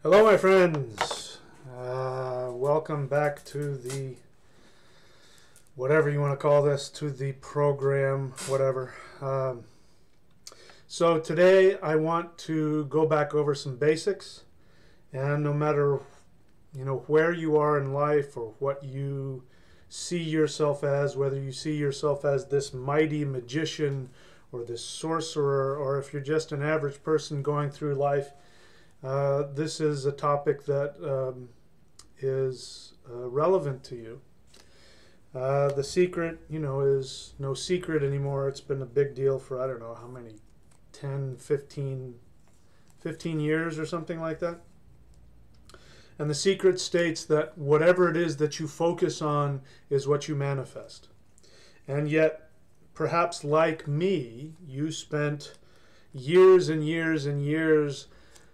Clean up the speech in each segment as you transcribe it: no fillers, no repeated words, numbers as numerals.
Hello, my friends. Welcome back to the, whatever you want to call this, to the program, whatever. So today I want to go back over some basics, and no matter, where you are in life or what you see yourself as, whether you see yourself as this mighty magician or this sorcerer, or if you're just an average person going through life, this is a topic that is relevant to you. The secret, is no secret anymore. It's been a big deal for, I don't know how many, 10, 15 years or something like that. And the secret states that whatever it is that you focus on is what you manifest. And yet, perhaps like me, you spent years and years and years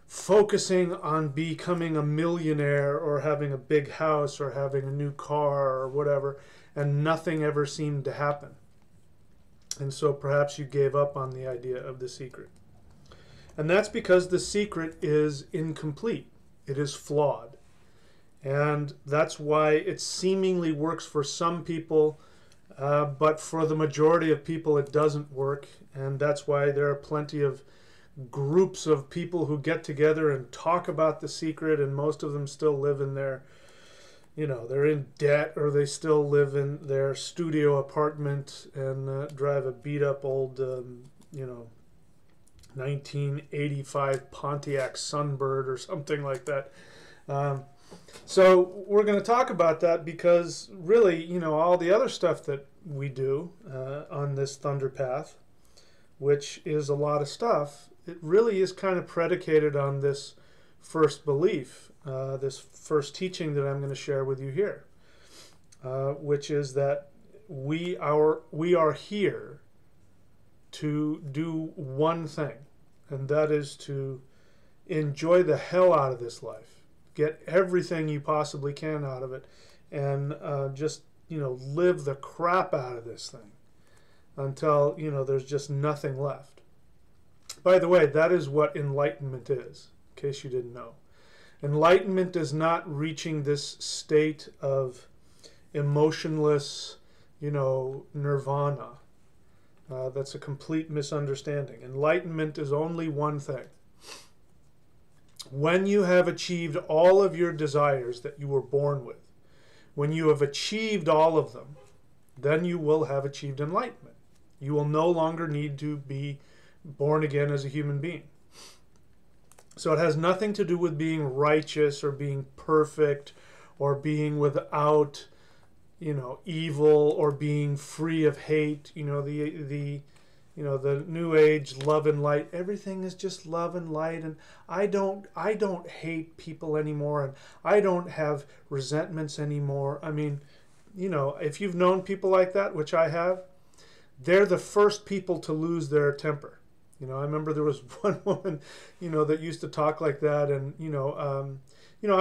focusing on becoming a millionaire or having a big house or having a new car or whatever, and nothing ever seemed to happen. And so perhaps you gave up on the idea of the secret. And that's because the secret is incomplete. It is flawed. And that's why it seemingly works for some people, but for the majority of people it doesn't work. And that's why there are plenty of groups of people who get together and talk about the secret, and most of them still live in their, they're in debt, or they still live in their studio apartment and drive a beat up old 1985 Pontiac Sunbird or something like that. So we're going to talk about that because really, all the other stuff that we do on this Thunder Path, which is a lot of stuff, it really is kind of predicated on this first belief, this first teaching that I'm going to share with you here, which is that we are here to do one thing, and that is to enjoy the hell out of this life, get everything you possibly can out of it, and just live the crap out of this thing until there's just nothing left. By the way, that is what enlightenment is, in case you didn't know. Enlightenment is not reaching this state of emotionless, nirvana. That's a complete misunderstanding. Enlightenment is only one thing. When you have achieved all of your desires that you were born with, when you have achieved all of them, then you will have achieved enlightenment. You will no longer need to be born again as a human being. So it has nothing to do with being righteous or being perfect or being without, evil or being free of hate. The new age love and light. Everything is just love and light, and I don't hate people anymore, and I don't have resentments anymore. I mean, if you've known people like that, which I have, they're the first people to lose their temper. I remember there was one woman, that used to talk like that, and I'm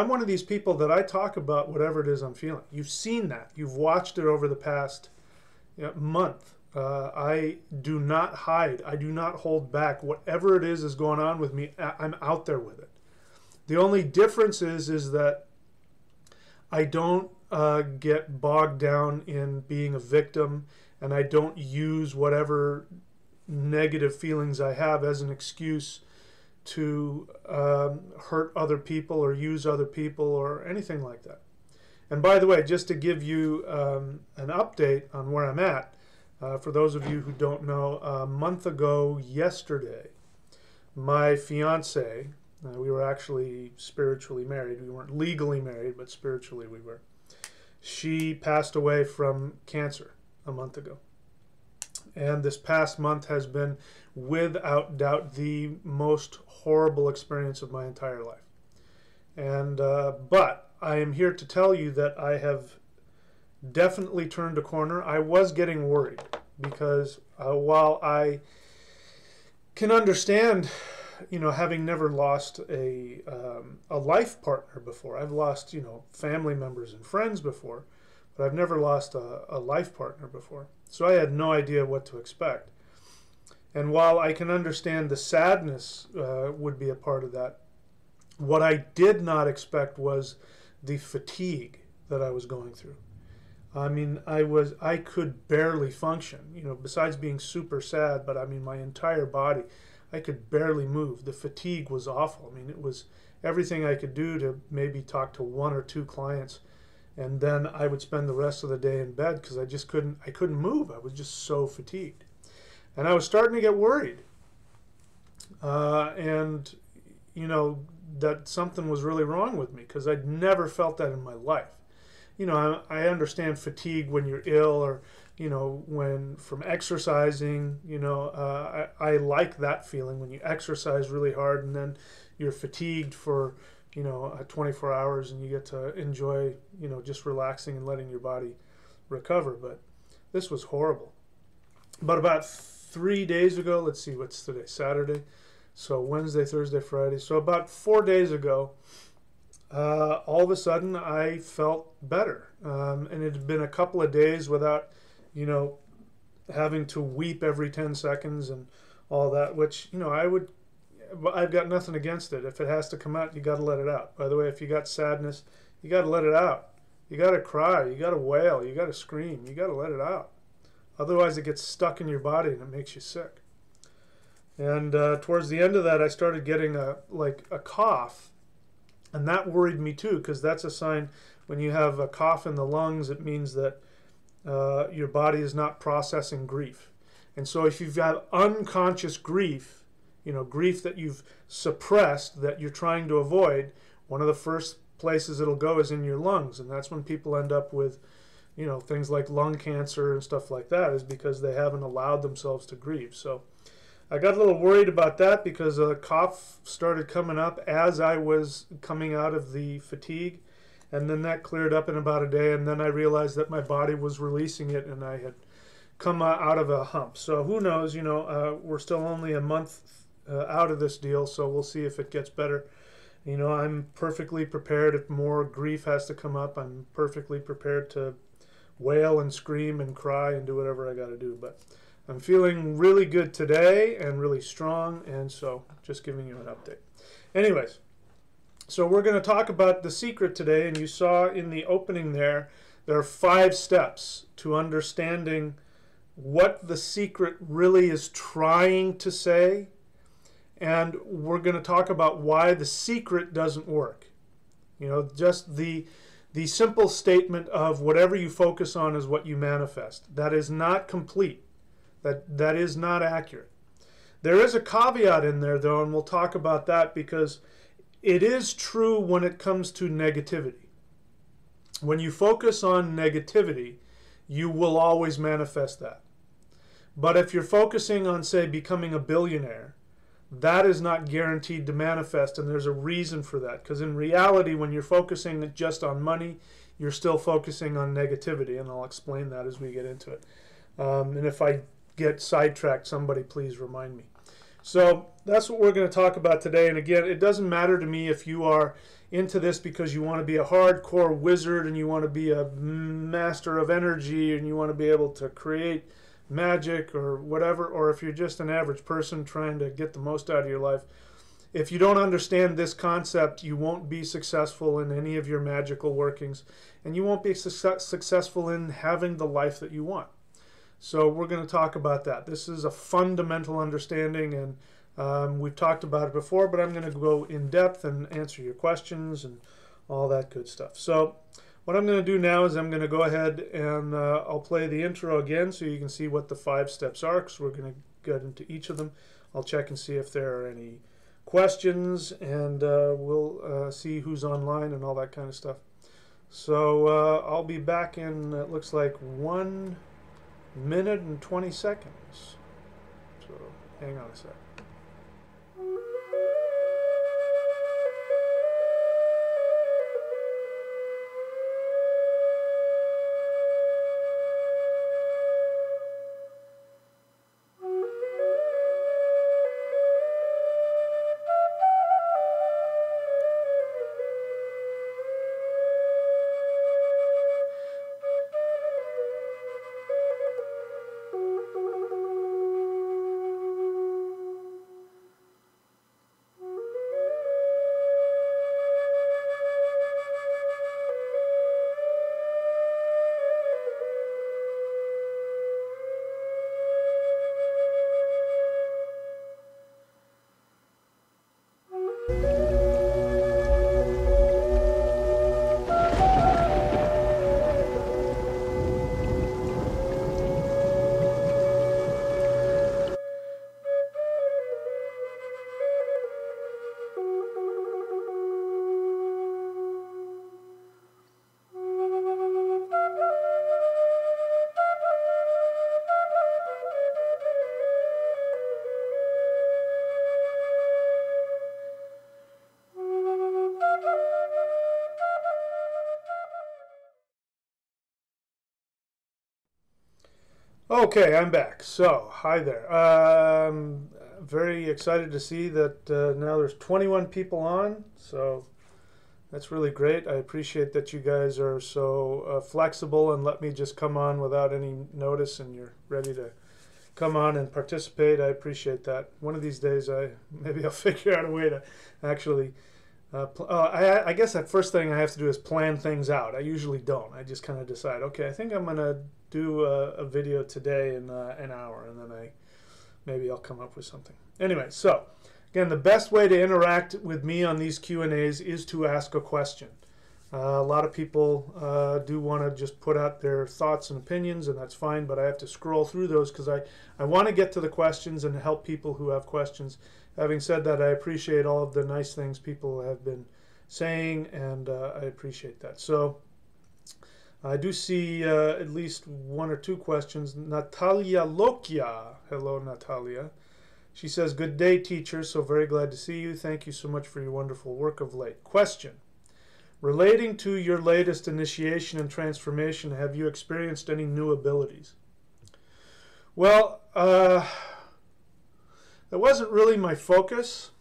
one of these people that I talk about whatever it is I'm feeling. You've seen that. You've watched it over the past month. I do not hide. I do not hold back. Whatever it is going on with me, I'm out there with it. The only difference is that I don't get bogged down in being a victim, and I don't use whatever negative feelings I have as an excuse to hurt other people or use other people or anything like that. And by the way, just to give you an update on where I'm at, for those of you who don't know, a month ago yesterday, my fiance, we were actually spiritually married. We weren't legally married, but spiritually we were. She passed away from cancer a month ago. And this past month has been, without doubt, the most horrible experience of my entire life. And but I am here to tell you that I have definitely turned a corner. I was getting worried because while I can understand, having never lost a life partner before, I've lost, family members and friends before, but I've never lost a life partner before. So I had no idea what to expect. And while I can understand the sadness would be a part of that, What I did not expect was the fatigue that I was going through. I mean, I could barely function, you know, besides being super sad, but I mean, my entire body, I could barely move. The fatigue was awful. I mean, it was everything I could do to maybe talk to one or two clients, and then I would spend the rest of the day in bed because I couldn't move. I was just so fatigued. And I was starting to get worried. And, you know, that something was really wrong with me because I'd never felt that in my life. You know, I understand fatigue when you're ill or, you know, when from exercising, you know, I like that feeling when you exercise really hard and then you're fatigued for, you know, 24 hours and you get to enjoy, you know, just relaxing and letting your body recover. But this was horrible. But about 3 days ago, let's see, what's today? Saturday. So Wednesday, Thursday, Friday. So about 4 days ago, all of a sudden I felt better. And it had been a couple of days without, you know, having to weep every 10 seconds and all that, which, you know, I've got nothing against it. If it has to come out, you got to let it out. By the way, if you got sadness, you got to let it out. You got to cry. You got to wail. You got to scream. You got to let it out. Otherwise, it gets stuck in your body and it makes you sick. And towards the end of that, I started getting a cough. And that worried me too, because that's a sign when you have a cough in the lungs, it means that your body is not processing grief. And so if you've got unconscious grief, you know, grief that you've suppressed, that you're trying to avoid, one of the first places it'll go is in your lungs. And that's when people end up with, you know, things like lung cancer and stuff like that, is because they haven't allowed themselves to grieve. So I got a little worried about that because a cough started coming up as I was coming out of the fatigue. And then that cleared up in about a day. And then I realized that my body was releasing it and I had come out of a hump. So who knows, you know, we're still only a month out of this deal. So we'll see if it gets better. You know, I'm perfectly prepared if more grief has to come up. I'm perfectly prepared to wail and scream and cry and do whatever I got to do. But I'm feeling really good today and really strong, and so just giving you an update. Anyways, so we're going to talk about the secret today, and you saw in the opening there are 5 steps to understanding what the secret really is trying to say, and we're going to talk about why the secret doesn't work. You know, just the simple statement of whatever you focus on is what you manifest. That is not complete. That is not accurate. There is a caveat in there, though, and we'll talk about that because it is true when it comes to negativity. When you focus on negativity, you will always manifest that. But if you're focusing on, say, becoming a billionaire, that is not guaranteed to manifest, and there's a reason for that. Because in reality, when you're focusing just on money, you're still focusing on negativity, and I'll explain that as we get into it. And if I get sidetracked, somebody please remind me. So that's what we're going to talk about today. And again, it doesn't matter to me if you are into this because you want to be a hardcore wizard and you want to be a master of energy and you want to be able to create magic or whatever, or if you're just an average person trying to get the most out of your life. If you don't understand this concept, you won't be successful in any of your magical workings, and you won't be successful in having the life that you want. So we're going to talk about that. This is a fundamental understanding, and we've talked about it before, but I'm going to go in depth and answer your questions and all that good stuff. So what I'm going to do now is I'm going to go ahead and I'll play the intro again so you can see what the 5 steps are, because we're going to get into each of them. I'll check and see if there are any questions, and we'll see who's online and all that kind of stuff. So I'll be back in, it looks like, 1 minute and 20 seconds. So hang on a sec. Okay, I'm back. So, hi there. Very excited to see that now there's 21 people on. So that's really great. I appreciate that you guys are so flexible and let me just come on without any notice, and you're ready to come on and participate. I appreciate that. One of these days, maybe I'll figure out a way to actually. I guess that first thing I have to do is plan things out. I usually don't. I just kind of decide, okay, I think I'm gonna do a video today in an hour, and then maybe I'll come up with something. Anyway, so again, the best way to interact with me on these Q&As is to ask a question. A lot of people do want to just put out their thoughts and opinions, and that's fine, but I have to scroll through those because I want to get to the questions and help people who have questions. Having said that, I appreciate all of the nice things people have been saying, and I appreciate that. So I do see at least one or two questions. Natalia Lokia. Hello, Natalia. She says, "Good day, teacher. So very glad to see you. Thank you so much for your wonderful work of late. Question. Relating to your latest initiation and transformation, have you experienced any new abilities?" Well, that wasn't really my focus.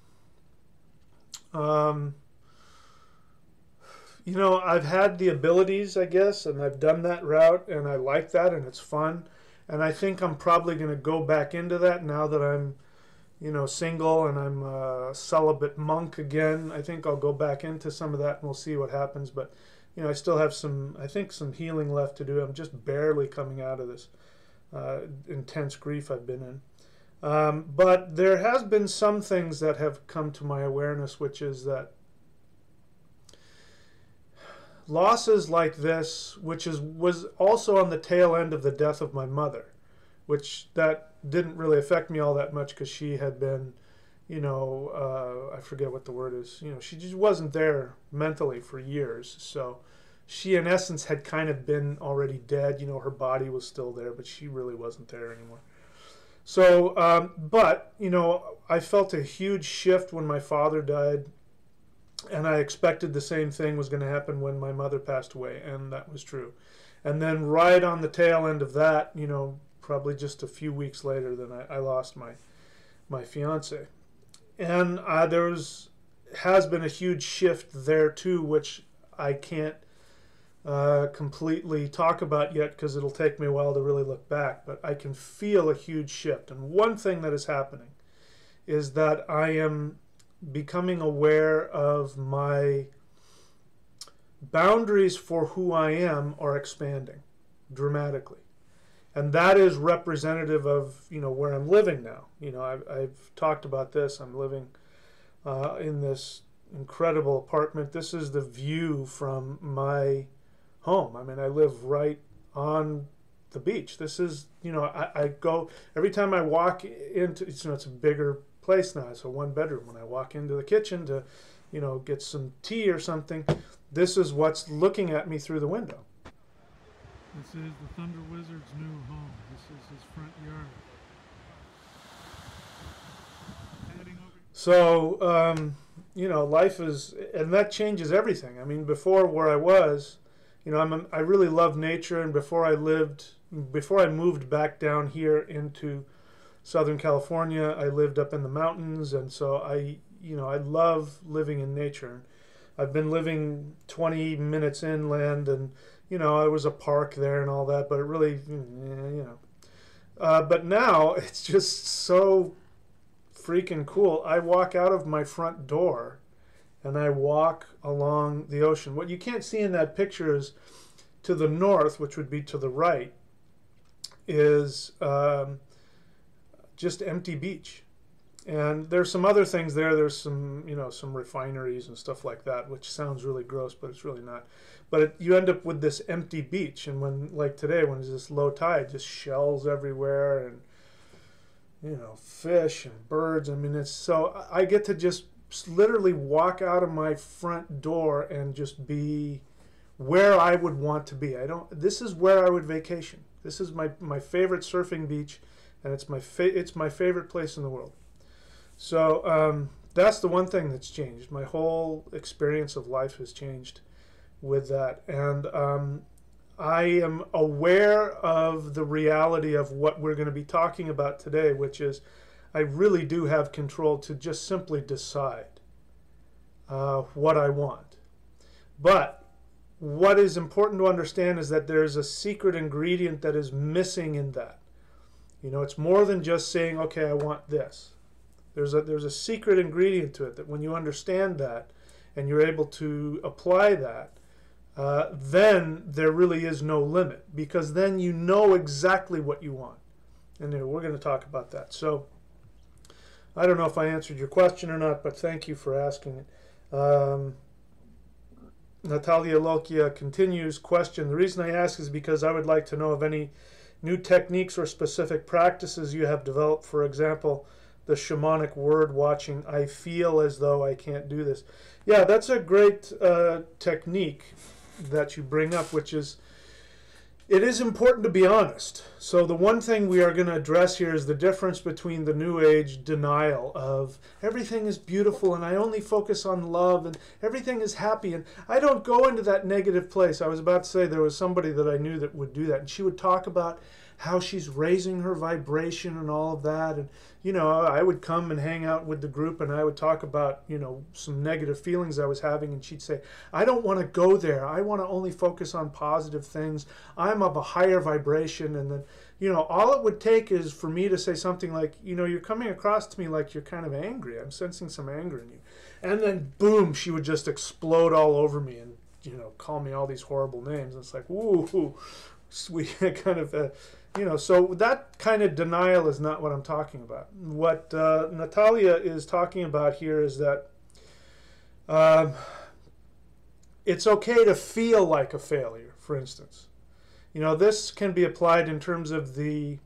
You know, I've had the abilities, I guess, and I've done that route, and I like that, and it's fun. And I think I'm probably going to go back into that now that I'm, you know, single and I'm a celibate monk again. I think I'll go back into some of that, and we'll see what happens. But, you know, I still have some, I think, some healing left to do. I'm just barely coming out of this intense grief I've been in. But there has been some things that have come to my awareness, which is that losses like this, was also on the tail end of the death of my mother, which that didn't really affect me all that much because she had been, you know, I forget what the word is, you know, she just wasn't there mentally for years. So she, in essence, had kind of been already dead. You know, her body was still there, but she really wasn't there anymore. So, but, you know, I felt a huge shift when my father died, and I expected the same thing was going to happen when my mother passed away, and that was true. And then right on the tail end of that, you know, probably just a few weeks later, then I lost my fiance. And has been a huge shift there too, which I can't completely talk about yet because it'll take me a while to really look back, but I can feel a huge shift. And one thing that is happening is that I am becoming aware of my boundaries for who I am are expanding dramatically. And that is representative of, you know, where I'm living now. You know, I've talked about this. I'm living in this incredible apartment. This is the view from my home. I mean, I live right on the beach. This is, you know, I go, every time I walk into, you know, it's a bigger place now. It's a one bedroom. When I walk into the kitchen to, you know, get some tea or something, this is what's looking at me through the window. This is the Thunder Wizard's new home. This is his front yard. So, you know, life is, and that changes everything. I mean, before where I was, you know, I really love nature, and before I moved back down here into Southern California, I lived up in the mountains, and so I love living in nature. I've been living 20 minutes inland, and, you know, I was a park there and all that, but it really, you know. But now it's just so freaking cool. I walk out of my front door and I walk along the ocean. What you can't see in that picture is to the north, which would be to the right, is just empty beach. And there's some other things there. There's some, you know, some refineries and stuff like that, which sounds really gross, but it's really not. But you end up with this empty beach. And when, like today, when it's this low tide, just shells everywhere and, you know, fish and birds. I mean, it's so, I get to just literally walk out of my front door and just be where I would want to be. This is where I would vacation. This is my favorite surfing beach, and it's my favorite place in the world. So that's the one thing that's changed. My whole experience of life has changed with that. And I am aware of the reality of what we're going to be talking about today, which is I really do have control to just simply decide what I want. But what is important to understand is that there's a secret ingredient that is missing in that. You know, it's more than just saying, okay, I want this. There's a secret ingredient to it that when you understand that and you're able to apply that, then there really is no limit, because then you know exactly what you want. And we're going to talk about that. So I don't know if I answered your question or not, but thank you for asking it. Natalia Lokia continues, question, the reason I ask is because I would like to know of any new techniques or specific practices you have developed. For example, the shamanic word watching. I feel as though I can't do this. Yeah, that's a great technique that you bring up, which is, it is important to be honest. So the one thing we are going to address here is the difference between the New Age denial of everything is beautiful and I only focus on love and everything is happy, and I don't go into that negative place. I was about to say there was somebody that I knew that would do that, and she would talk about how she's raising her vibration and all of that. And, you know, I would come and hang out with the group and I would talk about, you know, some negative feelings I was having. And she'd say, I don't want to go there. I want to only focus on positive things. I'm of a higher vibration. And then, you know, all it would take is for me to say something like, you know, you're coming across to me like you're kind of angry. I'm sensing some anger in you. And then boom, she would just explode all over me and, you know, call me all these horrible names. And it's like, woo, sweet, kind of, you know, so that kind of denial is not what I'm talking about. What Natalia is talking about here is that it's okay to feel like a failure, for instance. You know, this can be applied in terms of the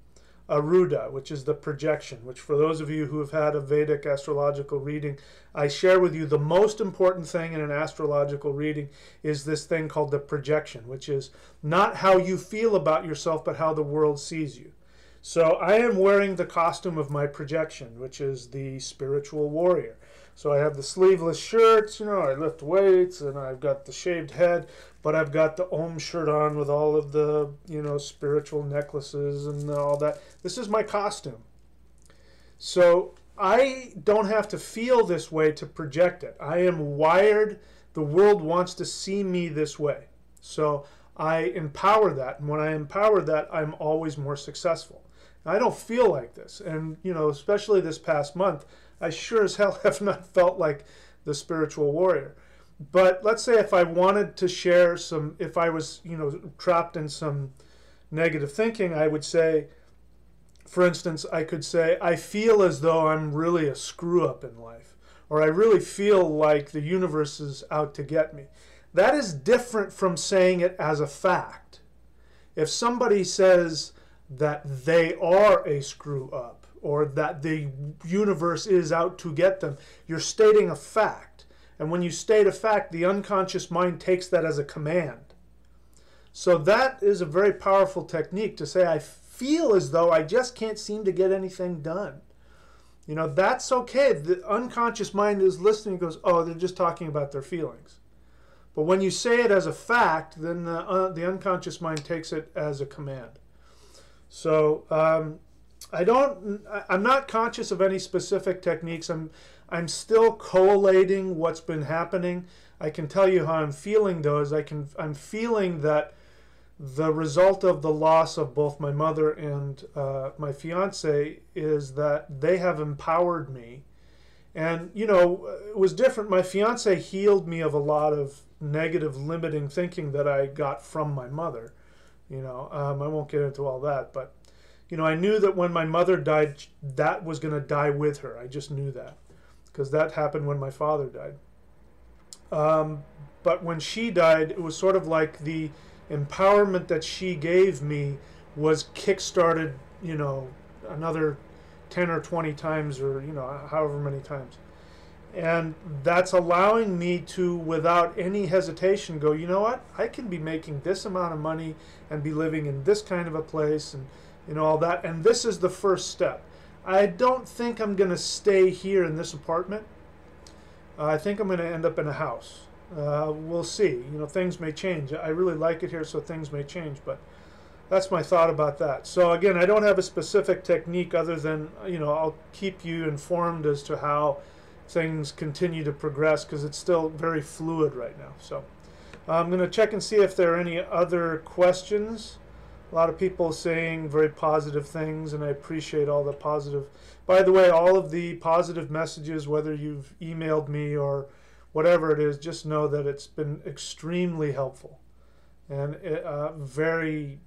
Aruda, which is the projection, which for those of you who have had a Vedic astrological reading, I share with you the most important thing in an astrological reading is this thing called the projection, which is not how you feel about yourself, but how the world sees you. So I am wearing the costume of my projection, which is the spiritual warrior. So I have the sleeveless shirts, you know, I lift weights, and I've got the shaved head, but I've got the Om shirt on with all of the, you know, spiritual necklaces and all that. This is my costume. So I don't have to feel this way to project it. I am wired. The world wants to see me this way. So I empower that. And when I empower that, I'm always more successful. I don't feel like this. And, you know, especially this past month, I sure as hell have not felt like the spiritual warrior. But let's say if I wanted to share some, if I was, you know, trapped in some negative thinking, I would say, for instance, I could say, I feel as though I'm really a screw up in life, or I really feel like the universe is out to get me. That is different from saying it as a fact. If somebody says that they are a screw up, or that the universe is out to get them, you're stating a fact. And when you state a fact, the unconscious mind takes that as a command. So that is a very powerful technique to say, I feel as though I just can't seem to get anything done. You know, that's okay. The unconscious mind is listening and goes, oh, they're just talking about their feelings. But when you say it as a fact, then the unconscious mind takes it as a command. So I'm not conscious of any specific techniques. I'm still collating what's been happening. I can tell you how I'm feeling though, is I'm feeling that the result of the loss of both my mother and my fiance is that they have empowered me. And, you know, it was different. My fiance healed me of a lot of negative limiting thinking that I got from my mother. You know, I won't get into all that, but, you know, I knew that when my mother died, that was going to die with her. I just knew that, because that happened when my father died. But when she died, it was sort of like the empowerment that she gave me was kick-started, you know, another 10 or 20 times, or, you know, however many times. And that's allowing me to, without any hesitation, go, you know what, I can be making this amount of money and be living in this kind of a place, and, you know, all that. And this is the first step. I don't think I'm going to stay here in this apartment. I think I'm going to end up in a house. We'll see. Things may change. I really like it here, so things may change, but that's my thought about that. So again, I don't have a specific technique other than, I'll keep you informed as to how things continue to progress, because it's still very fluid right now. So I'm going to check and see if there are any other questions. A lot of people saying very positive things, and I appreciate all the positive. By the way, all of the positive messages, whether you've emailed me or whatever it is, just know that it's been extremely helpful and very,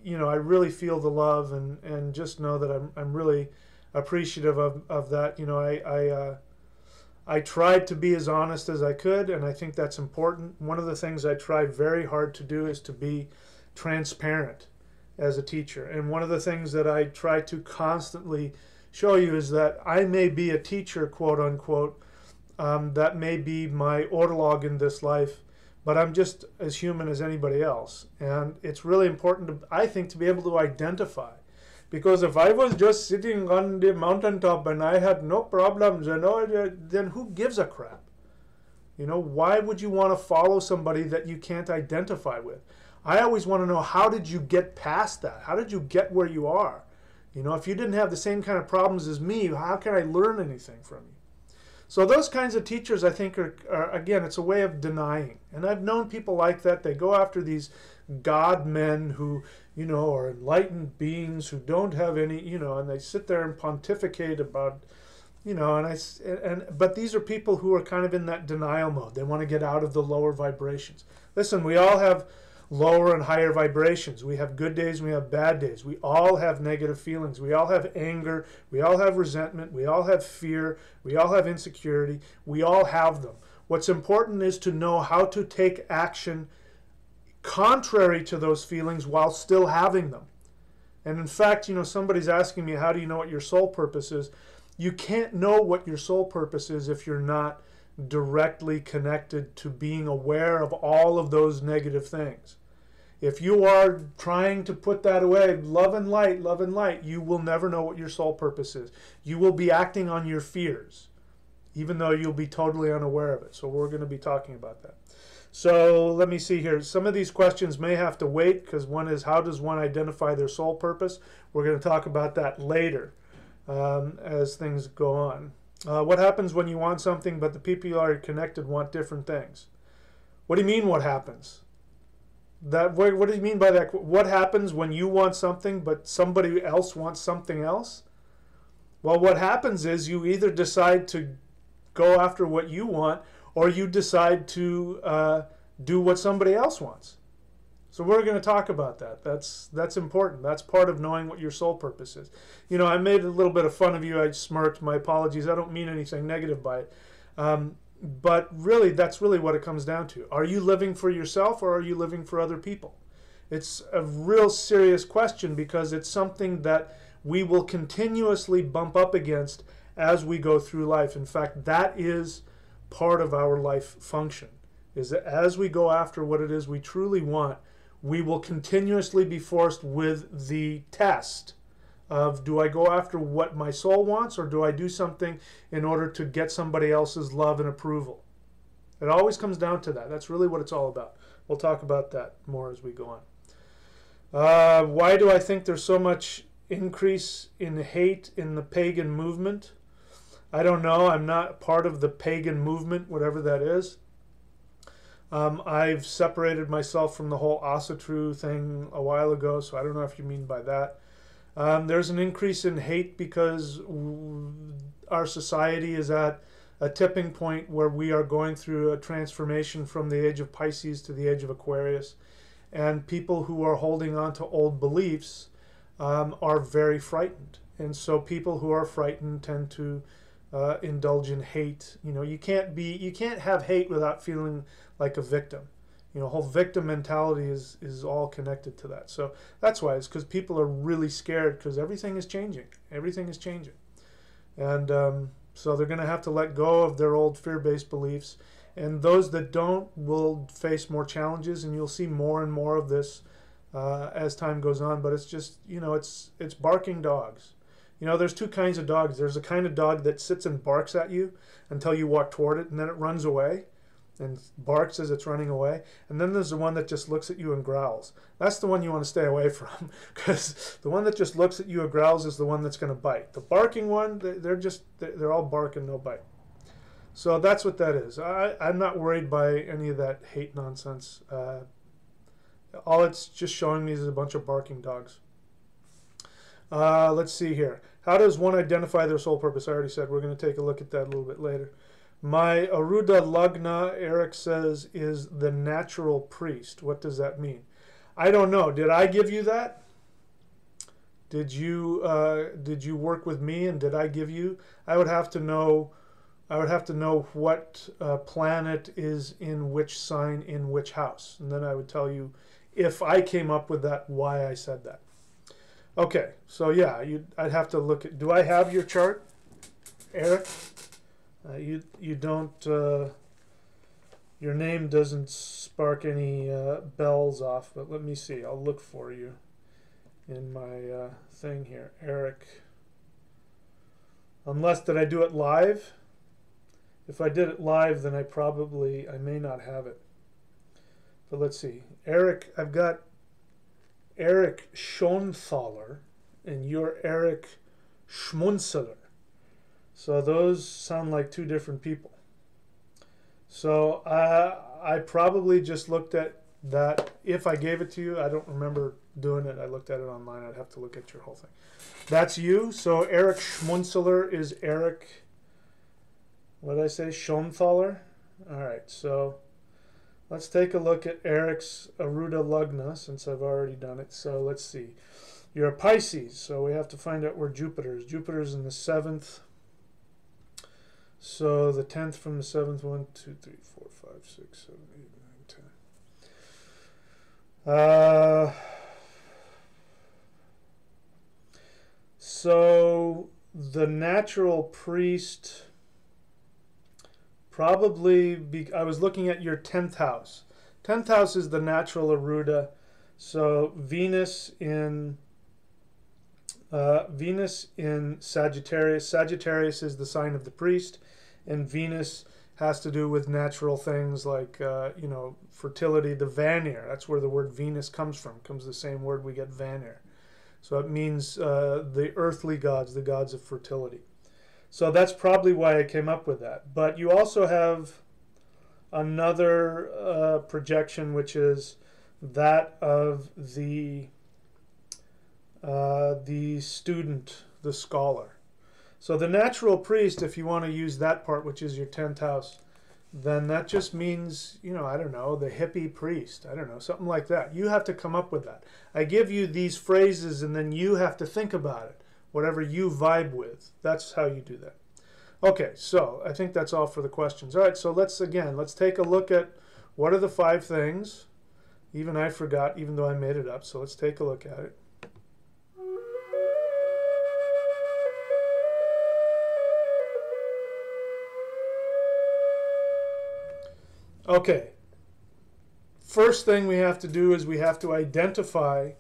I really feel the love, and just know that I'm really appreciative of that. I tried to be as honest as I could, and I think that's important. One of the things I try very hard to do is to be transparent as a teacher. And one of the things that I try to constantly show you is that I may be a teacher, quote unquote, that may be my ortolog in this life, but I'm just as human as anybody else. And it's really important, I think, to be able to identify. Because if I was just sitting on the mountaintop and I had no problems, then who gives a crap? Why would you want to follow somebody that you can't identify with? I always want to know, how did you get past that? How did you get where you are? If you didn't have the same kind of problems as me, how can I learn anything from you? So those kinds of teachers, I think, are again, it's a way of denying. And I've known people like that. They go after these God men who, are enlightened beings who don't have any, and they sit there and pontificate about, but these are people who are kind of in that denial mode. They want to get out of the lower vibrations. Listen, we all have lower and higher vibrations. We have good days and we have bad days. We all have negative feelings. We all have anger. We all have resentment. We all have fear. We all have insecurity. We all have them. What's important is to know how to take action contrary to those feelings while still having them. And in fact, somebody's asking me, how do you know what your soul purpose is? You can't know what your soul purpose is if you're not directly connected to being aware of all of those negative things. If you are trying to put that away, love and light, you will never know what your soul purpose is. You will be acting on your fears, even though you'll be totally unaware of it. So we're going to be talking about that. So let me see here. Some of these questions may have to wait, because one is, how does one identify their soul purpose? We're going to talk about that later as things go on. What happens when you want something but the people you are connected want different things? What do you mean, what happens? What do you mean by that? What happens when you want something but somebody else wants something else? Well, what happens is you either decide to go after what you want, or you decide to do what somebody else wants. So we're going to talk about that. That's important. That's part of knowing what your soul purpose is. I made a little bit of fun of you. I smirked. My apologies. I don't mean anything negative by it. But really, that's really what it comes down to. Are you living for yourself, or are you living for other people? It's a real serious question, because it's something that we will continuously bump up against as we go through life. In fact, that is part of our life function, is that as we go after what it is we truly want, we will continuously be forced with the test of, do I go after what my soul wants, or do I do something in order to get somebody else's love and approval? It always comes down to that. That's really what it's all about. We'll talk about that more as we go on. Why do I think there's so much increase in hate in the pagan movement? I don't know. I'm not part of the pagan movement, whatever that is. I've separated myself from the whole Asatru thing a while ago, so I don't know if you mean by that. There's an increase in hate because our society is at a tipping point where we are going through a transformation from the age of Pisces to the age of Aquarius. And people who are holding on to old beliefs are very frightened. And so people who are frightened tend to indulge in hate. You can't have hate without feeling like a victim. Whole victim mentality is all connected to that. So that's why, it's because people are really scared, because everything is changing. Everything is changing. And so they're going to have to let go of their old fear-based beliefs. And those that don't will face more challenges, and you'll see more and more of this as time goes on. But it's just, it's barking dogs. There's two kinds of dogs. There's a kind of dog that sits and barks at you until you walk toward it, and then it runs away. and barks as it's running away. And then there's the one that just looks at you and growls. That's the one you want to stay away from, because the one that just looks at you and growls is the one that's going to bite. The barking one, they're all bark and no bite. So that's what that is. I'm not worried by any of that hate nonsense. All it's just showing me is a bunch of barking dogs. Let's see here. How does one identify their sole purpose? I already said we're going to take a look at that a little bit later. My Aruda Lagna, Eric says, is the natural priest. What does that mean? I don't know. Did I give you that? Did you work with me and did I give you? I would have to know. I would have to know what planet is in which sign in which house, and then I would tell you if I came up with that, why I said that. Okay, so yeah, I'd have to look at. Do I have your chart, Eric? You don't. Your name doesn't spark any bells off, but let me see. I'll look for you in my thing here, Eric. Unless, did I do it live? If I did it live, then I may not have it. But let's see. Eric, I've got Eric Schoenthaler, and you're Eric Schmunzeler. So those sound like two different people. So I probably just looked at that. If I gave it to you, I don't remember doing it. I looked at it online. I'd have to look at your whole thing. That's you. So Eric Schmunzeler is Eric, what did I say, Schoenthaler? All right, so let's take a look at Eric's Aruda Lagna, since I've already done it. So let's see. You're a Pisces, so we have to find out where Jupiter is. Jupiter's in the 7th. So the 10th from the 7th, 1, 2, 3, 4, 5, 6, 7, 8, 9, 10. So the natural priest probably, I was looking at your 10th house. 10th house is the natural Aruda. So Venus in Sagittarius. Sagittarius is the sign of the priest, and Venus has to do with natural things like fertility. The Vanir, that's where the word Venus comes from. Comes the same word we get Vanir. So it means the earthly gods, the gods of fertility. So that's probably why I came up with that. But you also have another projection, which is that of the student, the scholar. So the natural priest, if you want to use that part, which is your 10th house, then that just means, I don't know, the hippie priest. I don't know, something like that. You have to come up with that. I give you these phrases, and then you have to think about it, whatever you vibe with. That's how you do that. Okay, so I think that's all for the questions. All right, so let's take a look at what are the 5 things. Even I forgot, even though I made it up. So let's take a look at it. Okay, first thing we have to do is we have to identify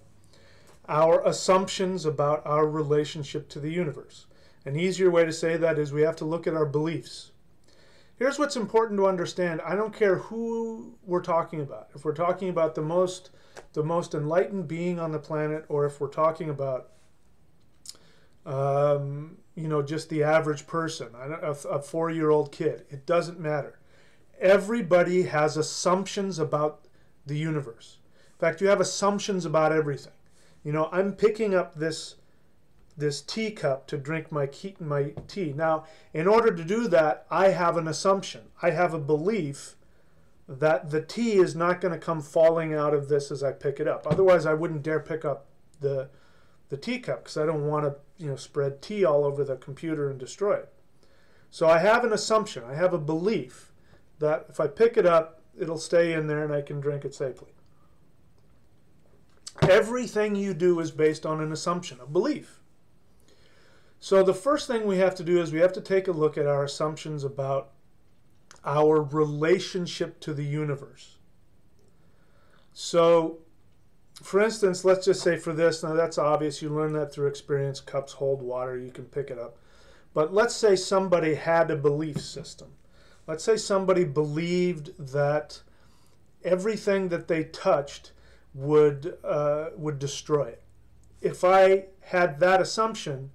our assumptions about our relationship to the universe. An easier way to say that is we have to look at our beliefs. Here's what's important to understand. I don't care who we're talking about. If we're talking about the most enlightened being on the planet, or if we're talking about just the average person, a 4-year-old kid, it doesn't matter. Everybody has assumptions about the universe. In fact, you have assumptions about everything. I'm picking up this teacup to drink my tea. Now, in order to do that, I have an assumption. I have a belief that the tea is not going to come falling out of this as I pick it up. Otherwise, I wouldn't dare pick up the teacup, because I don't want to spread tea all over the computer and destroy it. So I have an assumption. I have a belief that if I pick it up, it'll stay in there and I can drink it safely. Everything you do is based on an assumption, a belief. So the first thing we have to do is we have to take a look at our assumptions about our relationship to the universe. So, for instance, let's just say for this, now that's obvious, you learn that through experience, cups hold water, you can pick it up. But let's say somebody had a belief system. let's say somebody believed that everything that they touched would destroy it. If I had that assumption,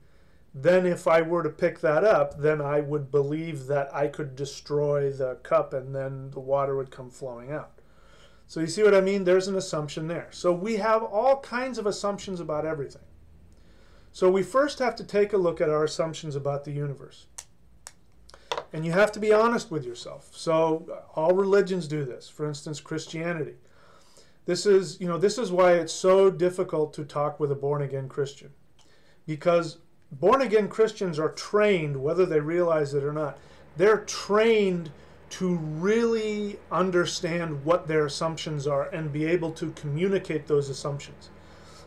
then if I were to pick that up, then I would believe that I could destroy the cup and then the water would come flowing out. So you see what I mean? There's an assumption there. So we have all kinds of assumptions about everything. So we first have to take a look at our assumptions about the universe. And you have to be honest with yourself. So all religions do this. For instance, Christianity. This is why it's so difficult to talk with a born-again Christian. Because born-again Christians are trained, whether they realize it or not, they're trained to really understand what their assumptions are and be able to communicate those assumptions.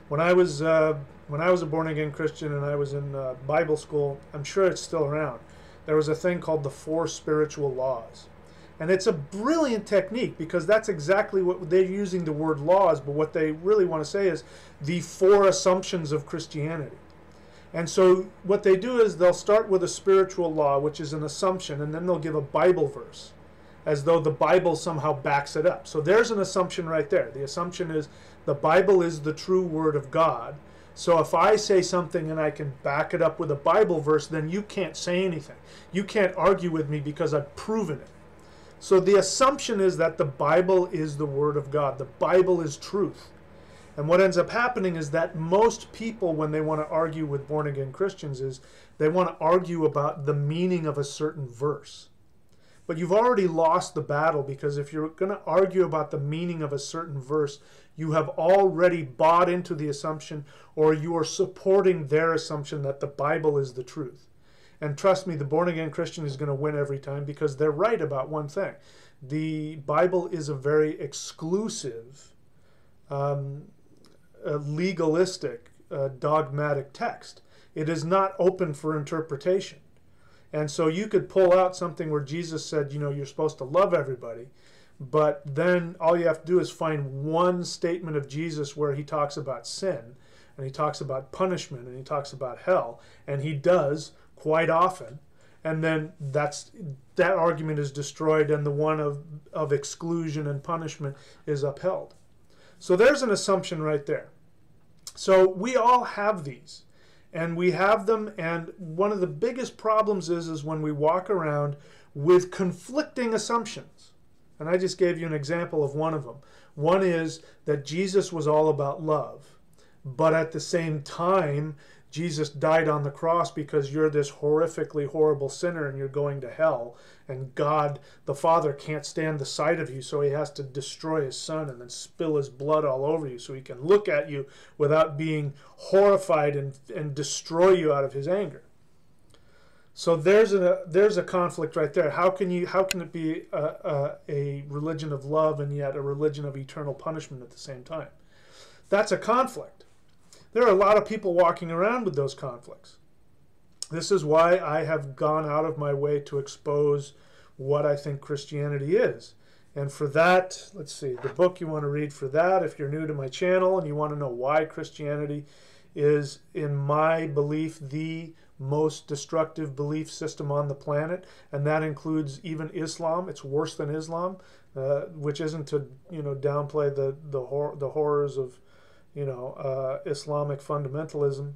When I was a born-again Christian and I was in Bible school, I'm sure it's still around, there was a thing called the 4 spiritual laws. And it's a brilliant technique because that's exactly what they're using the word laws, but what they really want to say is the 4 assumptions of Christianity. And so what they do is they'll start with a spiritual law, which is an assumption, and then they'll give a Bible verse, as though the Bible somehow backs it up. So there's an assumption right there. The assumption is the Bible is the true word of God. So if I say something and I can back it up with a Bible verse, then you can't say anything. You can't argue with me because I've proven it. So the assumption is that the Bible is the word of God. The Bible is truth. And what ends up happening is that most people, when they want to argue with born-again Christians, is they want to argue about the meaning of a certain verse. But you've already lost the battle, because if you're going to argue about the meaning of a certain verse, you have already bought into the assumption, or you are supporting their assumption that the Bible is the truth. And trust me, the born-again Christian is going to win every time, because they're right about one thing. The Bible is a very exclusive, legalistic, dogmatic text. It is not open for interpretation. And so you could pull out something where Jesus said, you're supposed to love everybody, but then all you have to do is find one statement of Jesus where he talks about sin, and he talks about punishment, and he talks about hell, and he does quite often, and then that argument is destroyed, and the one of exclusion and punishment is upheld. So there's an assumption right there. So we all have these, and we have them, and one of the biggest problems is when we walk around with conflicting assumptions. And I just gave you an example of one of them. One is that Jesus was all about love, but at the same time, Jesus died on the cross because you're this horrifically horrible sinner and you're going to hell, and God the Father can't stand the sight of you, so he has to destroy his son and then spill his blood all over you so he can look at you without being horrified and destroy you out of his anger. So there's a conflict right there. How can it be a religion of love and yet a religion of eternal punishment at the same time? That's a conflict. There are a lot of people walking around with those conflicts. This is why I have gone out of my way to expose what I think Christianity is. And for that, let's see, the book you want to read for that, if you're new to my channel and you want to know why Christianity is, in my belief, the most destructive belief system on the planet, and that includes even Islam. It's worse than Islam, which isn't to downplay the horrors of Islamic fundamentalism.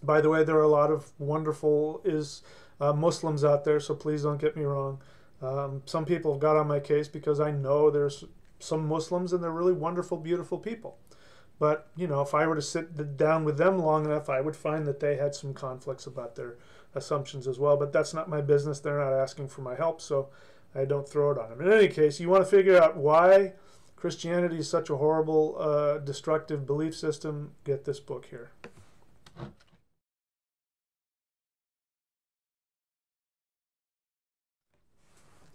By the way, there are a lot of wonderful Muslims out there, so please don't get me wrong. Some people have got on my case because I know there's some Muslims and they're really wonderful, beautiful people. But, if I were to sit down with them long enough, I would find that they had some conflicts about their assumptions as well. But that's not my business. They're not asking for my help, so I don't throw it on them. In any case, you want to figure out why Christianity is such a horrible, destructive belief system, get this book here.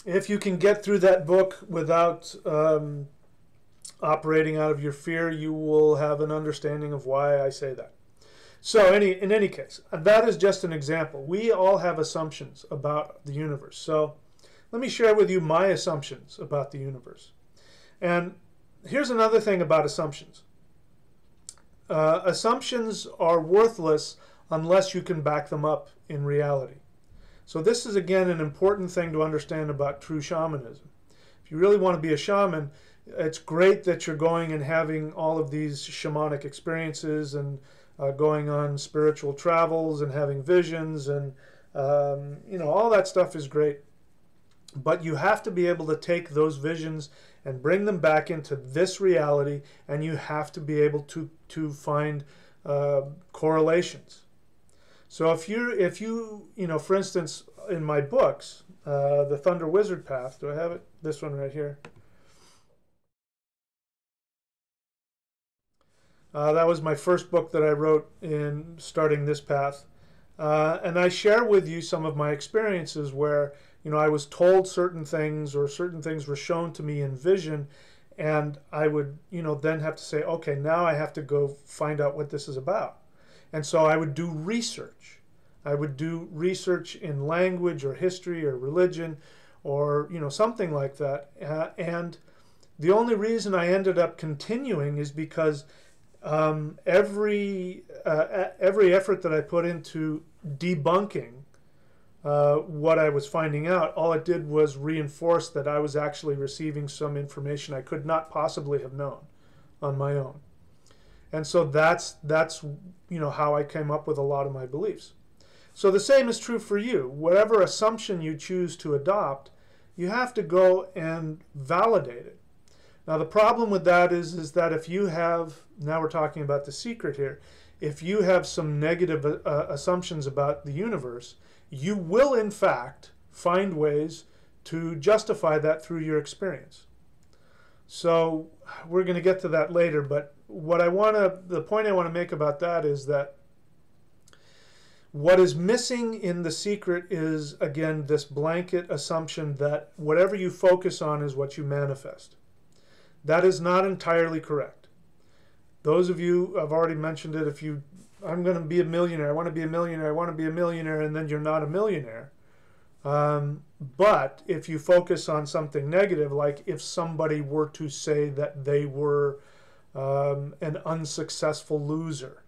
If you can get through that book without operating out of your fear, you will have an understanding of why I say that. So in any case, that is just an example. We all have assumptions about the universe. So let me share with you my assumptions about the universe. And here's another thing about assumptions. Assumptions are worthless unless you can back them up in reality. So this is, again, an important thing to understand about true shamanism. If you really want to be a shaman, it's great that you're going and having all of these shamanic experiences and going on spiritual travels and having visions and all that stuff is great. But you have to be able to take those visions and bring them back into this reality, and you have to be able to find correlations. So if you for instance, in my books, the Thunder Wizard Path, do I have it? This one right here. That was my first book that I wrote in starting this path. And I share with you some of my experiences where, I was told certain things or certain things were shown to me in vision, and I would, then have to say, okay, now I have to go find out what this is about. And so I would do research. I would do research in language or history or religion or, something like that. And the only reason I ended up continuing is because every effort that I put into debunking what I was finding out, all it did was reinforce that I was actually receiving some information I could not possibly have known on my own. And so that's how I came up with a lot of my beliefs. So the same is true for you. Whatever assumption you choose to adopt, you have to go and validate it. Now the problem with that is that if you have, now we're talking about the secret here, if you have some negative assumptions about the universe, you will in fact find ways to justify that through your experience. So we're going to get to that later, but the point I want to make about that is that what is missing in the secret is, again, this blanket assumption that whatever you focus on is what you manifest. That is not entirely correct. Those of you, I've already mentioned it, I'm going to be a millionaire, I want to be a millionaire, I want to be a millionaire, and then you're not a millionaire. But if you focus on something negative, like if somebody were to say that they were an unsuccessful loser.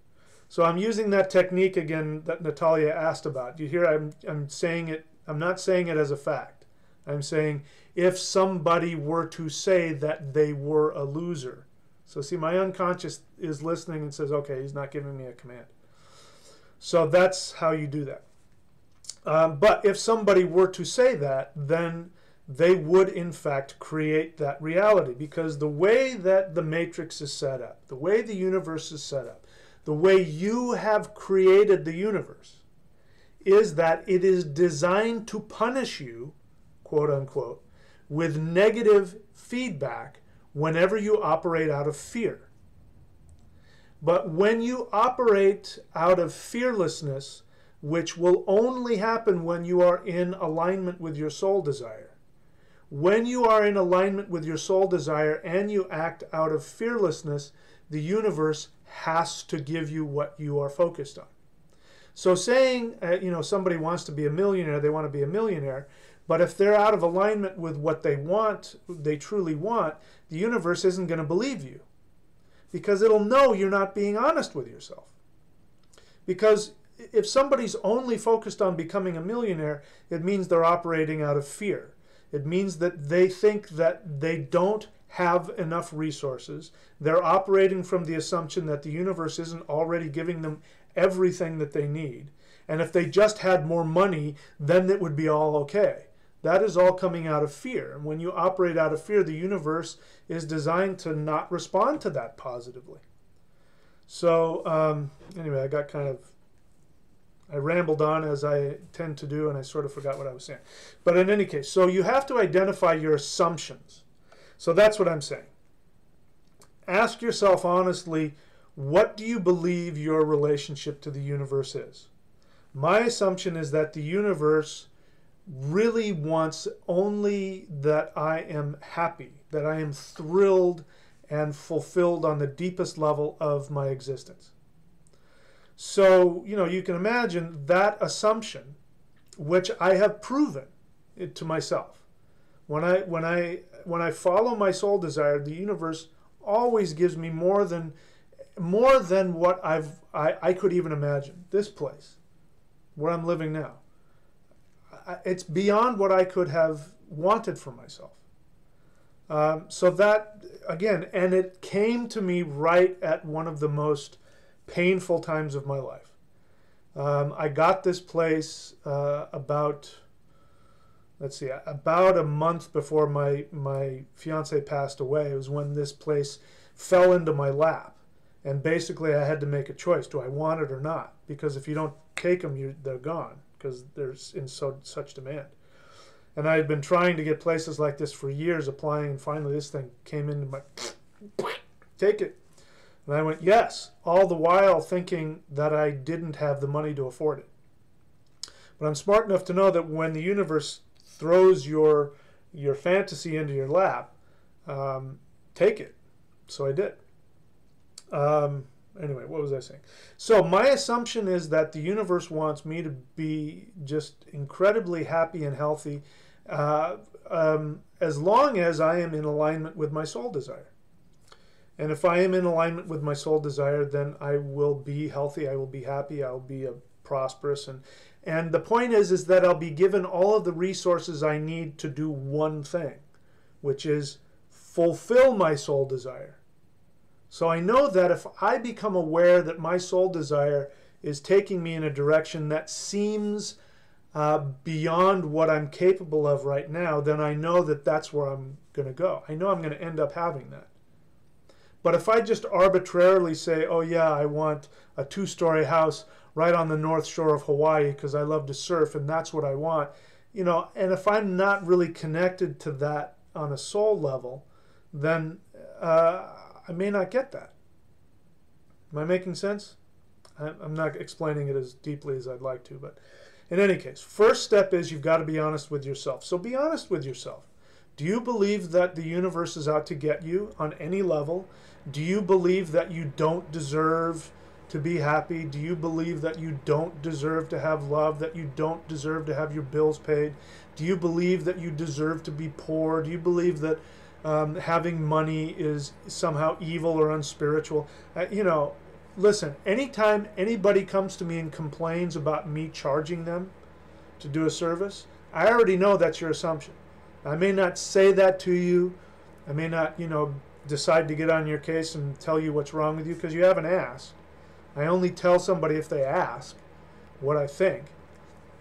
So I'm using that technique again that Natalia asked about. You hear I'm saying it, I'm not saying it as a fact. I'm saying if somebody were to say that they were a loser. So see, my unconscious is listening and says, okay, he's not giving me a command. So that's how you do that. But if somebody were to say that, then they would in fact create that reality, because the way that the matrix is set up, the way the universe is set up, the way you have created the universe is that it is designed to punish you, quote unquote, with negative feedback whenever you operate out of fear. But when you operate out of fearlessness, which will only happen when you are in alignment with your soul desire, when you are in alignment with your soul desire and you act out of fearlessness, the universe has to give you what you are focused on. So saying, somebody wants to be a millionaire, they want to be a millionaire, but if they're out of alignment with what they want, they truly want, the universe isn't going to believe you, because it'll know you're not being honest with yourself. Because if somebody's only focused on becoming a millionaire, it means they're operating out of fear. It means that they think that they don't have enough resources. They're operating from the assumption that the universe isn't already giving them everything that they need. And if they just had more money, then it would be all okay. That is all coming out of fear. And when you operate out of fear, the universe is designed to not respond to that positively. So anyway, I rambled on as I tend to do, and I sort of forgot what I was saying. But in any case, so you have to identify your assumptions. So that's what I'm saying. Ask yourself honestly, what do you believe your relationship to the universe is? My assumption is that the universe really wants only that I am happy, that I am thrilled and fulfilled on the deepest level of my existence. So, you can imagine that assumption, which I have proven it to myself. When I follow my soul desire, the universe always gives me more than what I could even imagine. This place, where I'm living now, it's beyond what I could have wanted for myself. So that, again, and it came to me right at one of the most painful times of my life. I got this place about a month before my fiance passed away. It was when this place fell into my lap. And basically I had to make a choice. Do I want it or not? Because if you don't take them, they're gone, because they're in such demand. And I had been trying to get places like this for years, applying, and finally this thing came into my, take it. And I went, yes, all the while thinking that I didn't have the money to afford it. But I'm smart enough to know that when the universe throws your fantasy into your lap, take it. So I did. Anyway, what was I saying? So my assumption is that the universe wants me to be just incredibly happy and healthy, as long as I am in alignment with my soul desire. And if I am in alignment with my soul desire, then I will be healthy, I will be happy, I'll be prosperous. And the point is that I'll be given all of the resources I need to do one thing, which is fulfill my soul desire. So I know that if I become aware that my soul desire is taking me in a direction that seems beyond what I'm capable of right now, then I know that that's where I'm going to go. I know I'm going to end up having that. But if I just arbitrarily say, oh yeah, I want a 2-story house right on the north shore of Hawaii because I love to surf and that's what I want, and if I'm not really connected to that on a soul level, then I may not get that. Am I making sense? I'm not explaining it as deeply as I'd like to, but in any case, first step is you've got to be honest with yourself. So be honest with yourself. Do you believe that the universe is out to get you on any level? Do you believe that you don't deserve to be happy? Do you believe that you don't deserve to have love, that you don't deserve to have your bills paid? Do you believe that you deserve to be poor? Do you believe that having money is somehow evil or unspiritual? Listen, anytime anybody comes to me and complains about me charging them to do a service, I already know that's your assumption. I may not say that to you. I may not, decide to get on your case and tell you what's wrong with you because you haven't asked. I only tell somebody if they ask what I think.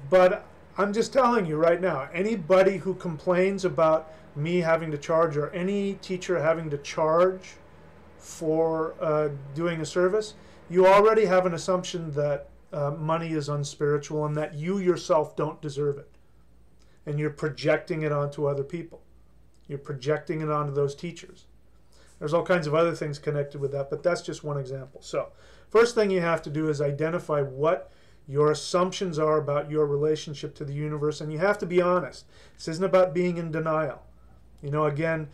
But I'm just telling you right now, anybody who complains about me having to charge or any teacher having to charge for doing a service, you already have an assumption that money is unspiritual and that you yourself don't deserve it. And you're projecting it onto other people. You're projecting it onto those teachers. There's all kinds of other things connected with that, but that's just one example. So first thing you have to do is identify what your assumptions are about your relationship to the universe, and you have to be honest. This isn't about being in denial. Again,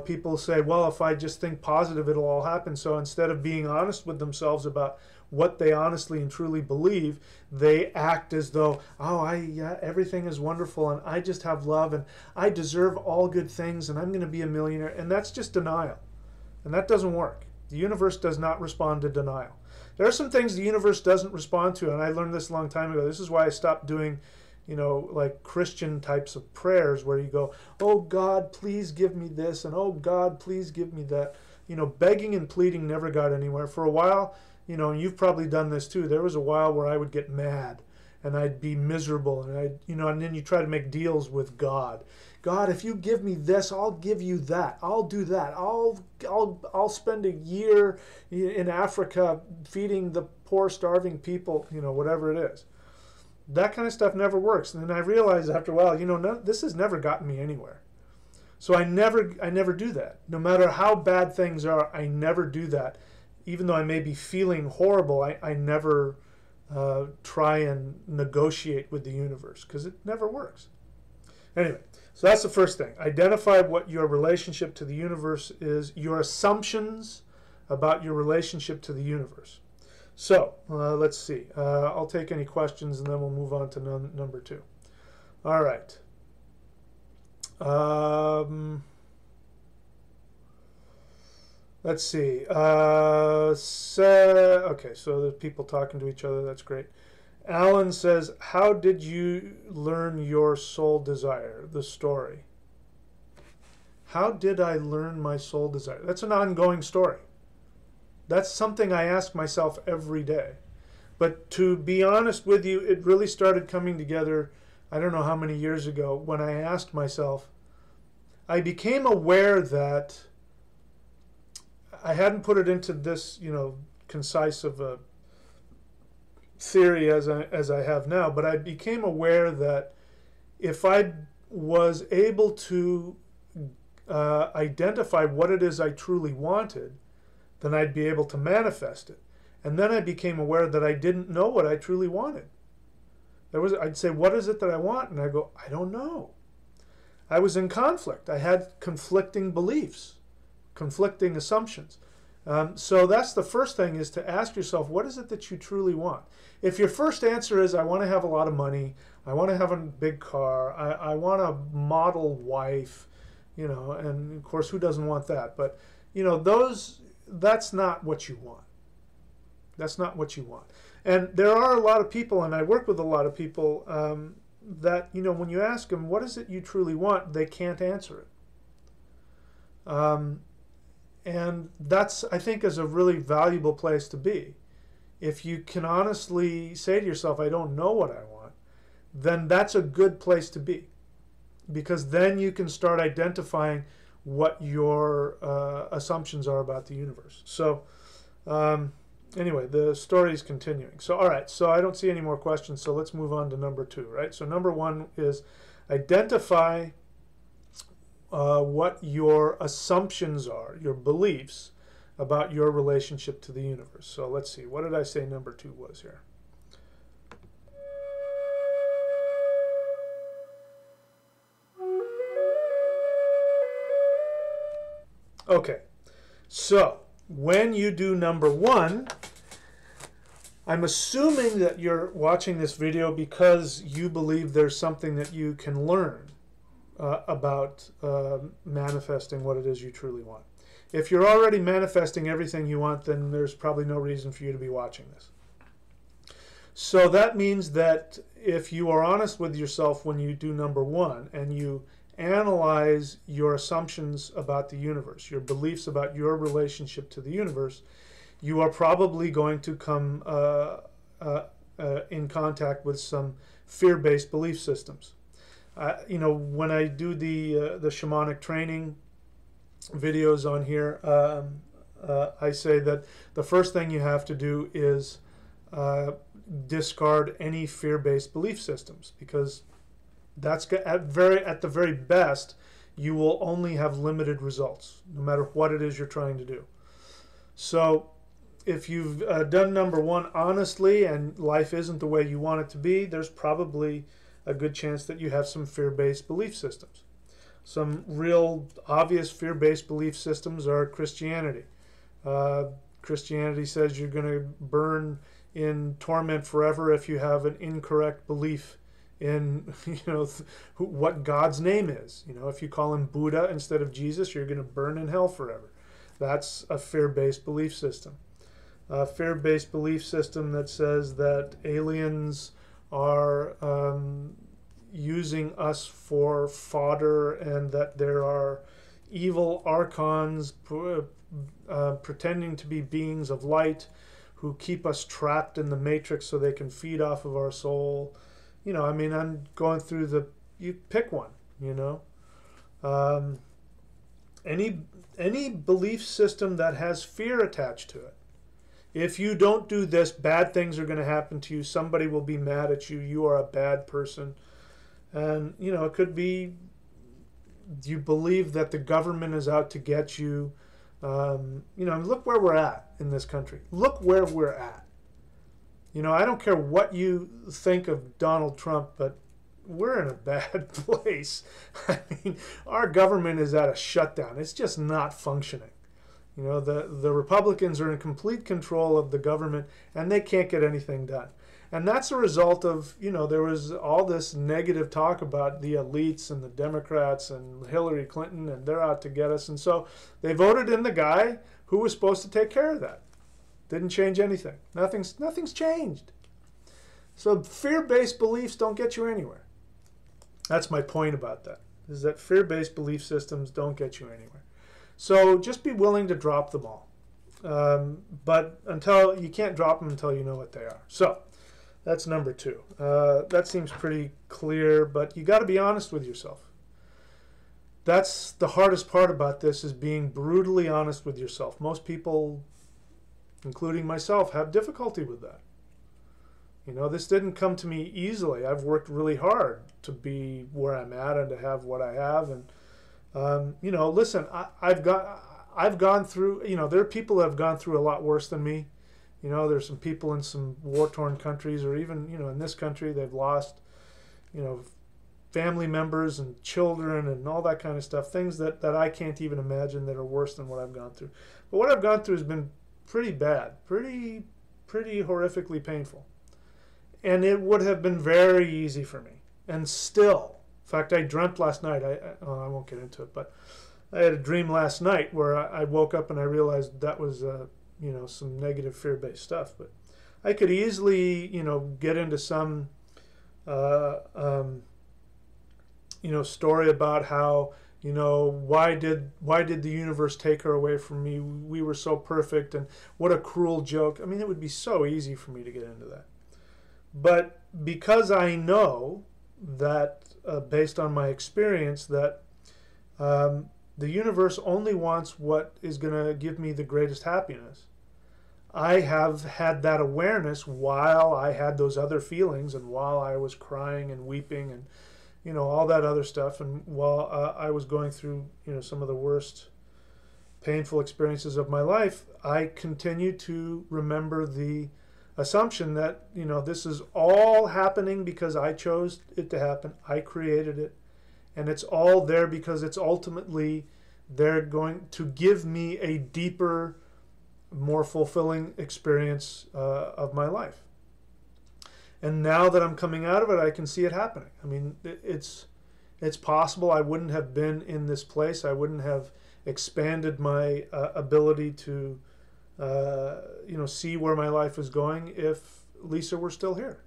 people say, well, if I just think positive, it'll all happen. So instead of being honest with themselves about what they honestly and truly believe, they act as though, everything is wonderful and I just have love and I deserve all good things and I'm going to be a millionaire. And that's just denial. And that doesn't work. The universe does not respond to denial. There are some things the universe doesn't respond to, and I learned this a long time ago. This is why I stopped doing like Christian types of prayers where you go, oh God, please give me this, and oh God, please give me that. Begging and pleading never got anywhere. For a while, and you've probably done this too, there was a while where I would get mad and I'd be miserable and and then you try to make deals with God. God, if you give me this, I'll give you that. I'll do that. I'll spend a year in Africa feeding the poor, starving people, whatever it is. That kind of stuff never works. And then I realized after a while, this has never gotten me anywhere. So I never do that. No matter how bad things are, I never do that. Even though I may be feeling horrible, I never try and negotiate with the universe because it never works. Anyway, so that's the first thing. Identify what your relationship to the universe is, your assumptions about your relationship to the universe. So let's see. I'll take any questions and then we'll move on to number 2. All right. Let's see. Okay, so there's people talking to each other. That's great. Alan says, how did you learn your soul desire? The story. How did I learn my soul desire? That's an ongoing story. That's something I ask myself every day. But to be honest with you, it really started coming together, I don't know how many years ago, when I asked myself, I became aware that I hadn't put it into this, concise of a theory as I have now, but I became aware that if I was able to identify what it is I truly wanted, then I'd be able to manifest it. And then I became aware that I didn't know what I truly wanted. I'd say, what is it that I want? And I go, I don't know. I was in conflict. I had conflicting beliefs, conflicting assumptions. So that's the first thing, is to ask yourself, what is it that you truly want? If your first answer is, I want to have a lot of money, I want to have a big car, I want a model wife, and of course, who doesn't want that? But, that's not what you want. That's not what you want. And there are a lot of people, and I work with a lot of people, that, when you ask them, what is it you truly want, they can't answer it. And that's, I think, is a really valuable place to be. If you can honestly say to yourself, I don't know what I want, then that's a good place to be. Because then you can start identifying what your assumptions are about the universe. So anyway, the story is continuing. So all right, so I don't see any more questions, so let's move on to number 2, right? So number 1 is identify what your assumptions are, your beliefs about your relationship to the universe. So let's see, what did I say number 2 was here? Okay, so when you do number 1, I'm assuming that you're watching this video because you believe there's something that you can learn about manifesting what it is you truly want. If you're already manifesting everything you want, then there's probably no reason for you to be watching this. So that means that if you are honest with yourself when you do number 1 and you analyze your assumptions about the universe, your beliefs about your relationship to the universe, you are probably going to come in contact with some fear-based belief systems. When I do the shamanic training videos on here, I say that the first thing you have to do is discard any fear-based belief systems, because that's at the very best, you will only have limited results, no matter what it is you're trying to do. So if you've done number 1 honestly and life isn't the way you want it to be, there's probably a good chance that you have some fear-based belief systems. Some real obvious fear-based belief systems are Christianity. Christianity says you're going to burn in torment forever if you have an incorrect belief in what God's name is. If you call him Buddha instead of Jesus, you're going to burn in hell forever. That's a fear-based belief system. A fear-based belief system that says that aliens are using us for fodder, and that there are evil archons pretending to be beings of light who keep us trapped in the matrix so they can feed off of our soul. I'm going through you pick one, any belief system that has fear attached to it. If you don't do this, bad things are going to happen to you. Somebody will be mad at you. You are a bad person. And, it could be you believe that the government is out to get you. Look where we're at in this country. Look where we're at. I don't care what you think of Donald Trump, but we're in a bad place. I mean, our government is at a shutdown. It's just not functioning. The Republicans are in complete control of the government, and they can't get anything done. And that's a result of, there was all this negative talk about the elites and the Democrats and Hillary Clinton, and they're out to get us. And so they voted in the guy who was supposed to take care of that. Didn't change anything. Nothing's changed. So fear-based beliefs don't get you anywhere. That's my point about that, is that fear-based belief systems don't get you anywhere. So just be willing to drop them all. But until you can't drop them until you know what they are. So that's number 2. That seems pretty clear, but you got to be honest with yourself. That's the hardest part about this, is being brutally honest with yourself. Most people, including myself, have difficulty with that. You know, this didn't come to me easily. I've worked really hard to be where I'm at and to have what I have. And, you know, listen, I've gone through, you know, there are people that have gone through a lot worse than me. You know, there's some people in some war-torn countries, or even, you know, in this country, they've lost, you know, family members and children and all that kind of stuff, things that I can't even imagine that are worse than what I've gone through. But what I've gone through has been pretty bad, pretty horrifically painful. And it would have been very easy for me. And still, in fact, I dreamt last night, I won't get into it, but I had a dream last night where I woke up and I realized that was, you know, some negative fear-based stuff. But I could easily, you know, get into some, you know, story about how, you know, why did the universe take her away from me? We were so perfect, and what a cruel joke. I mean, it would be so easy for me to get into that. But because I know that, based on my experience, that the universe only wants what is going to give me the greatest happiness, I have had that awareness while I had those other feelings, and while I was crying and weeping and, you know, all that other stuff, and while I was going through, you know, some of the worst painful experiences of my life, I continue to remember the assumption that, you know, this is all happening because I chose it to happen. I created it, and it's all there because it's ultimately they're going to give me a deeper, more fulfilling experience of my life. And now that I'm coming out of it, I can see it happening. I mean, it's possible. I wouldn't have been in this place. I wouldn't have expanded my ability to, you know, see where my life is going if Lisa were still here.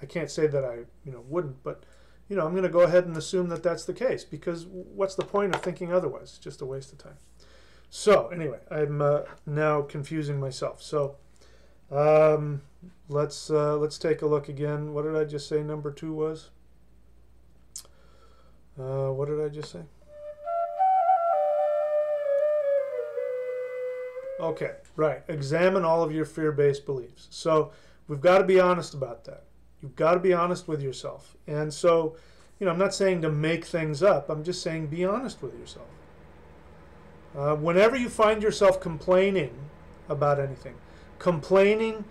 I can't say that I, you know, wouldn't, but, you know, I'm going to go ahead and assume that that's the case, because what's the point of thinking otherwise? It's just a waste of time. So anyway, I'm now confusing myself. So let's take a look again. What did I just say number 2 was? What did I just say? Okay, right. Examine all of your fear-based beliefs. So we've got to be honest about that. You've got to be honest with yourself. And so, you know, I'm not saying to make things up. I'm just saying be honest with yourself. Whenever you find yourself complaining about anything, complaining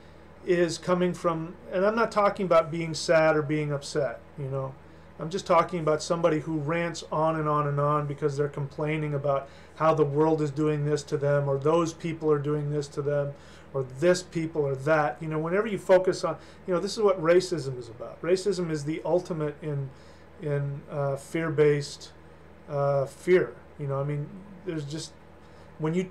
is coming from, and I'm not talking about being sad or being upset, you know. I'm just talking about somebody who rants on and on and on because they're complaining about how the world is doing this to them, or those people are doing this to them, or this people or that. You know, whenever you focus on, you know, this is what racism is about. Racism is the ultimate in fear-based fear. You know, I mean, there's just, when you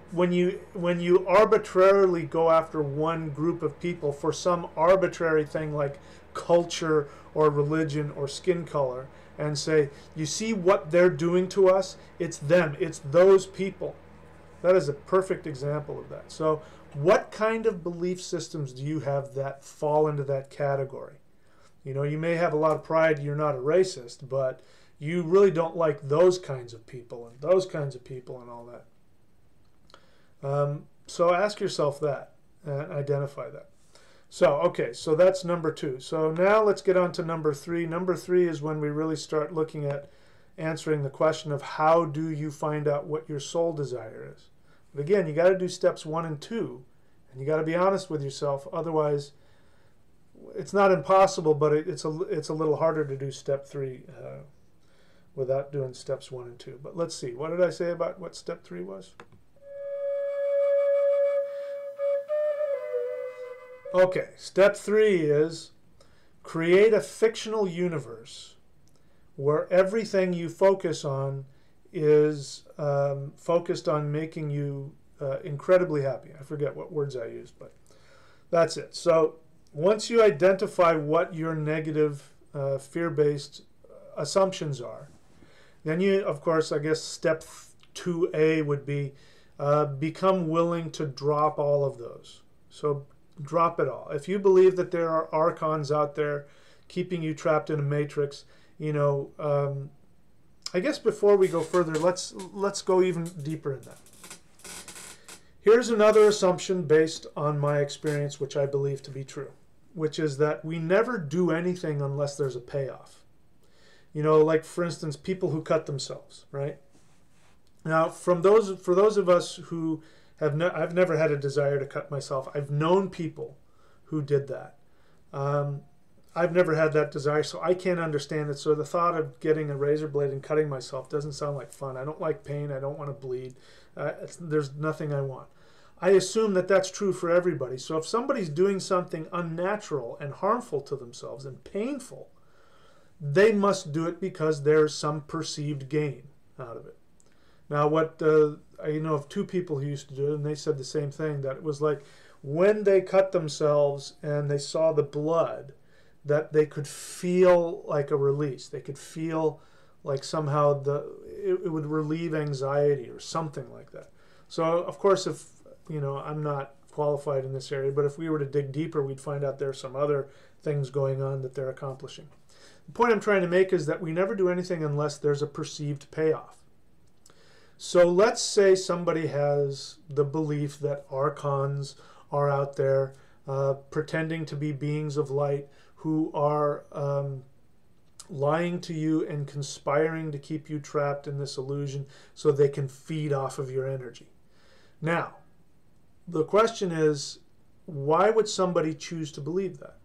arbitrarily go after one group of people for some arbitrary thing like culture or religion or skin color, and say, you see what they're doing to us? It's them. It's those people. That is a perfect example of that. So what kind of belief systems do you have that fall into that category? You know, you may have a lot of pride, you're not a racist, but you really don't like those kinds of people and those kinds of people and all that. So ask yourself that and identify that. So, okay, so that's number 2. So now let's get on to number 3. Number 3 is when we really start looking at answering the question of how do you find out what your soul desire is. But again, you got to do steps 1 and 2, and you got to be honest with yourself. Otherwise, it's not impossible, but it's a little harder to do step 3 without doing steps 1 and 2. But let's see. What did I say about what step 3 was? Okay, step 3 is create a fictional universe where everything you focus on is focused on making you incredibly happy. I forget what words I used, but that's it. So once you identify what your negative fear-based assumptions are, then you, of course, I guess step 2A would be become willing to drop all of those. So drop it all. If you believe that there are archons out there keeping you trapped in a matrix, you know, I guess before we go further, let's go even deeper in that. Here's another assumption based on my experience, which I believe to be true, which is that we never do anything unless there's a payoff. You know, like for instance, people who cut themselves, right? Now, for those of us who have, I've never had a desire to cut myself. I've known people who did that. I've never had that desire, so I can't understand it. So the thought of getting a razor blade and cutting myself doesn't sound like fun. I don't like pain. I don't want to bleed. There's nothing I want. I assume that that's true for everybody. So if somebody's doing something unnatural and harmful to themselves and painful, they must do it because there's some perceived gain out of it. Now, I know of two people who used to do it, and they said the same thing, that it was like when they cut themselves and they saw the blood, that they could feel like a release. They could feel like somehow it would relieve anxiety or something like that. So, of course, if, you know, I'm not qualified in this area, but if we were to dig deeper, we'd find out there are some other things going on that they're accomplishing. The point I'm trying to make is that we never do anything unless there's a perceived payoff. So let's say somebody has the belief that archons are out there pretending to be beings of light who are lying to you and conspiring to keep you trapped in this illusion so they can feed off of your energy. Now, the question is, why would somebody choose to believe that?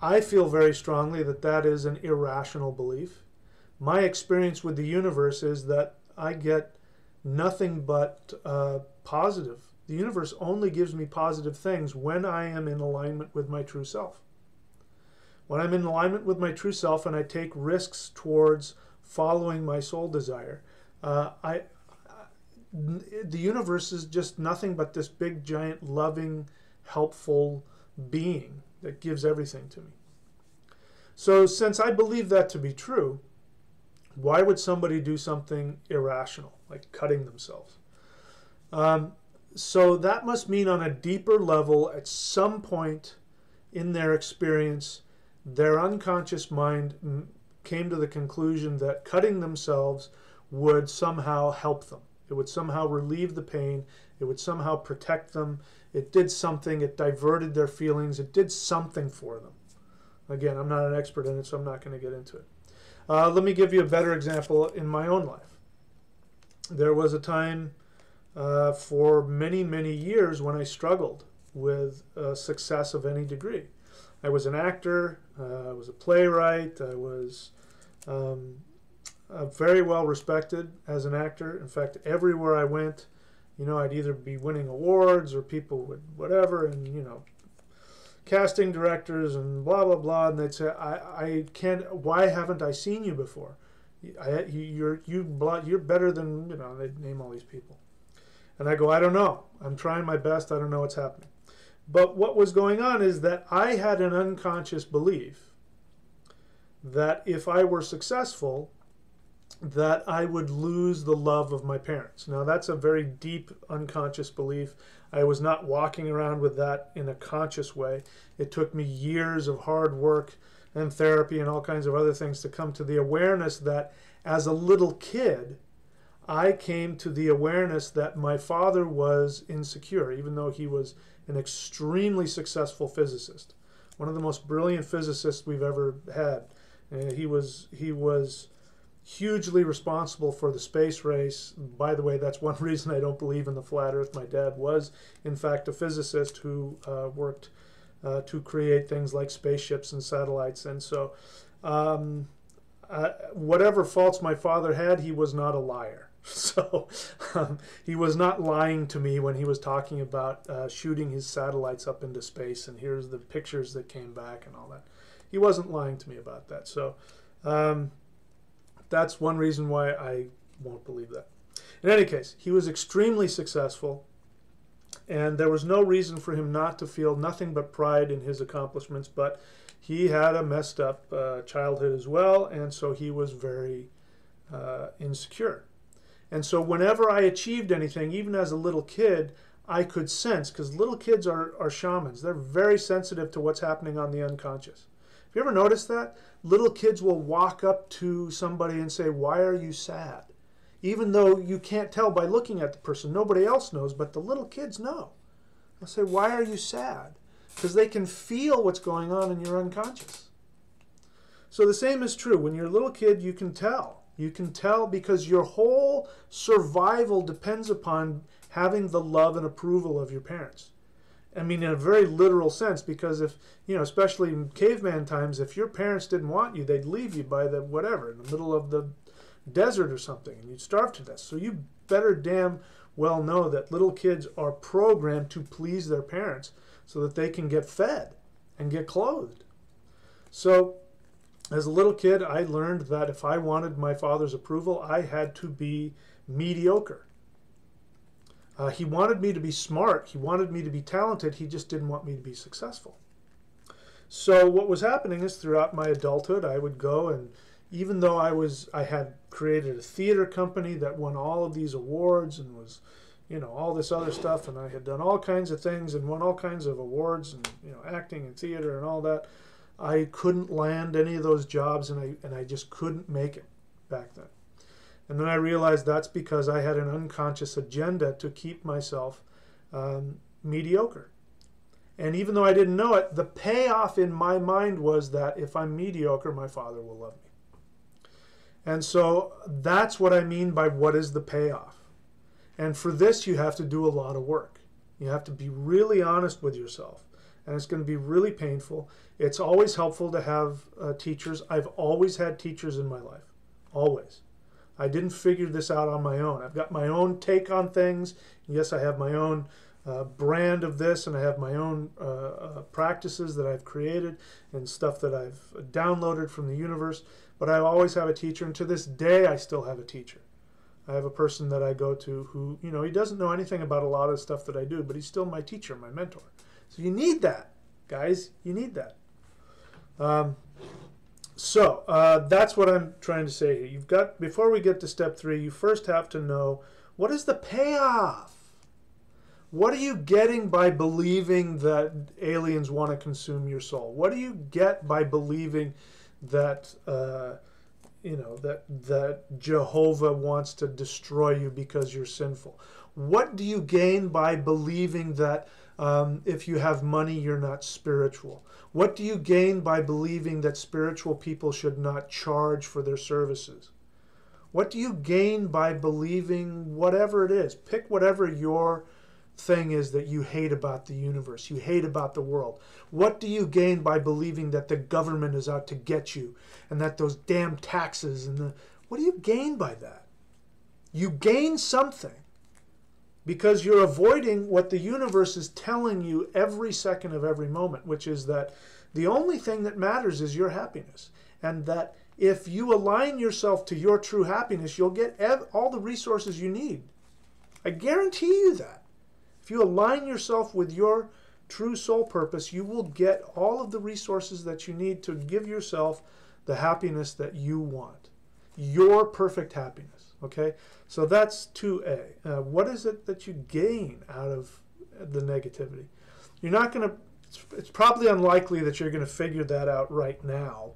I feel very strongly that that is an irrational belief. My experience with the universe is that I get nothing but positive. The universe only gives me positive things when I am in alignment with my true self. When I'm in alignment with my true self and I take risks towards following my soul desire, the universe is just nothing but this big, giant, loving, helpful being that gives everything to me. So since I believe that to be true, why would somebody do something irrational, like cutting themselves? So that must mean on a deeper level, at some point in their experience, their unconscious mind came to the conclusion that cutting themselves would somehow help them. It would somehow relieve the pain. It would somehow protect them. It did something. It diverted their feelings. It did something for them. Again, I'm not an expert in it, so I'm not going to get into it. Let me give you a better example in my own life. There was a time for many, many years when I struggled with success of any degree. I was an actor, I was a playwright, I was very well respected as an actor. In fact, everywhere I went, you know, I'd either be winning awards or people would whatever, and, you know, casting directors and blah, blah, blah, and they'd say, I can't, why haven't I seen you before? You're better than, you know, they'd name all these people. And I go, I don't know. I'm trying my best. I don't know what's happening. But what was going on is that I had an unconscious belief that if I were successful, that I would lose the love of my parents. Now, that's a very deep unconscious belief. I was not walking around with that in a conscious way. It took me years of hard work and therapy and all kinds of other things to come to the awareness that as a little kid, I came to the awareness that my father was insecure, even though he was an extremely successful physicist, one of the most brilliant physicists we've ever had. He was hugely responsible for the space race. By the way, that's one reason I don't believe in the flat earth. My dad was, in fact, a physicist who worked to create things like spaceships and satellites. And so whatever faults my father had, he was not a liar. So he was not lying to me when he was talking about shooting his satellites up into space and here's the pictures that came back and all that. He wasn't lying to me about that. So that's one reason why I won't believe that. In any case, he was extremely successful, And there was no reason for him not to feel nothing but pride in his accomplishments, but he had a messed up childhood as well, and so he was very insecure. And so whenever I achieved anything, even as a little kid, I could sense, because little kids are shamans. They're very sensitive to what's happening on the unconscious. Have you ever noticed that? Little kids will walk up to somebody and say, "Why are you sad?" Even though you can't tell by looking at the person. Nobody else knows, but the little kids know. They'll say, "Why are you sad?" Because they can feel what's going on in your unconscious. So the same is true. When you're a little kid, you can tell. You can tell because your whole survival depends upon having the love and approval of your parents. I mean, in a very literal sense, because if, especially in caveman times, if your parents didn't want you, they'd leave you by the whatever, in the middle of the desert or something, and you'd starve to death. So you better damn well know that little kids are programmed to please their parents so that they can get fed and get clothed. So as a little kid, I learned that if I wanted my father's approval, I had to be mediocre. He wanted me to be smart. He wanted me to be talented. He just didn't want me to be successful. So what was happening is throughout my adulthood, I would go, and even though I had created a theater company that won all of these awards and was, all this other stuff, and I had done all kinds of things and won all kinds of awards and, acting and theater and all that, I couldn't land any of those jobs, and I just couldn't make it back then. And then I realized that's because I had an unconscious agenda to keep myself mediocre. And even though I didn't know it, the payoff in my mind was that if I'm mediocre, my father will love me. And so that's what I mean by what is the payoff. And for this, you have to do a lot of work. You have to be really honest with yourself. And it's going to be really painful. It's always helpful to have teachers. I've always had teachers in my life. Always. I didn't figure this out on my own. I've got my own take on things. Yes, I have my own brand of this, and I have my own practices that I've created and stuff that I've downloaded from the universe. But I always have a teacher, and to this day, I still have a teacher. I have a person that I go to who, he doesn't know anything about a lot of stuff that I do, but he's still my teacher, my mentor. So you need that, guys. You need that. So that's what I'm trying to say here. You've got, before we get to step 3, you first have to know, what is the payoff? What are you getting by believing that aliens want to consume your soul? What do you get by believing that that Jehovah wants to destroy you because you're sinful? What do you gain by believing that if you have money, you're not spiritual? What do you gain by believing that spiritual people should not charge for their services? What do you gain by believing whatever it is? Pick whatever your thing is that you hate about the universe, you hate about the world. What do you gain by believing that the government is out to get you and that those damn taxes and what do you gain by that? You gain something because you're avoiding what the universe is telling you every second of every moment, which is that the only thing that matters is your happiness, and that if you align yourself to your true happiness, you'll get all the resources you need. I guarantee you that. If you align yourself with your true soul purpose, you will get all of the resources that you need to give yourself the happiness that you want. Your perfect happiness, okay? So that's 2A. What is it that you gain out of the negativity? You're not going to, it's probably unlikely that you're going to figure that out right now.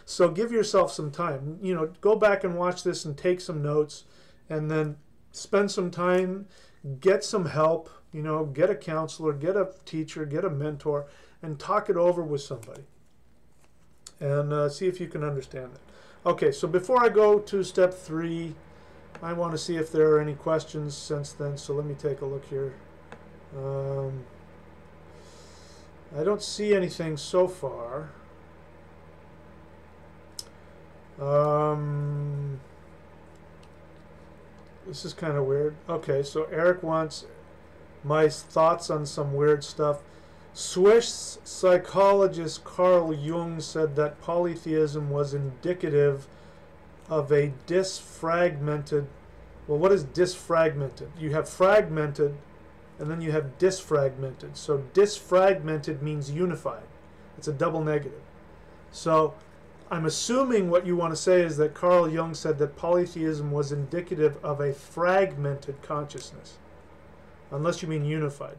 So give yourself some time. Go back and watch this and take some notes, and then spend some time, get some help, get a counselor, get a teacher, get a mentor, and talk it over with somebody. And see if you can understand it. Okay, so before I go to step 3, I want to see if there are any questions since then. So let me take a look here. I don't see anything so far. This is kind of weird. Okay, so Eric wants my thoughts on some weird stuff. Swiss psychologist Carl Jung said that polytheism was indicative of a disfragmented. Well, what is disfragmented? You have fragmented, and then you have disfragmented. So disfragmented means unified. It's a double negative. So I'm assuming what you want to say is that Carl Jung said that polytheism was indicative of a fragmented consciousness, unless you mean unified.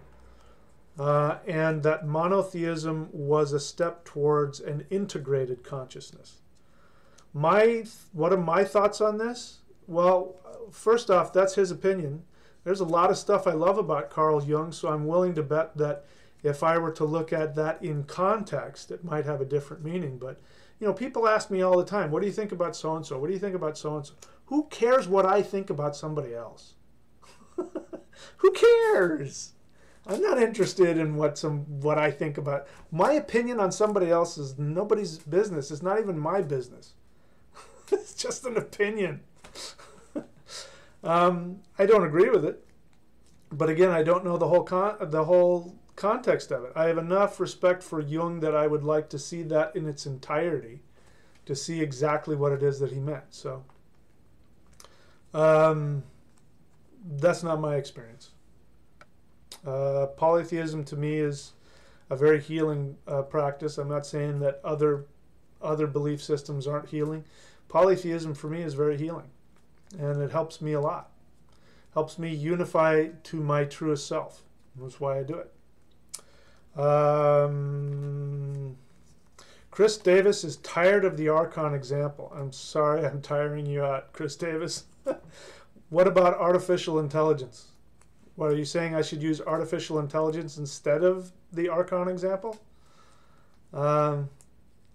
And that monotheism was a step towards an integrated consciousness. What are my thoughts on this? Well, first off, that's his opinion. There's a lot of stuff I love about Carl Jung, so I'm willing to bet that if I were to look at that in context, it might have a different meaning. But, you know, people ask me all the time, what do you think about so-and-so? What do you think about so-and-so? Who cares what I think about somebody else? Who cares? I'm not interested in what I think about. My opinion on somebody else is nobody's business. It's not even my business. It's just an opinion. I don't agree with it, but again, I don't know the whole context of it. I have enough respect for Jung that I would like to see that in its entirety, to see exactly what it is that he meant. So that's not my experience. Polytheism to me is a very healing practice. I'm not saying that other belief systems aren't healing. Polytheism for me is very healing, and it helps me a lot. Helps me unify to my truest self. That's why I do it. Chris Davis is tired of the Archon example. I'm sorry I'm tiring you out, Chris Davis. What about artificial intelligence? What, are you saying I should use artificial intelligence instead of the Archon example?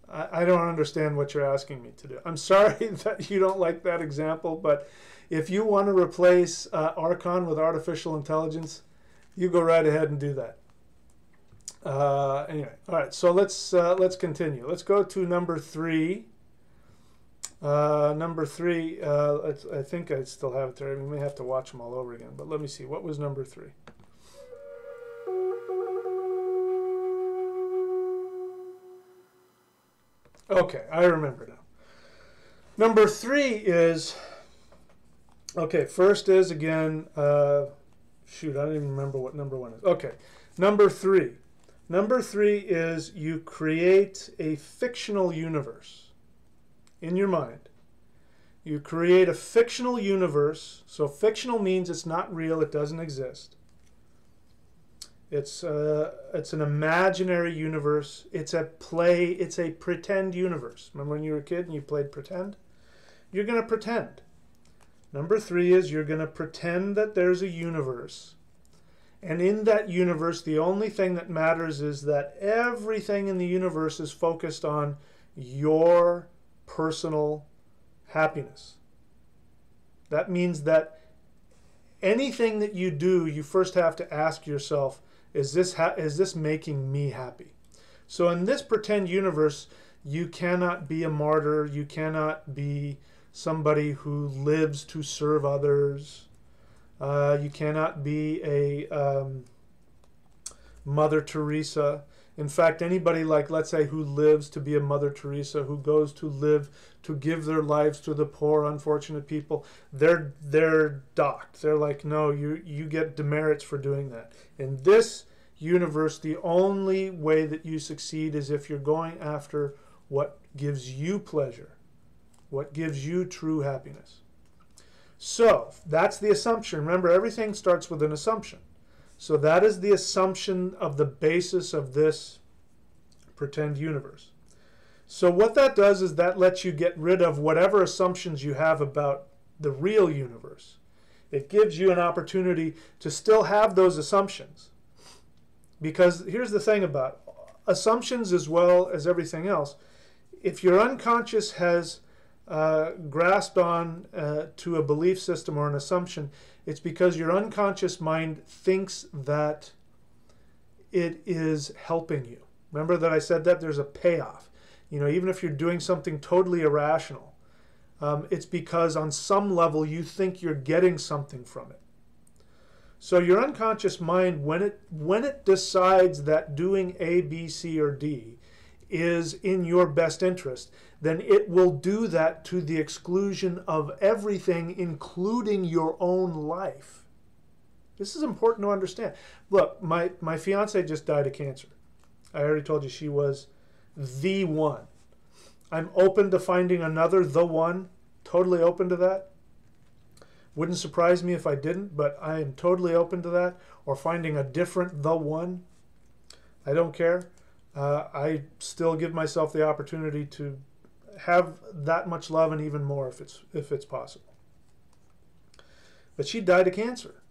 I don't understand what you're asking me to do. I'm sorry that you don't like that example, but if you want to replace Archon with artificial intelligence, you go right ahead and do that. Anyway, all right. So let's continue. Let's go to number 3. Number 3. I think I still have it there. We may have to watch them all over again, but let me see. What was number 3? Okay, I remember now. Number 3 is, okay, first is again, shoot, I don't even remember what number 1 is. Okay, number 3. Number 3 is you create a fictional universe in your mind. You create a fictional universe. So fictional means it's not real, it doesn't exist. It's an imaginary universe. It's a play. It's a pretend universe. Remember when you were a kid and you played pretend? You're going to pretend. Number 3 is you're going to pretend that there's a universe. And in that universe, the only thing that matters is that everything in the universe is focused on your personal happiness. That means that anything that you do, you first have to ask yourself, is this making me happy? So in this pretend universe, you cannot be a martyr. You cannot be somebody who lives to serve others. You cannot be a Mother Teresa. In fact, anybody like, let's say, who lives to be a Mother Teresa, who goes to live to give their lives to the poor, unfortunate people, they're docked. They're like, no, you get demerits for doing that. In this universe, the only way that you succeed is if you're going after what gives you pleasure, what gives you true happiness. So that's the assumption. Remember, everything starts with an assumption. So that is the assumption of the basis of this pretend universe. So what that does is that lets you get rid of whatever assumptions you have about the real universe. It gives you an opportunity to still have those assumptions. Because here's the thing about assumptions as well as everything else. If your unconscious has grasped on to a belief system or an assumption, it's because your unconscious mind thinks that it is helping you. Remember that I said that there's a payoff. You know, even if you're doing something totally irrational, it's because on some level you think you're getting something from it. So your unconscious mind, when it decides that doing A, B, C, or D is in your best interest, then it will do that to the exclusion of everything, including your own life. This is important to understand. Look, my fiance just died of cancer. I already told you she was the one. I'm open to finding another the one. Totally open to that. Wouldn't surprise me if I didn't, but I am totally open to that. Or finding a different the one. I don't care. I still give myself the opportunity to have that much love and even more if it's possible. But she died of cancer.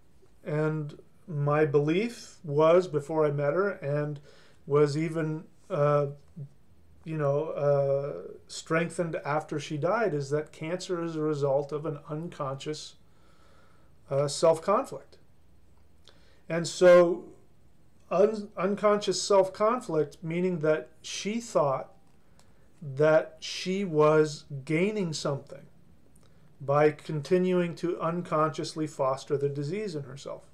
And my belief was, before I met her, and was even strengthened after she died, is that cancer is a result of an unconscious self-conflict. And so unconscious self-conflict, meaning that she thought that she was gaining something by continuing to unconsciously foster the disease in herself.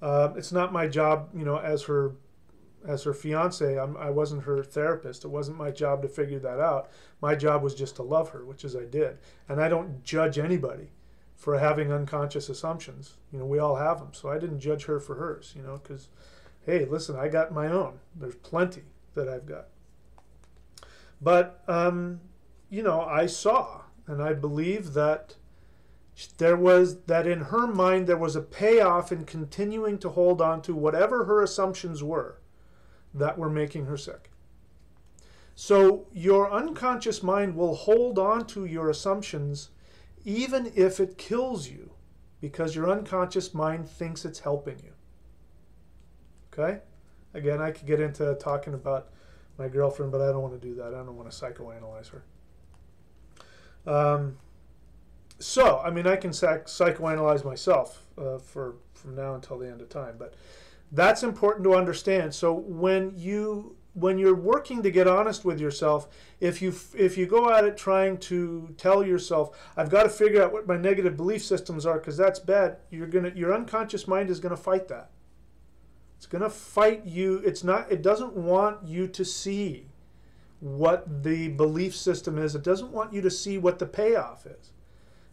It's not my job, as her fiance. I wasn't her therapist. It wasn't my job to figure that out. My job was just to love her, which is I did. And I don't judge anybody for having unconscious assumptions. We all have them. So I didn't judge her for hers, because, hey, listen, I got my own. There's plenty that I've got. But, I saw, and I believe that in her mind there was a payoff in continuing to hold on to whatever her assumptions were that were making her sick. So your unconscious mind will hold on to your assumptions even if it kills you, because your unconscious mind thinks it's helping you. Okay? Again, I could get into talking about my girlfriend, but I don't want to do that. I don't want to psychoanalyze her. I can psychoanalyze myself from now until the end of time, but that's important to understand. So when you're working to get honest with yourself, if you go at it trying to tell yourself, I've got to figure out what my negative belief systems are because that's bad, your unconscious mind is going to fight that. It's going to fight you. It doesn't want you to see what the belief system is. It doesn't want you to see what the payoff is.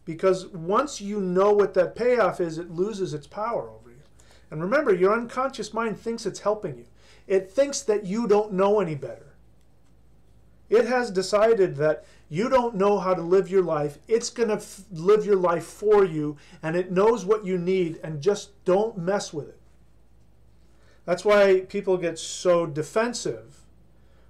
Because once you know what that payoff is, it loses its power over you. And remember, your unconscious mind thinks it's helping you. It thinks that you don't know any better. It has decided that you don't know how to live your life. It's going to live your life for you, and it knows what you need, and just don't mess with it. That's why people get so defensive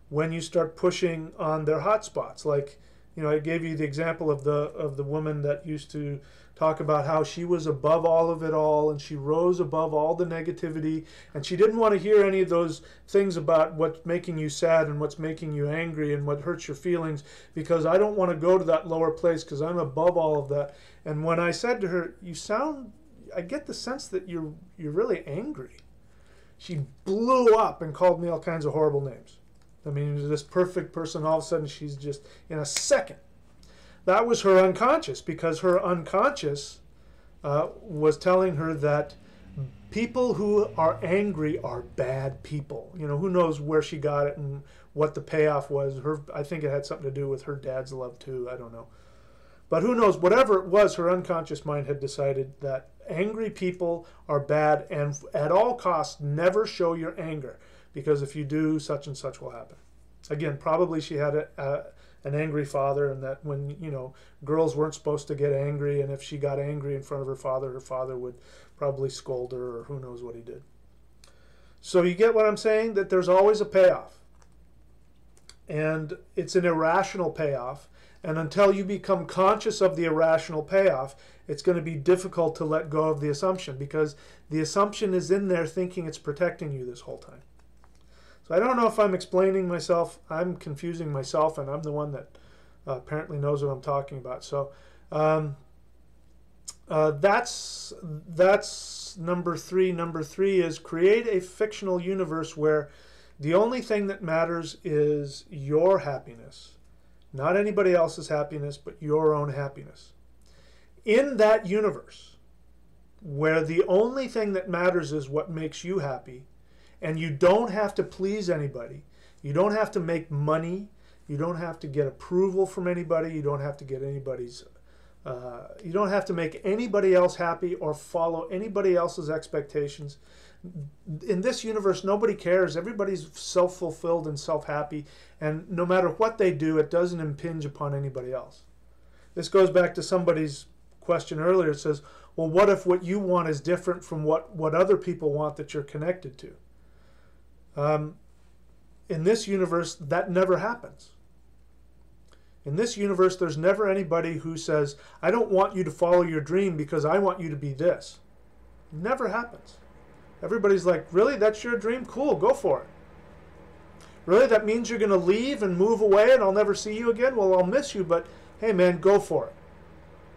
when you start pushing on their hot spots. Like, I gave you the example of the woman that used to talk about how she was above all of it all and she rose above all the negativity, and she didn't want to hear any of those things about what's making you sad and what's making you angry and what hurts your feelings, because I don't want to go to that lower place because I'm above all of that. And when I said to her, I get the sense that you're really angry, she blew up and called me all kinds of horrible names. I mean, this perfect person, all of a sudden she's just, in a second. That was her unconscious, because her unconscious was telling her that people who are angry are bad people. Who knows where she got it and what the payoff was. I think it had something to do with her dad's love too. I don't know. But who knows, whatever it was, her unconscious mind had decided that angry people are bad, and at all costs, never show your anger, because if you do, such and such will happen. Again, probably she had an angry father, and that when, girls weren't supposed to get angry, and if she got angry in front of her father would probably scold her, or who knows what he did. So you get what I'm saying? That there's always a payoff. And it's an irrational payoff. And until you become conscious of the irrational payoff, it's going to be difficult to let go of the assumption, because the assumption is in there thinking it's protecting you this whole time. So I don't know if I'm explaining myself. I'm confusing myself, and I'm the one that apparently knows what I'm talking about. So that's number three. Number three is create a fictional universe where the only thing that matters is your happiness. Not anybody else's happiness, but your own happiness. In that universe, where the only thing that matters is what makes you happy, and you don't have to please anybody, you don't have to make money, you don't have to get approval from anybody, you don't have to get anybody's You don't have to make anybody else happy or follow anybody else's expectations. In this universe, nobody cares. Everybody's self-fulfilled and self-happy, and no matter what they do, it doesn't impinge upon anybody else. This goes back to somebody's question earlier. It says, well, what if what you want is different from what other people want that you're connected to? In this universe, that never happens. In this universe, there's never anybody who says, I don't want you to follow your dream because I want you to be this. It never happens. Everybody's like, really? That's your dream? Cool, go for it. Really? That means you're going to leave and move away and I'll never see you again? Well, I'll miss you, but hey, man, go for it.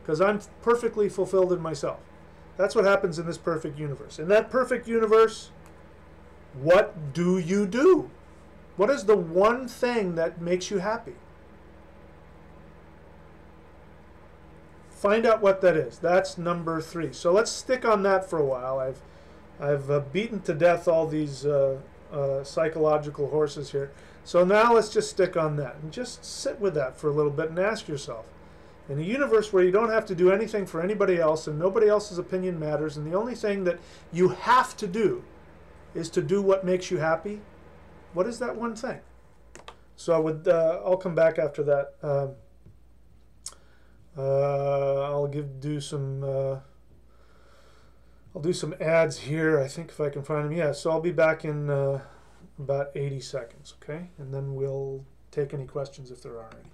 Because I'm perfectly fulfilled in myself. That's what happens in this perfect universe. In that perfect universe, what do you do? What is the one thing that makes you happy? Find out what that is. That's number 3. So let's stick on that for a while. I've beaten to death all these psychological horses here. So now let's just stick on that and just sit with that for a little bit and ask yourself, in a universe where you don't have to do anything for anybody else and nobody else's opinion matters, and the only thing that you have to do is to do what makes you happy, what is that one thing? So I'll come back after that. I'll do some ads here, I think, if I can find them. Yeah, so I'll be back in about 80 seconds, okay? And then we'll take any questions if there are any.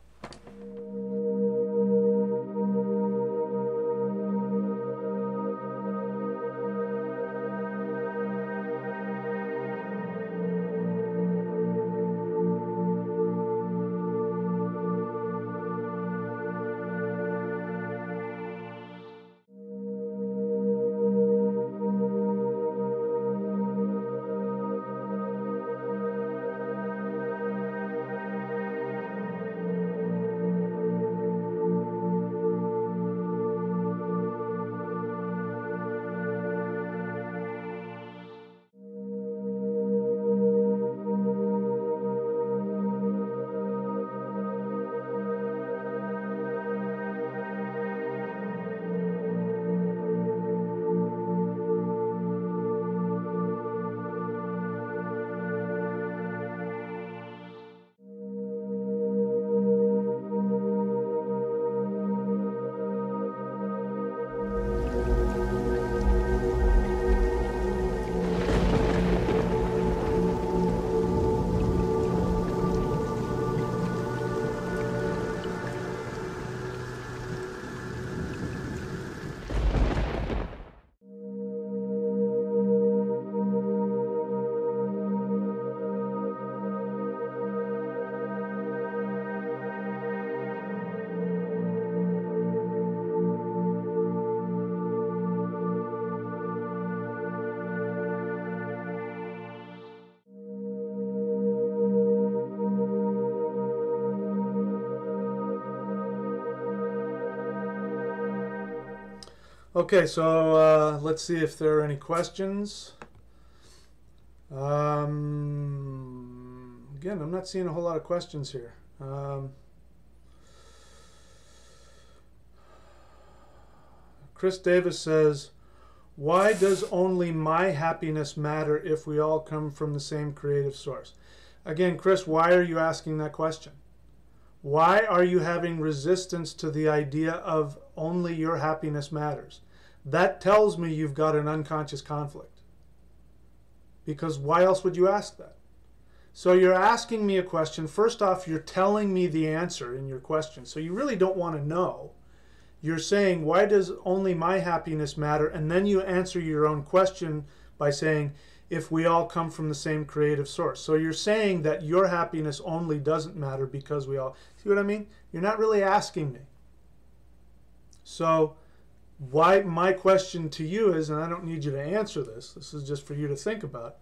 Okay, so let's see if there are any questions. Again, I'm not seeing a whole lot of questions here. Chris Davis says, why does only my happiness matter if we all come from the same creative source? Again, Chris, why are you asking that question? Why are you having resistance to the idea of only your happiness matters? That tells me you've got an unconscious conflict. Because why else would you ask that? So you're asking me a question. First off, you're telling me the answer in your question. So you really don't want to know. You're saying, why does only my happiness matter? And then you answer your own question by saying, if we all come from the same creative source. So you're saying that your happiness only doesn't matter because we all... See what I mean? You're not really asking me. So why my question to you is, and I don't need you to answer this is just for you to think about,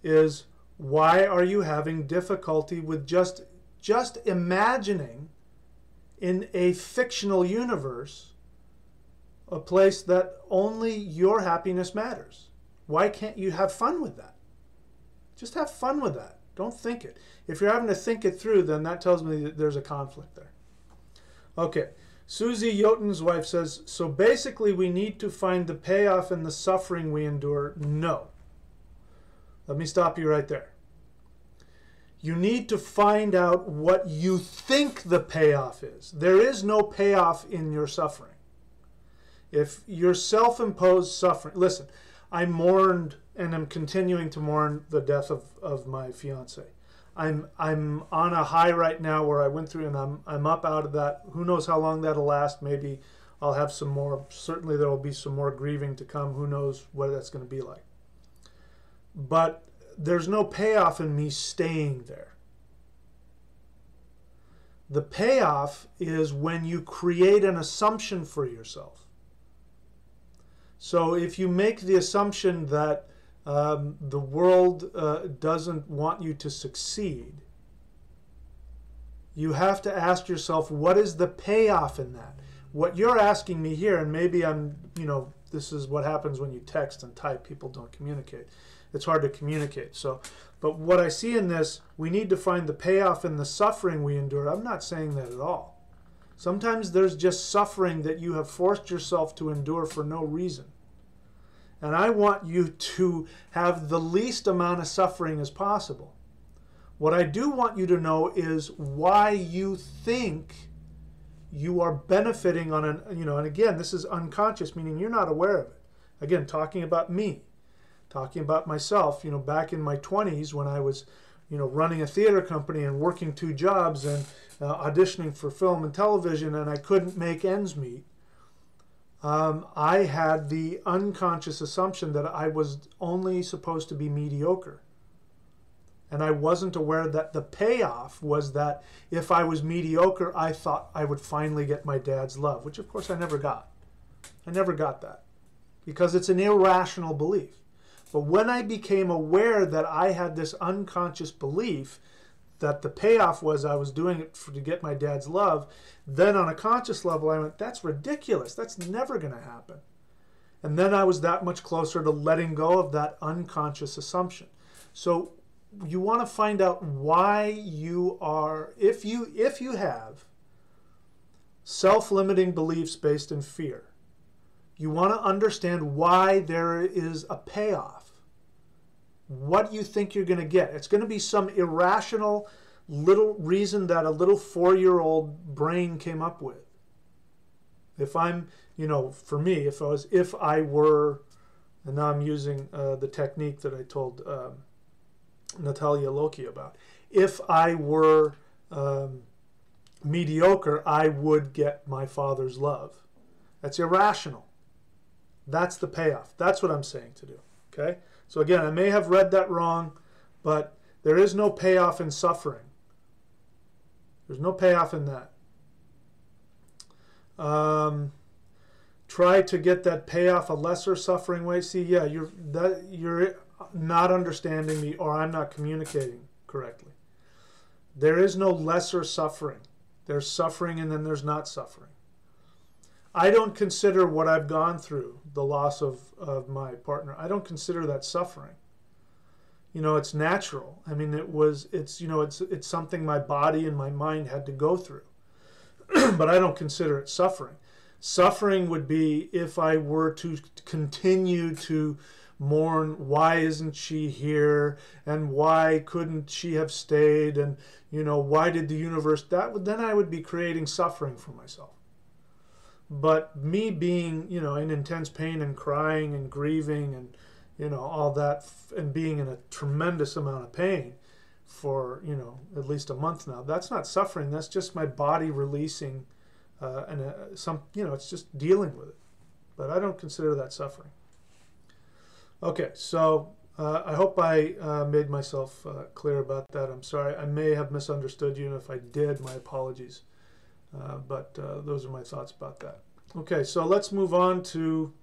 is why are you having difficulty with just imagining in a fictional universe a place that only your happiness matters? Why can't you have fun with that? Just have fun with that. Don't think it. If you're having to think it through, then that tells me that there's a conflict there. Okay, Susie Yoten's wife says, so basically we need to find the payoff in the suffering we endure. No. Let me stop you right there. You need to find out what you think the payoff is. There is no payoff in your suffering. If your self-imposed suffering, listen, I mourned and am continuing to mourn the death of my fiance. I'm on a high right now where I went through, and I'm up out of that. Who knows how long that'll last? Maybe I'll have some more. Certainly there will be some more grieving to come. Who knows what that's going to be like. But there's no payoff in me staying there. The payoff is when you create an assumption for yourself. So if you make the assumption that the world doesn't want you to succeed, you have to ask yourself, what is the payoff in that? What you're asking me here, and maybe this is what happens when you text and type, people don't communicate. It's hard to communicate. But what I see in this, we need to find the payoff in the suffering we endure. I'm not saying that at all. Sometimes there's just suffering that you have forced yourself to endure for no reason. And I want you to have the least amount of suffering as possible. What I do want you to know is why you think you are benefiting on and again, this is unconscious, meaning you're not aware of it. Again, talking about me, talking about myself, back in my 20s when I was, running a theater company and working 2 jobs and auditioning for film and television, and I couldn't make ends meet. I had the unconscious assumption that I was only supposed to be mediocre. And I wasn't aware that the payoff was that if I was mediocre, I thought I would finally get my dad's love, which of course I never got. I never got that because it's an irrational belief. But when I became aware that I had this unconscious belief that the payoff was I was doing it to get my dad's love, then on a conscious level I went, that's ridiculous. That's never going to happen. And then I was that much closer to letting go of that unconscious assumption. So you want to find out why you are, if you have self-limiting beliefs based in fear, you want to understand why there is a payoff. What you think you're going to get. It's going to be some irrational little reason that a little 4-year-old brain came up with. If I'm, for me, if I were, and now I'm using the technique that I told Natalia Loki about. If I were mediocre, I would get my father's love. That's irrational. That's the payoff. That's what I'm saying to do. Okay? So again, I may have read that wrong, but there is no payoff in suffering. There's no payoff in that. Try to get that payoff a lesser suffering way. See, yeah, you're not understanding me, or I'm not communicating correctly. There is no lesser suffering. There's suffering and then there's not suffering. I don't consider what I've gone through, the loss of my partner, I don't consider that suffering. It's natural. I mean, it's something my body and my mind had to go through. But I don't consider it suffering. Suffering would be if I were to continue to mourn, why isn't she here, and why couldn't she have stayed, and why did the universe, then I would be creating suffering for myself. But me being in intense pain and crying and grieving and all that, and being in a tremendous amount of pain for at least a month now, that's not suffering. That's just my body releasing it's just dealing with it. But I don't consider that suffering. Okay, so I hope I made myself clear about that. I'm sorry. I may have misunderstood you, and if I did, my apologies. But those are my thoughts about that. Okay, so let's move on to,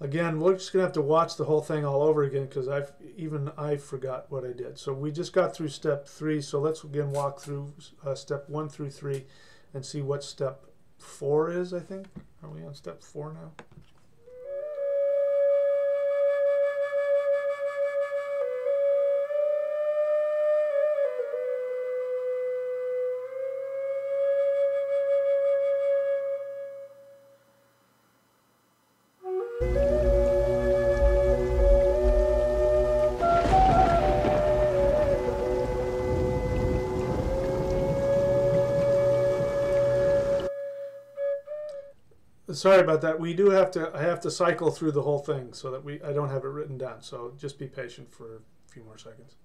again, we're just going to have to watch the whole thing all over again because I forgot what I did. So we just got through step 3, so let's again walk through step 1 through 3 and see what step 4 is, I think. Are we on step 4 now? Sorry about that. We do have to. I have to cycle through the whole thing so that I don't have it written down. So just be patient for a few more seconds.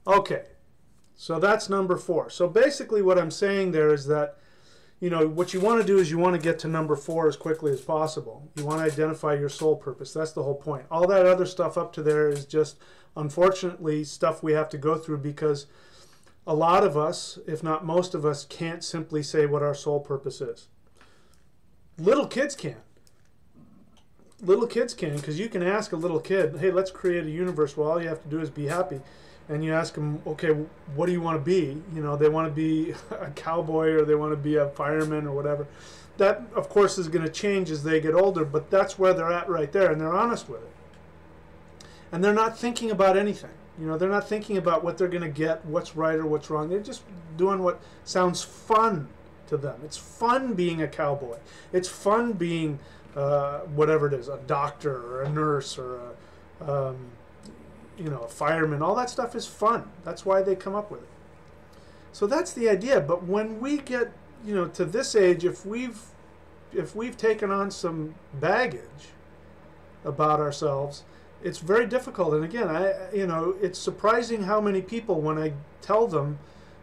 Okay, so that's number 4. So basically what I'm saying there is that, what you want to do is you want to get to number 4 as quickly as possible. You want to identify your soul purpose. That's the whole point. All that other stuff up to there is just, unfortunately, stuff we have to go through because a lot of us, if not most of us, can't simply say what our soul purpose is. Little kids can. Little kids can, because you can ask a little kid, hey, let's create a universe where all you have to do is be happy. And you ask them, okay, what do you want to be? They want to be a cowboy or they want to be a fireman or whatever. That, of course, is going to change as they get older, but that's where they're at right there, and they're honest with it. And they're not thinking about anything. They're not thinking about what they're going to get, what's right or what's wrong. They're just doing what sounds fun to them. It's fun being a cowboy. It's fun being whatever it is, a doctor or a nurse or a fireman. All that stuff is fun. That's why they come up with it. So that's the idea. But when we get, to this age, if we've taken on some baggage about ourselves, it's very difficult. And again, it's surprising how many people, when I tell them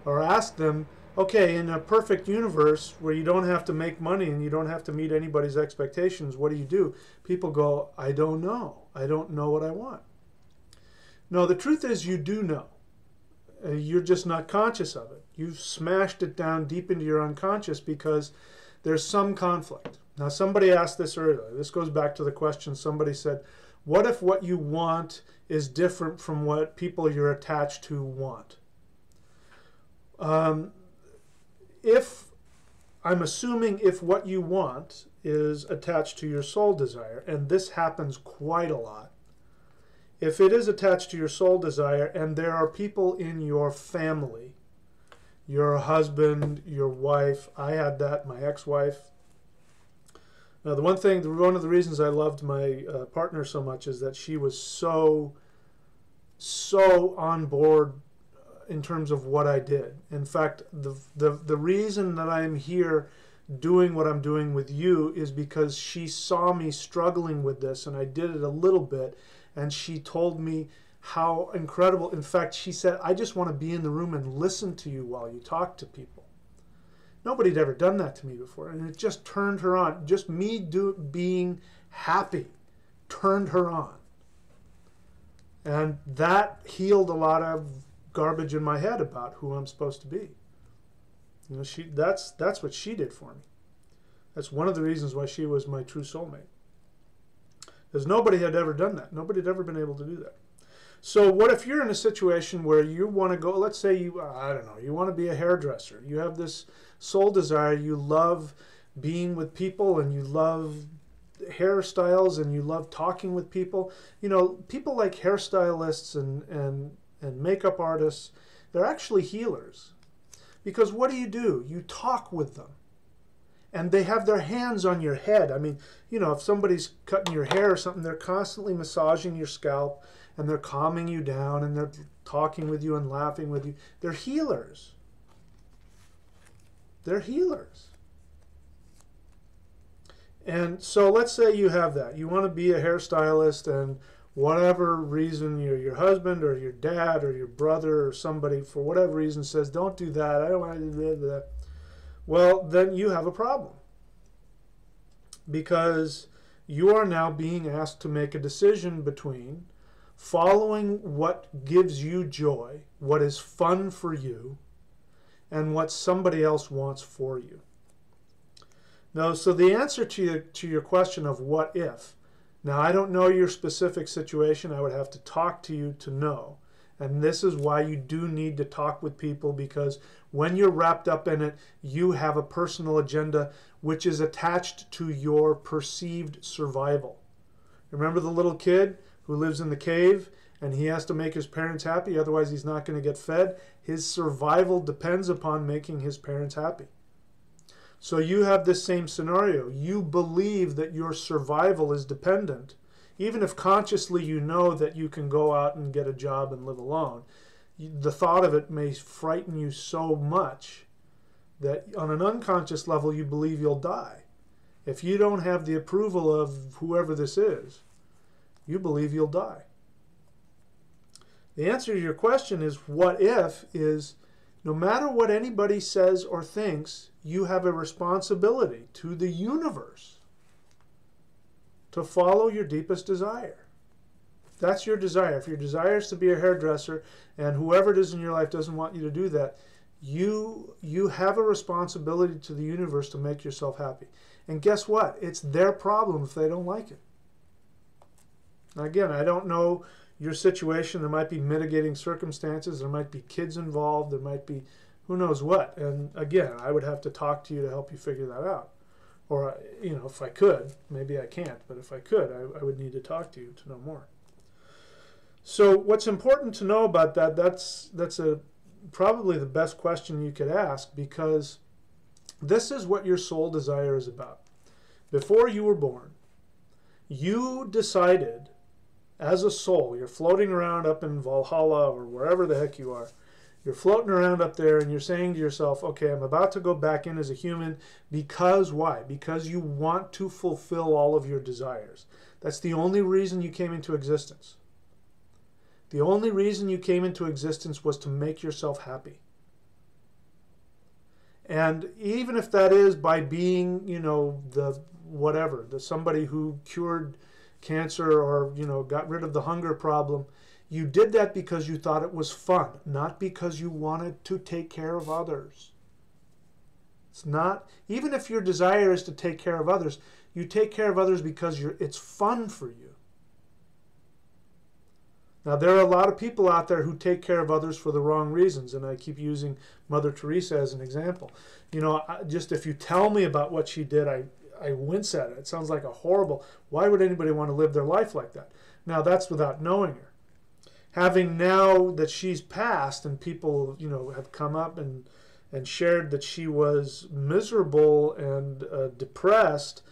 or ask them, okay, in a perfect universe where you don't have to make money and you don't have to meet anybody's expectations, what do? People go, I don't know. I don't know what I want. No, the truth is you do know. You're just not conscious of it. You've smashed it down deep into your unconscious because there's some conflict. Now, somebody asked this earlier. This goes back to the question somebody said, what if what you want is different from what people you're attached to want? I'm assuming if what you want is attached to your soul desire, and this happens quite a lot, if it is attached to your soul desire and there are people in your family, your husband, your wife, I had that, my ex-wife. Now one of the reasons I loved my partner so much is that she was so on board in terms of what I did. In fact, the reason that I'm here doing what I'm doing with you is because she saw me struggling with this, and I did it a little bit. And she told me how incredible. In fact, she said, I just want to be in the room and listen to you while you talk to people. Nobody had ever done that to me before. And it just turned her on. Just me being happy turned her on. And that healed a lot of garbage in my head about who I'm supposed to be. That's what she did for me. That's one of the reasons why she was my true soulmate. Because nobody had ever done that. Nobody had ever been able to do that. So what if you're in a situation where you want to go, let's say you want to be a hairdresser. You have this soul desire. You love being with people and you love hairstyles and you love talking with people. People like hairstylists and makeup artists, they're actually healers. Because what do? You talk with them. And they have their hands on your head. I mean, if somebody's cutting your hair or something, they're constantly massaging your scalp and they're calming you down and they're talking with you and laughing with you. They're healers. They're healers. And so let's say you have that. You want to be a hairstylist, and whatever reason your husband or your dad or your brother or somebody for whatever reason says, don't do that. I don't want to do that. Well, then you have a problem, because you are now being asked to make a decision between following what gives you joy, what is fun for you, and what somebody else wants for you. Now, so the answer to your question of what if, now I don't know your specific situation. I would have to talk to you to know. And this is why you do need to talk with people, because when you're wrapped up in it, you have a personal agenda which is attached to your perceived survival. Remember the little kid who lives in the cave and he has to make his parents happy, otherwise he's not going to get fed? His survival depends upon making his parents happy. So you have this same scenario. You believe that your survival is dependent, even if consciously you know that you can go out and get a job and live alone. The thought of it may frighten you so much that on an unconscious level you believe you'll die. If you don't have the approval of whoever this is, you believe you'll die. The answer to your question is what if is, no matter what anybody says or thinks, you have a responsibility to the universe to follow your deepest desire. That's your desire. If your desire is to be a hairdresser and whoever it is in your life doesn't want you to do that, you have a responsibility to the universe to make yourself happy. And guess what? It's their problem if they don't like it. Now again, I don't know your situation. There might be mitigating circumstances. There might be kids involved. There might be who knows what. And again, I would have to talk to you to help you figure that out. Or, you know, if I could, maybe I can't, but if I could, I would need to talk to you to know more. So what's important to know about that, that's probably the best question you could ask, because this is what your soul desire is about. Before you were born, you decided as a soul, you're floating around up in Valhalla or wherever the heck you are. You're floating around up there and you're saying to yourself, okay, I'm about to go back in as a human because why? Because you want to fulfill all of your desires. That's the only reason you came into existence. The only reason you came into existence was to make yourself happy. And even if that is by being, you know, somebody who cured cancer or, you know, got rid of the hunger problem, you did that because you thought it was fun, not because you wanted to take care of others. It's not, even if your desire is to take care of others, you take care of others because it's fun for you. Now, there are a lot of people out there who take care of others for the wrong reasons, and I keep using Mother Teresa as an example. You know, just if you tell me about what she did, I wince at it. It sounds like a horrible, why would anybody want to live their life like that? Now, that's without knowing her. Having now that she's passed and people, you know, have come up and shared that she was miserable and depressed,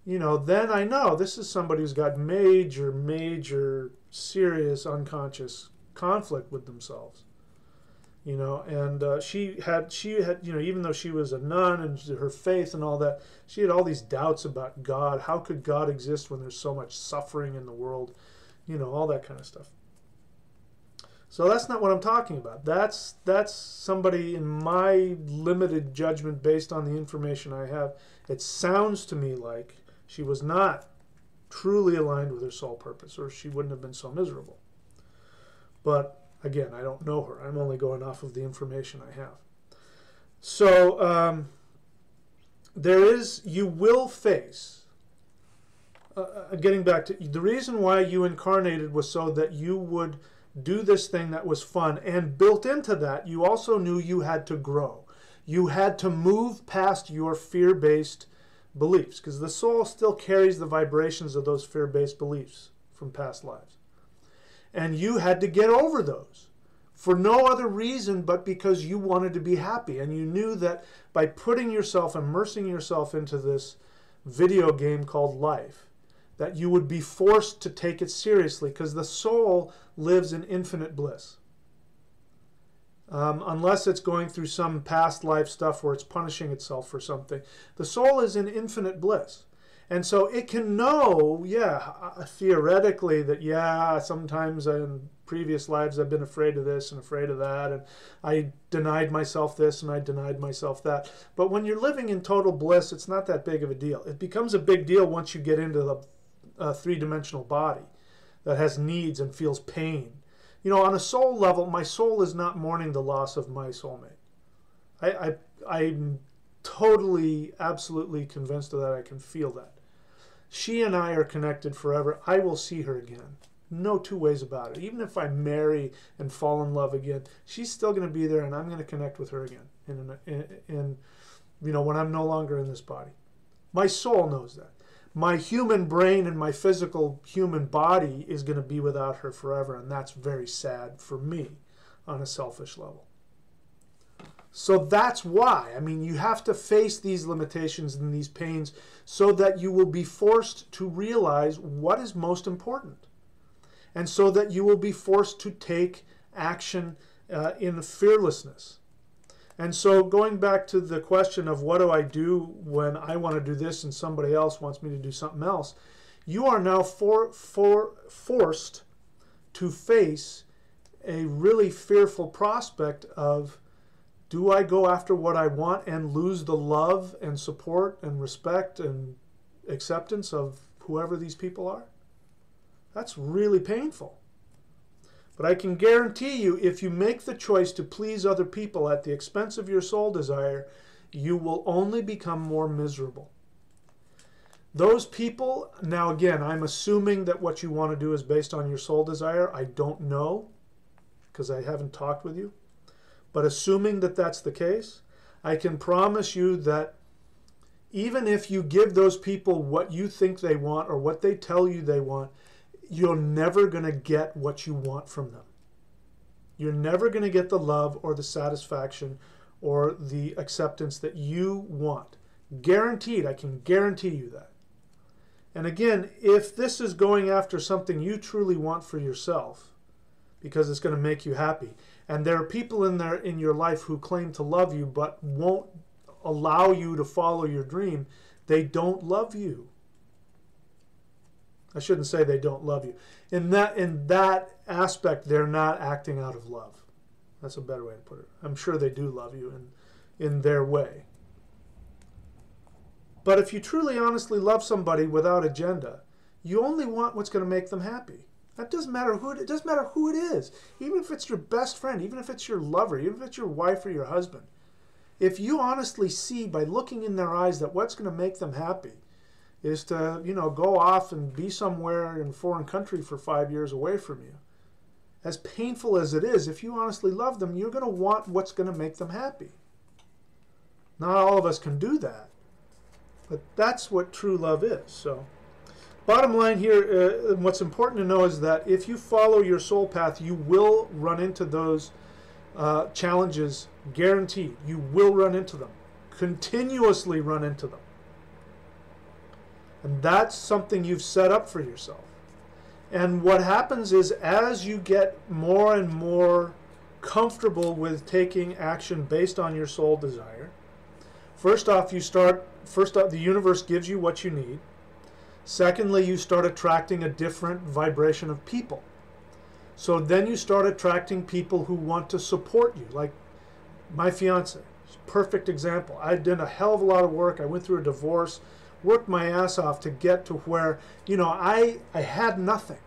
you know, then I know this is somebody who's got major, serious unconscious conflict with themselves. You know, and she had, you know, even though she was a nun and her faith and all that, she had all these doubts about God. How could God exist when there's so much suffering in the world? You know, all that kind of stuff. So that's not what I'm talking about. That's somebody, in my limited judgment based on the information I have, it sounds to me like she was not truly aligned with her soul purpose, or she wouldn't have been so miserable. But again, I don't know her. I'm only going off of the information I have. So you will face, getting back to, the reason why you incarnated was so that you would do this thing that was fun, and built into that, you also knew you had to grow. You had to move past your fear-based beliefs, because the soul still carries the vibrations of those fear-based beliefs from past lives. And you had to get over those for no other reason but because you wanted to be happy. And you knew that by putting yourself, immersing yourself into this video game called life, that you would be forced to take it seriously, because the soul lives in infinite bliss. Unless it's going through some past life stuff where it's punishing itself for something. The soul is in infinite bliss. And so it can know, theoretically that, sometimes in previous lives I've been afraid of this and afraid of that, and I denied myself this and I denied myself that. But when you're living in total bliss, it's not that big of a deal. It becomes a big deal once you get into the three-dimensional body that has needs and feels pain. You know, on a soul level, my soul is not mourning the loss of my soulmate. I'm totally, absolutely convinced of that. I can feel that. She and I are connected forever. I will see her again. No two ways about it. Even if I marry and fall in love again, she's still going to be there, and I'm going to connect with her again. When I'm no longer in this body. My soul knows that. My human brain and my physical human body is going to be without her forever, and that's very sad for me on a selfish level. So that's why, you have to face these limitations and these pains so that you will be forced to realize what is most important. And so that you will be forced to take action in fearlessness. And so going back to the question of what do I do when I want to do this and somebody else wants me to do something else, you are now forced to face a really fearful prospect of, do I go after what I want and lose the love and support and respect and acceptance of whoever these people are? That's really painful. But I can guarantee you, if you make the choice to please other people at the expense of your soul desire, you will only become more miserable. Those people, now again, I'm assuming that what you want to do is based on your soul desire. I don't know, because I haven't talked with you. But assuming that that's the case, I can promise you that even if you give those people what you think they want or what they tell you they want, you're never going to get what you want from them. You're never going to get the love or the satisfaction or the acceptance that you want. Guaranteed. I can guarantee you that. And again, if this is going after something you truly want for yourself, because it's going to make you happy, and there are people in your life who claim to love you but won't allow you to follow your dream, they don't love you. I shouldn't say they don't love you. In that aspect, they're not acting out of love. That's a better way to put it. I'm sure they do love you in their way. But if you truly, honestly love somebody without agenda, you only want what's going to make them happy. That doesn't matter who it doesn't matter who it is. Even if it's your best friend, even if it's your lover, even if it's your wife or your husband. If you honestly see by looking in their eyes that what's going to make them happy is to, go off and be somewhere in a foreign country for 5 years away from you. As painful as it is, if you honestly love them, you're going to want what's going to make them happy. Not all of us can do that, but that's what true love is. So, bottom line here, what's important to know is that if you follow your soul path, you will run into those challenges, guaranteed. You will run into them, continuously run into them. And that's something you've set up for yourself. And what happens is, as you get more and more comfortable with taking action based on your soul desire, first off, the universe gives you what you need. Secondly, you start attracting a different vibration of people. So then you start attracting people who want to support you, like my fiance. Perfect example. I did a hell of a lot of work. I went through a divorce, worked my ass off to get to where, I had nothing.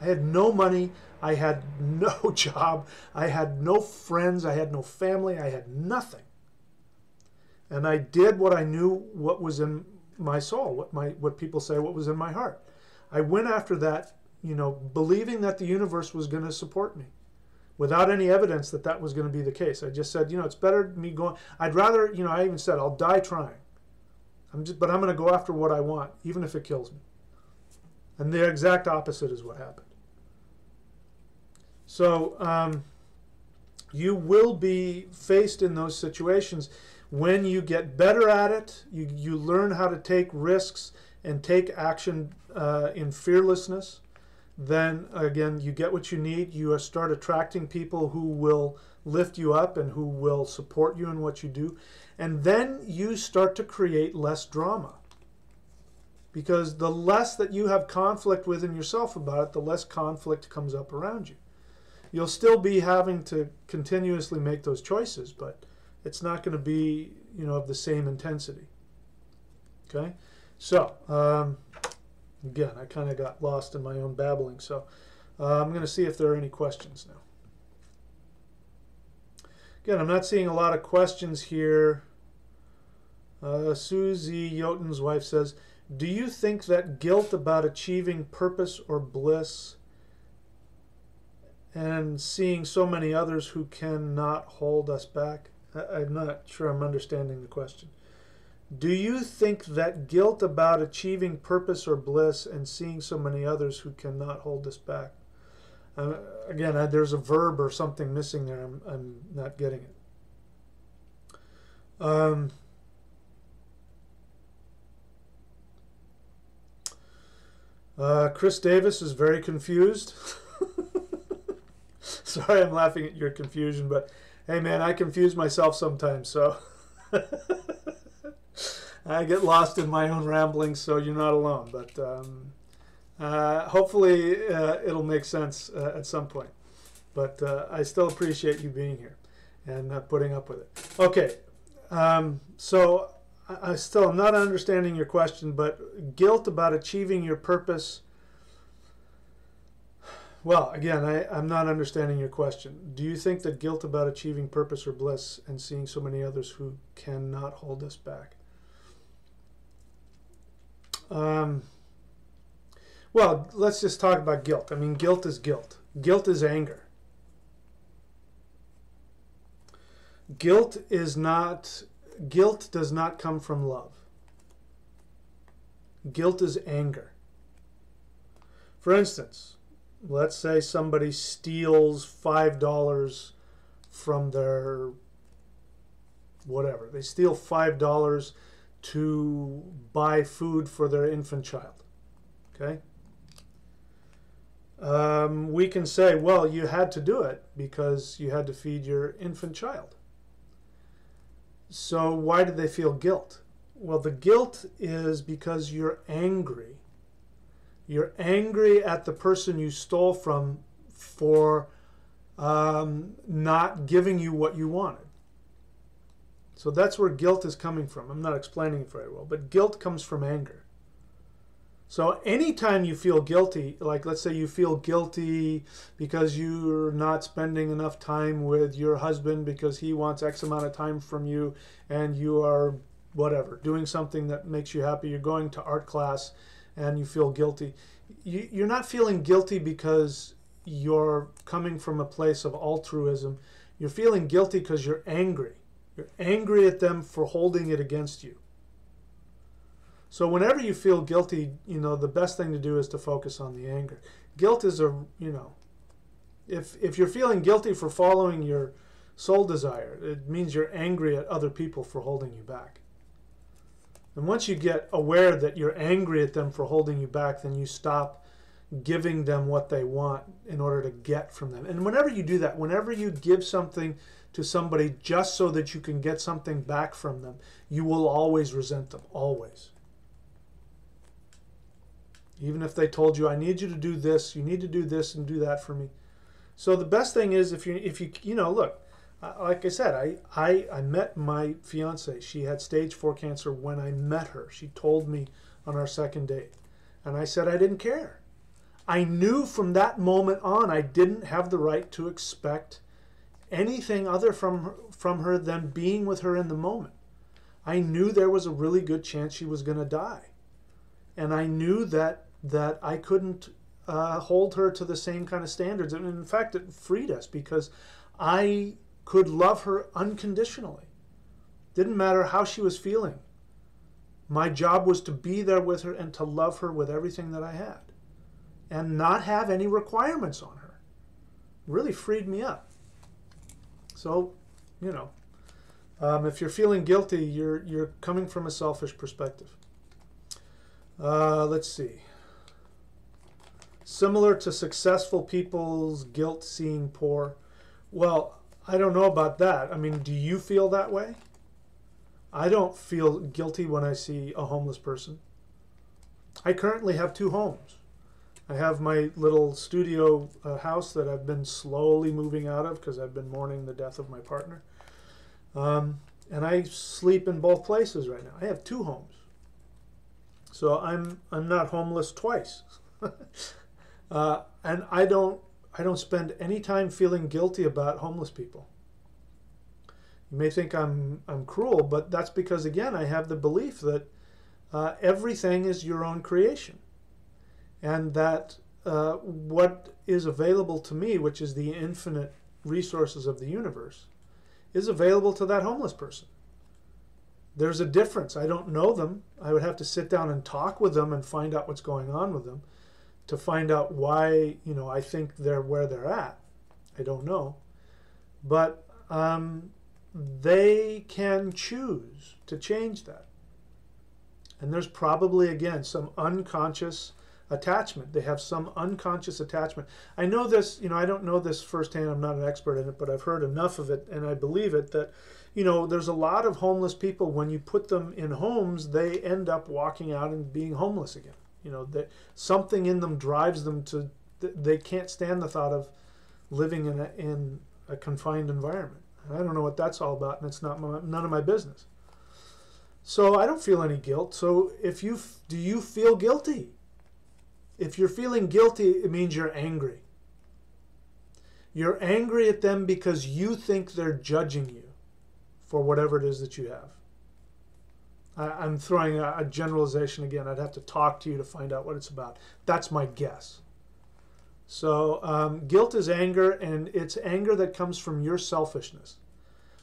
I had no money. I had no job. I had no friends. I had no family. I had nothing. And I did what I knew, what was in my soul, what people say, what was in my heart. I went after that, believing that the universe was going to support me, without any evidence that that was going to be the case. I just said, it's better me going. I'd rather, I even said, I'll die trying. But I'm going to go after what I want, even if it kills me. And the exact opposite is what happened. So you will be faced in those situations. When you get better at it, you learn how to take risks and take action in fearlessness, then again, you get what you need. You start attracting people who will lift you up and who will support you in what you do. And then you start to create less drama. Because the less that you have conflict within yourself about it, the less conflict comes up around you. You'll still be having to continuously make those choices, but it's not going to be, of the same intensity. Okay? So, again, I kind of got lost in my own babbling, so I'm going to see if there are any questions now. Again, I'm not seeing a lot of questions here. Susie Yoten's wife says, do you think that guilt about achieving purpose or bliss and seeing so many others who cannot hold us back? I'm not sure I'm understanding the question. Do you think that guilt about achieving purpose or bliss and seeing so many others who cannot hold us back? Again, there's a verb or something missing there. I'm not getting it. Chris Davis is very confused. Sorry, I'm laughing at your confusion, but hey, man, I confuse myself sometimes, so I get lost in my own ramblings, so you're not alone. But hopefully it'll make sense at some point. But I still appreciate you being here and putting up with it. Okay, so I still am not understanding your question, but guilt about achieving your purpose. Well, again, I'm not understanding your question. Do you think that guilt about achieving purpose or bliss and seeing so many others who cannot hold us back? Well, let's just talk about guilt. I mean, guilt is guilt. Guilt is anger. Guilt does not come from love. Guilt is anger. For instance, let's say somebody steals $5 from their whatever. They steal $5 to buy food for their infant child. Okay? We can say, well, you had to do it because you had to feed your infant child. So why did they feel guilt? Well, the guilt is because you're angry. You're angry at the person you stole from for not giving you what you wanted. So that's where guilt is coming from. I'm not explaining it very well, but guilt comes from anger. So anytime you feel guilty, like let's say you feel guilty because you're not spending enough time with your husband because he wants X amount of time from you, and you are, whatever, doing something that makes you happy, you're going to art class and you feel guilty. You're not feeling guilty because you're coming from a place of altruism. You're feeling guilty because you're angry. You're angry at them for holding it against you. So whenever you feel guilty, the best thing to do is to focus on the anger. Guilt is if you're feeling guilty for following your soul desire, it means you're angry at other people for holding you back. And once you get aware that you're angry at them for holding you back, then you stop giving them what they want in order to get from them. And whenever you do that, whenever you give something to somebody just so that you can get something back from them, you will always resent them, always. Even if they told you, I need you to do this, you need to do this and do that for me. So the best thing is if you look, like I said, I met my fiance. She had stage 4 cancer when I met her. She told me on our second date. And I said I didn't care. I knew from that moment on I didn't have the right to expect anything other from her than being with her in the moment. I knew there was a really good chance she was going to die. And I knew that I couldn't hold her to the same kind of standards. And in fact, it freed us because I could love her unconditionally. Didn't matter how she was feeling. My job was to be there with her and to love her with everything that I had and not have any requirements on her. Really freed me up. So, if you're feeling guilty, you're coming from a selfish perspective. Let's see. Similar to successful people's guilt seeing poor. Well, I don't know about that. I mean, do you feel that way? I don't feel guilty when I see a homeless person. I currently have 2 homes. I have my little studio house that I've been slowly moving out of because I've been mourning the death of my partner. And I sleep in both places right now. I have 2 homes. So I'm not homeless twice. And I don't spend any time feeling guilty about homeless people. You may think I'm cruel, but that's because, again, I have the belief that everything is your own creation, and that what is available to me, which is the infinite resources of the universe, is available to that homeless person. There's a difference. I don't know them. I would have to sit down and talk with them and find out what's going on with them to find out why, I think they're where they're at. I don't know. But they can choose to change that. And there's probably, again, some unconscious attachment. They have some unconscious attachment. I know this, I don't know this firsthand. I'm not an expert in it, but I've heard enough of it, and I believe it, that, there's a lot of homeless people. When you put them in homes, they end up walking out and being homeless again. That something in them drives them to, they can't stand the thought of living in a confined environment. I don't know what that's all about, and it's none of my business. So I don't feel any guilt. So do you feel guilty? If you're feeling guilty, it means you're angry. You're angry at them because you think they're judging you for whatever it is that you have. I'm throwing a generalization again. I'd have to talk to you to find out what it's about. That's my guess. So guilt is anger, and it's anger that comes from your selfishness.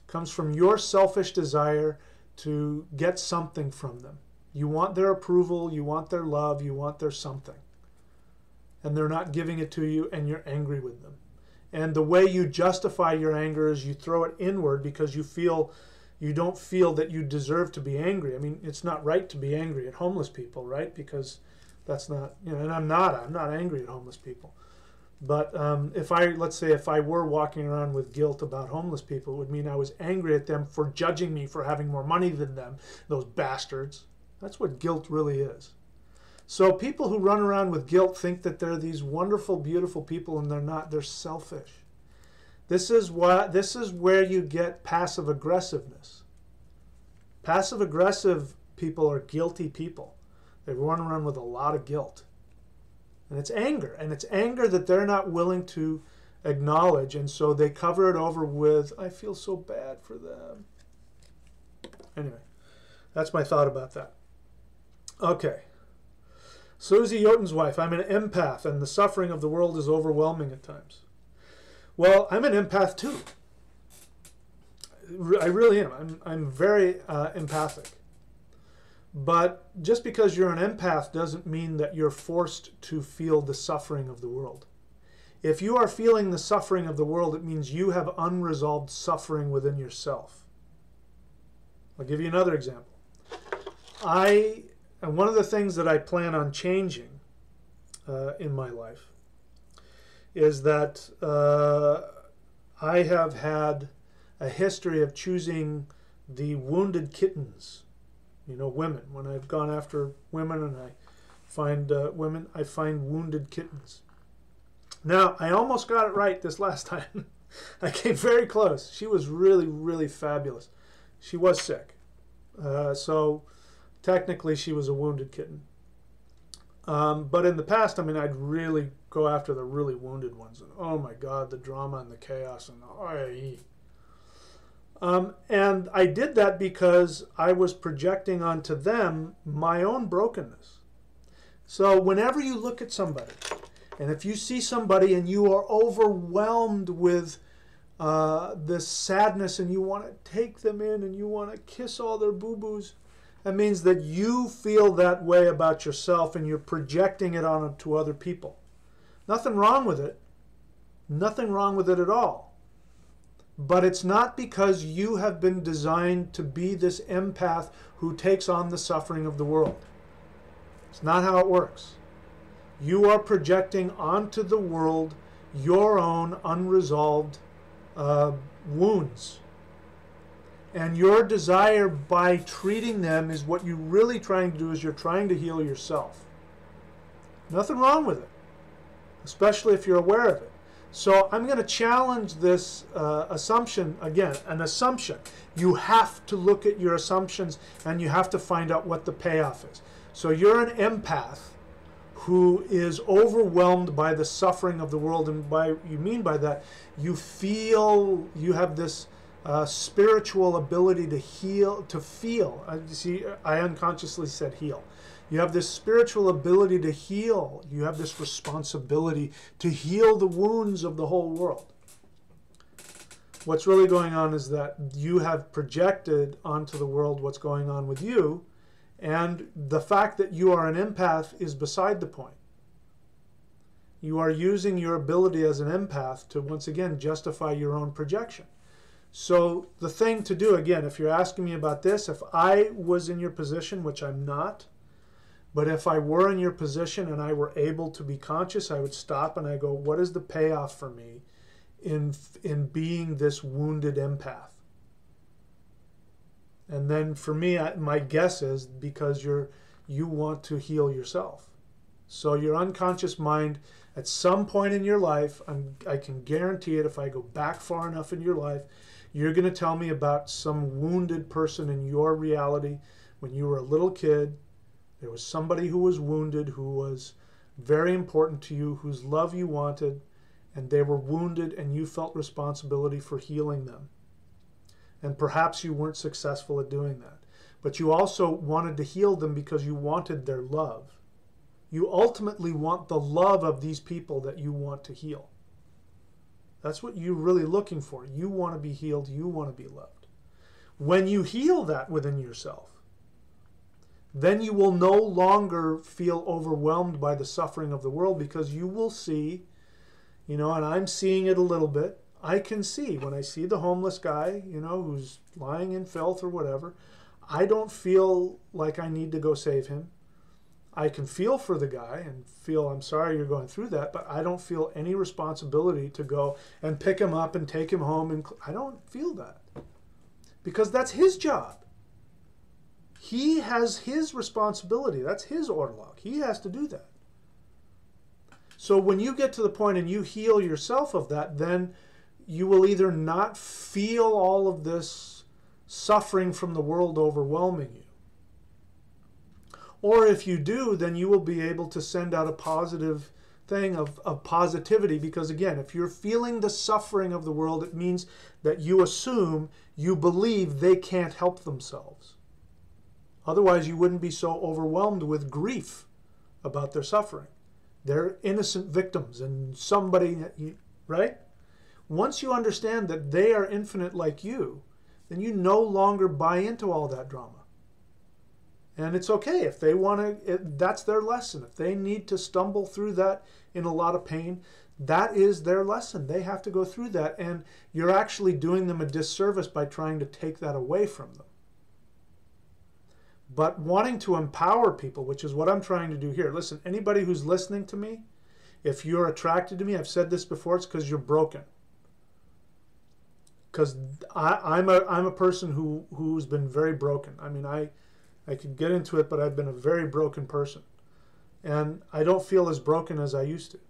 Comes from your selfish desire to get something from them. You want their approval, you want their love, you want their something. And they're not giving it to you, and you're angry with them. And the way you justify your anger is you throw it inward because you don't feel that you deserve to be angry. I mean, it's not right to be angry at homeless people, right? Because that's not, and I'm not angry at homeless people. But let's say if I were walking around with guilt about homeless people, it would mean I was angry at them for judging me for having more money than them, those bastards. That's what guilt really is. So people who run around with guilt think that they're these wonderful, beautiful people, and they're not. They're selfish. This is where you get passive aggressiveness. Passive aggressive people are guilty people. They run around with a lot of guilt. And it's anger. And it's anger that they're not willing to acknowledge, and so they cover it over with, I feel so bad for them. Anyway, that's my thought about that. Okay. Susie Yoten's wife, I'm an empath, and the suffering of the world is overwhelming at times. Well, I'm an empath too. I really am. I'm very empathic. But just because you're an empath doesn't mean that you're forced to feel the suffering of the world. If you are feeling the suffering of the world, it means you have unresolved suffering within yourself. I'll give you another example. And one of the things that I plan on changing in my life is that I have had a history of choosing the wounded kittens, women. When I've gone after women and I find women, I find wounded kittens. Now, I almost got it right this last time. I came very close. She was really, really fabulous. She was sick. So technically she was a wounded kitten. But in the past, I'd really go after the really wounded ones. And oh my God, the drama and the chaos and and I did that because I was projecting onto them my own brokenness. So whenever you look at somebody, and if you see somebody and you are overwhelmed with this sadness and you want to take them in and you want to kiss all their boo-boos, that means that you feel that way about yourself and you're projecting it onto other people. Nothing wrong with it. Nothing wrong with it at all. But it's not because you have been designed to be this empath who takes on the suffering of the world. It's not how it works. You are projecting onto the world your own unresolved wounds. And your desire by treating them is what you're really trying to do is you're trying to heal yourself. Nothing wrong with it, especially if you're aware of it. So I'm going to challenge this assumption, again, an assumption. You have to look at your assumptions and you have to find out what the payoff is. So you're an empath who is overwhelmed by the suffering of the world, and you mean by that, you feel you have this spiritual ability to heal, to feel. You see, I unconsciously said heal. You have this spiritual ability to heal. You have this responsibility to heal the wounds of the whole world. What's really going on is that you have projected onto the world what's going on with you, and the fact that you are an empath is beside the point. You are using your ability as an empath to, once again, justify your own projection. So the thing to do, again, if you're asking me about this, if I was in your position, which I'm not, but if I were in your position and I were able to be conscious, I would stop and I go, what is the payoff for me in being this wounded empath? And then for me, my guess is because you want to heal yourself. So your unconscious mind, at some point in your life, I can guarantee it, if I go back far enough in your life, you're going to tell me about some wounded person in your reality when you were a little kid. There was somebody who was wounded, who was very important to you, whose love you wanted, and they were wounded and you felt responsibility for healing them. And perhaps you weren't successful at doing that. But you also wanted to heal them because you wanted their love. You ultimately want the love of these people that you want to heal. That's what you're really looking for. You want to be healed. You want to be loved. When you heal that within yourself, then you will no longer feel overwhelmed by the suffering of the world, because you will see, and I'm seeing it a little bit. I can see when I see the homeless guy, who's lying in filth or whatever, I don't feel like I need to go save him. I can feel for the guy and feel, I'm sorry you're going through that, but I don't feel any responsibility to go and pick him up and take him home. And I don't feel that, because that's his job. He has his responsibility. That's his orderlock. He has to do that. So when you get to the point and you heal yourself of that, then you will either not feel all of this suffering from the world overwhelming you. Or if you do, then you will be able to send out a positive thing of positivity, because again, if you're feeling the suffering of the world, it means that you assume, you believe they can't help themselves. Otherwise, you wouldn't be so overwhelmed with grief about their suffering. They're innocent victims and somebody, right? Once you understand that they are infinite like you, then you no longer buy into all that drama. And it's okay if they want to, that's their lesson. If they need to stumble through that in a lot of pain, that is their lesson. They have to go through that, and you're actually doing them a disservice by trying to take that away from them. But wanting to empower people, which is what I'm trying to do here. Listen, anybody who's listening to me, if you're attracted to me, I've said this before, it's because you're broken. Because I'm a person who's been very broken. I mean, I could get into it, but I've been a very broken person. And I don't feel as broken as I used to.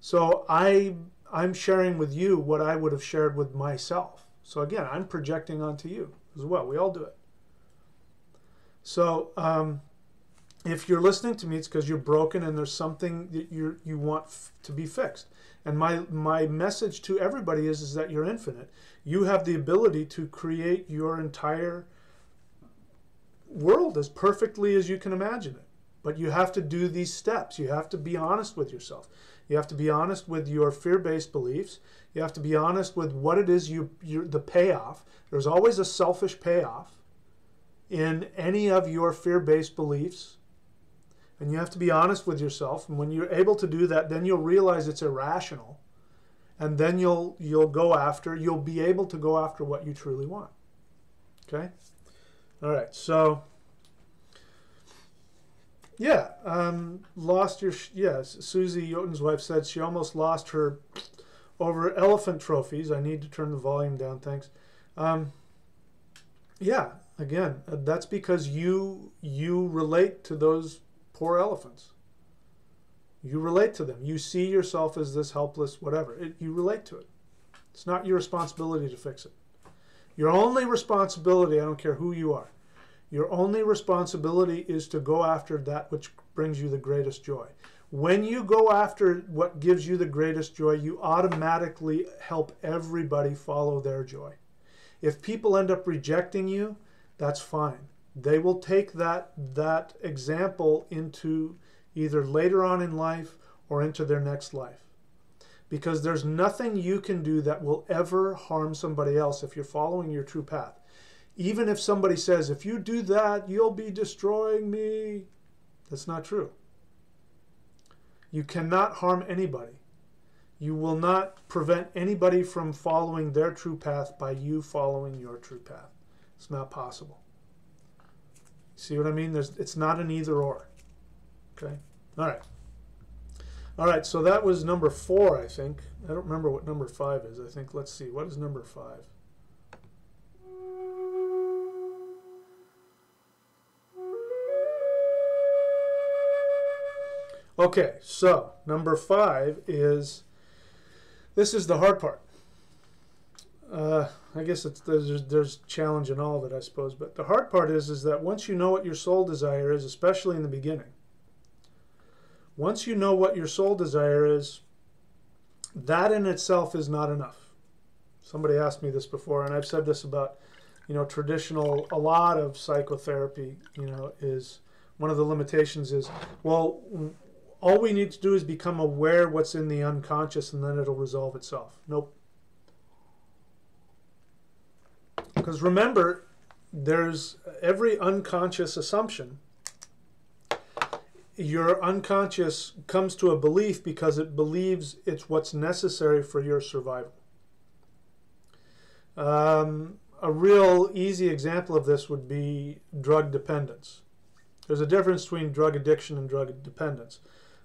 So I'm sharing with you what I would have shared with myself. So again, I'm projecting onto you as well. We all do it. So if you're listening to me, it's because you're broken and there's something that you want to be fixed. And my message to everybody is that you're infinite. You have the ability to create your entire world as perfectly as you can imagine it. But you have to do these steps. You have to be honest with yourself. You have to be honest with your fear-based beliefs. You have to be honest with what it is the payoff. There's always a selfish payoff in any of your fear-based beliefs. And you have to be honest with yourself. And when you're able to do that, then you'll realize it's irrational. And then you'll be able to go after what you truly want. Okay? All right, so yeah, Susie Yoten's wife said she almost lost her over elephant trophies. I need to turn the volume down, thanks. Yeah, again, that's because you relate to those poor elephants. You relate to them. You see yourself as this helpless whatever. You relate to it. It's not your responsibility to fix it. Your only responsibility, I don't care who you are, your only responsibility is to go after that which brings you the greatest joy. When you go after what gives you the greatest joy, you automatically help everybody follow their joy. If people end up rejecting you, that's fine. They will take that example into either later on in life or into their next life. Because there's nothing you can do that will ever harm somebody else if you're following your true path. Even if somebody says, if you do that, you'll be destroying me. That's not true. You cannot harm anybody. You will not prevent anybody from following their true path by you following your true path. It's not possible. See what I mean? It's not an either or. Okay? All right. All right, so that was number 4, I think. I don't remember what number 5 is. I think, let's see, what is number 5? Okay, so number 5 is, this is the hard part. I guess there's challenge in all of it, I suppose. But the hard part is that once you know what your soul desire is, especially in the beginning, once you know what your soul desire is, that in itself is not enough. Somebody asked me this before, and I've said this about, traditional, a lot of psychotherapy, is one of the limitations is, well, all we need to do is become aware what's in the unconscious and then it'll resolve itself. Nope. Because remember, there's every unconscious assumption. Your unconscious comes to a belief because it believes it's what's necessary for your survival. A real easy example of this would be drug dependence. There's a difference between drug addiction and drug dependence.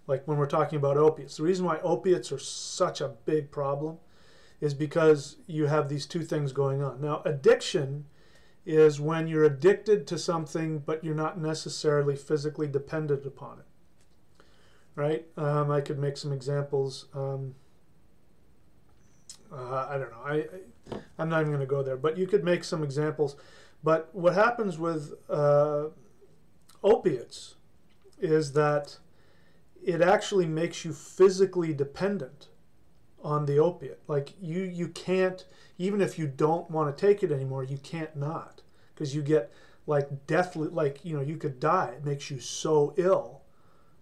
Like when we're talking about opiates. The reason why opiates are such a big problem is because you have these two things going on. Now, addiction is when you're addicted to something, but you're not necessarily physically dependent upon it. Right? I could make some examples. I don't know. I'm not even going to go there, but you could make some examples. But what happens with opiates is that it actually makes you physically dependent on the opiate. Like you can't, even if you don't want to take it anymore, you can't not, because you get like deathly, like, you could die. It makes you so ill,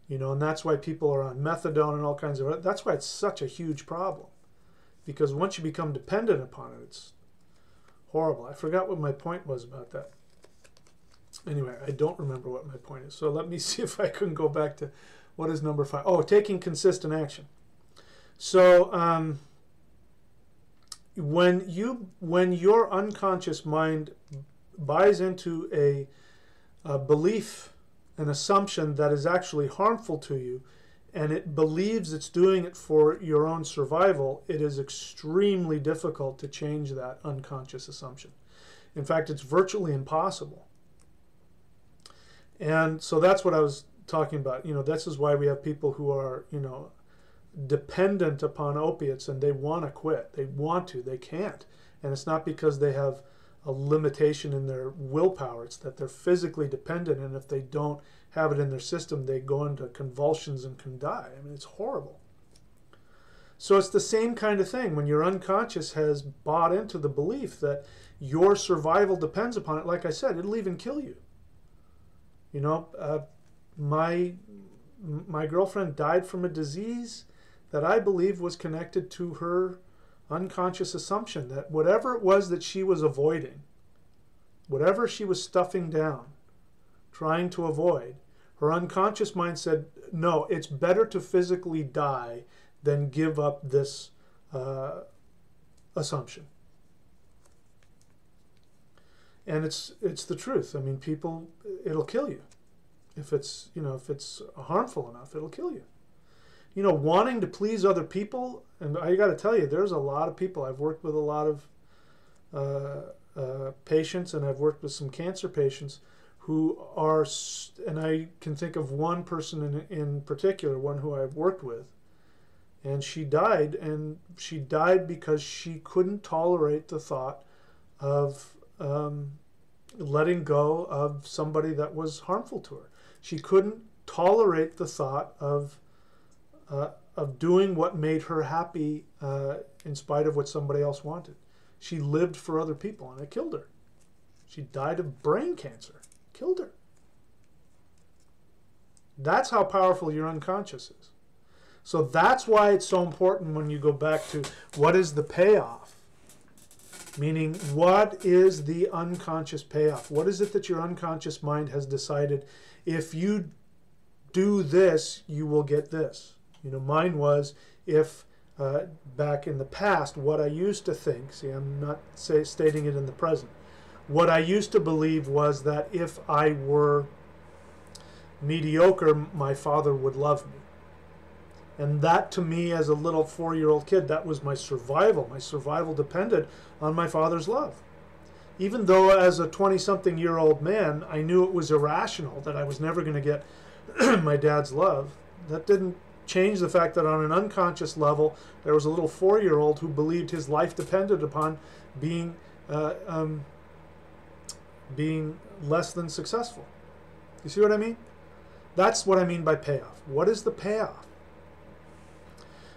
and that's why people are on methadone and all kinds of, that's why it's such a huge problem, because once you become dependent upon it, it's horrible. I forgot what my point was about that. Anyway, I don't remember what my point is. So let me see if I can go back to what is number 5. Oh, taking consistent action. So when your unconscious mind buys into a belief, an assumption that is actually harmful to you, and it believes it's doing it for your own survival, it is extremely difficult to change that unconscious assumption. In fact, it's virtually impossible. And so that's what I was talking about. This is why we have people who are, dependent upon opiates and they want to quit. They want to, they can't. And it's not because they have a limitation in their willpower. It's that they're physically dependent, and if they don't have it in their system, they go into convulsions and can die. I mean, it's horrible. So it's the same kind of thing. When your unconscious has bought into the belief that your survival depends upon it, like I said, it'll even kill you. My girlfriend died from a disease that I believe was connected to her unconscious assumption that whatever it was that she was avoiding, whatever she was stuffing down, trying to avoid, her unconscious mind said, no, it's better to physically die than give up this assumption. And it's the truth. I mean, people, it'll kill you. If it's, if it's harmful enough, it'll kill you. Wanting to please other people, and I got to tell you, there's a lot of people. I've worked with a lot of patients, and I've worked with some cancer patients who are, and I can think of one person in particular, one who I've worked with, and she died because she couldn't tolerate the thought of letting go of somebody that was harmful to her. She couldn't tolerate the thought of doing what made her happy in spite of what somebody else wanted. She lived for other people, and it killed her. She died of brain cancer. Killed her. That's how powerful your unconscious is. So that's why it's so important when you go back to what is the payoff? Meaning, what is the unconscious payoff? What is it that your unconscious mind has decided, if you do this, you will get this? You know, mine was, if back in the past, what I used to think, see, I'm not stating it in the present, what I used to believe was that if I were mediocre, my father would love me. And that, to me, as a little 4-year-old kid, that was my survival. My survival depended on my father's love. Even though as a 20-something-year-old man, I knew it was irrational, that I was never going to get my dad's love, that didn't change the fact that on an unconscious level, there was a little 4-year-old who believed his life depended upon being less than successful. You see what I mean? That's what I mean by payoff. What is the payoff?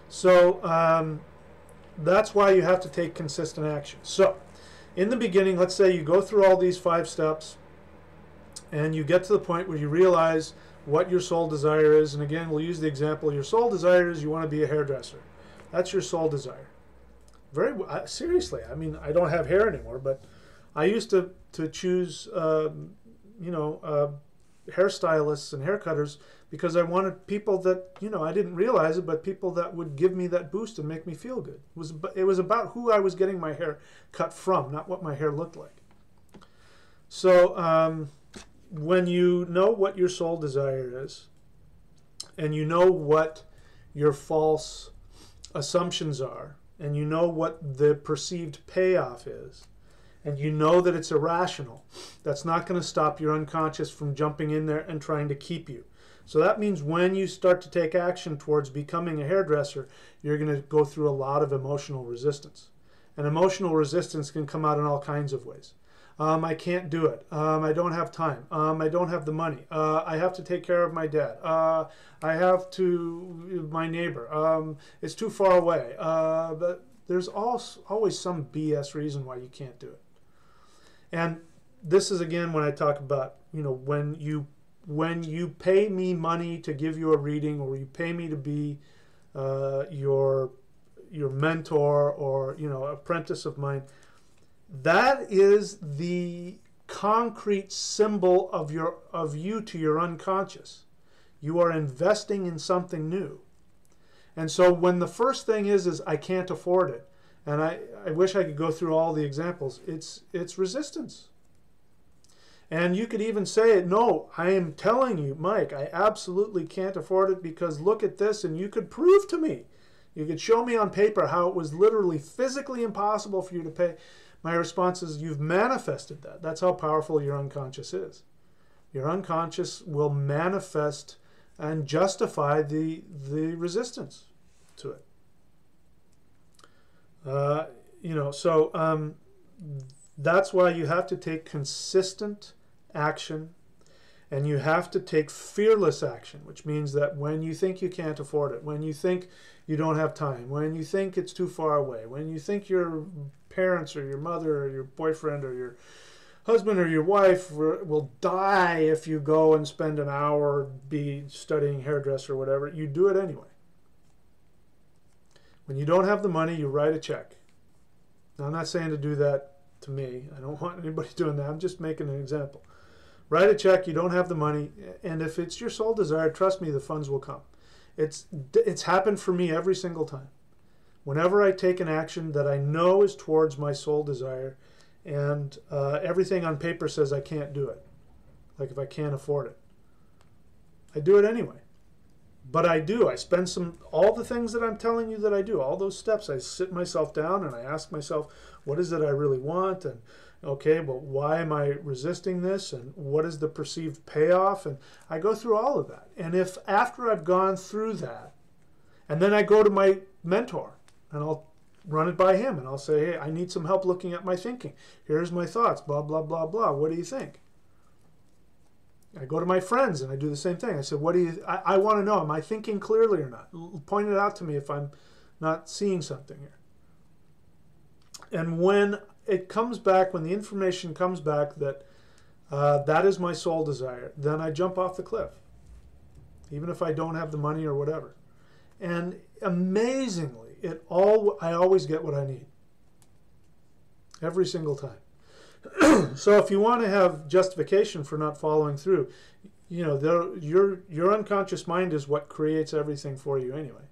So that's why you have to take consistent action. So in the beginning, let's say you go through all these 5 steps and you get to the point where you realize what your soul desire is. And again, we'll use the example. Your soul desire is you want to be a hairdresser. That's your soul desire. Very seriously, I mean, I don't have hair anymore, but I used to choose, hairstylists and haircutters because I wanted people that, I didn't realize it, but people that would give me that boost and make me feel good. It was about who I was getting my hair cut from, not what my hair looked like. So when you know what your soul desire is, and you know what your false assumptions are, and you know what the perceived payoff is, and you know that it's irrational, that's not going to stop your unconscious from jumping in there and trying to keep you. So that means when you start to take action towards becoming a hairdresser, you're going to go through a lot of emotional resistance. And emotional resistance can come out in all kinds of ways. I can't do it. I don't have time. I don't have the money. I have to take care of my dad. I have to, my neighbor. It's too far away. But there's always some BS reason why you can't do it. And this is, again, when I talk about, when you pay me money to give you a reading, or you pay me to be your mentor, or apprentice of mine, that is the concrete symbol of you to your unconscious. You are investing in something new. And so when the first thing is I can't afford it, and I wish I could go through all the examples, it's resistance. And you could even say, no, I am telling you, Mike, I absolutely can't afford it because look at this, and you could prove to me. You could show me on paper how it was literally physically impossible for you to pay. My response is, you've manifested that. That's how powerful your unconscious is. Your unconscious will manifest and justify the resistance to it. That's why you have to take consistent action, and you have to take fearless action, which means that when you think you can't afford it, when you think you don't have time, when you think it's too far away, when you think your parents or your mother or your boyfriend or your husband or your wife will die if you go and spend an hour be studying hairdresser or whatever, you do it anyway. When you don't have the money, you write a check. Now, I'm not saying to do that to me. I don't want anybody doing that. I'm just making an example. Write a check, you don't have the money, and if it's your soul desire, trust me, the funds will come. It's happened for me every single time. Whenever I take an action that I know is towards my soul desire, and everything on paper says I can't do it, like if I can't afford it, I do it anyway. But I do. I spend all the things that I'm telling you that I do, all those steps, I sit myself down and I ask myself, what is it I really want? And okay, well, why am I resisting this? And what is the perceived payoff? And I go through all of that. And if after I've gone through that, and then I go to my mentor and I'll run it by him and I'll say, hey, I need some help looking at my thinking. Here's my thoughts, blah, blah, blah, blah. What do you think? I go to my friends and I do the same thing. I said, I want to know, am I thinking clearly or not? Point it out to me if I'm not seeing something here. And when it comes back, when the information comes back that that is my soul desire, then I jump off the cliff, even if I don't have the money or whatever. And amazingly, I always get what I need. Every single time. So if you want to have justification for not following through, you know, your unconscious mind is what creates everything for you anyway.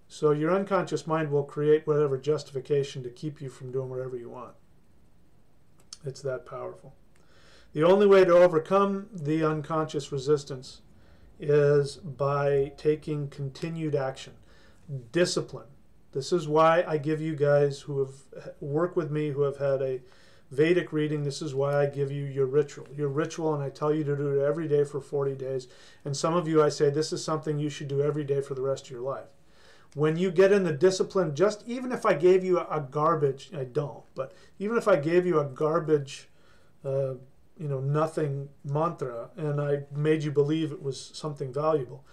So your unconscious mind will create whatever justification to keep you from doing whatever you want. It's that powerful. The only way to overcome the unconscious resistance is by taking continued action. Discipline. This is why I give you guys who have worked with me, who have had a Vedic reading, this is why I give you your ritual, and I tell you to do it every day for 40 days. And some of you, I say, this is something you should do every day for the rest of your life. When you get in the discipline, just even if I gave you a garbage, I don't, but even if I gave you a garbage, nothing mantra, and I made you believe it was something valuable,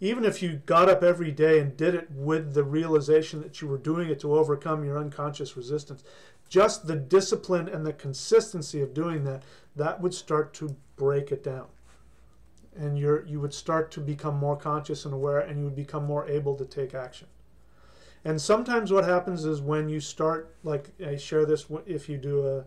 even if you got up every day and did it with the realization that you were doing it to overcome your unconscious resistance, just the discipline and the consistency of doing that, that would start to break it down. And you would start to become more conscious and aware, and you would become more able to take action. And sometimes what happens is when you start, like I share this, if you do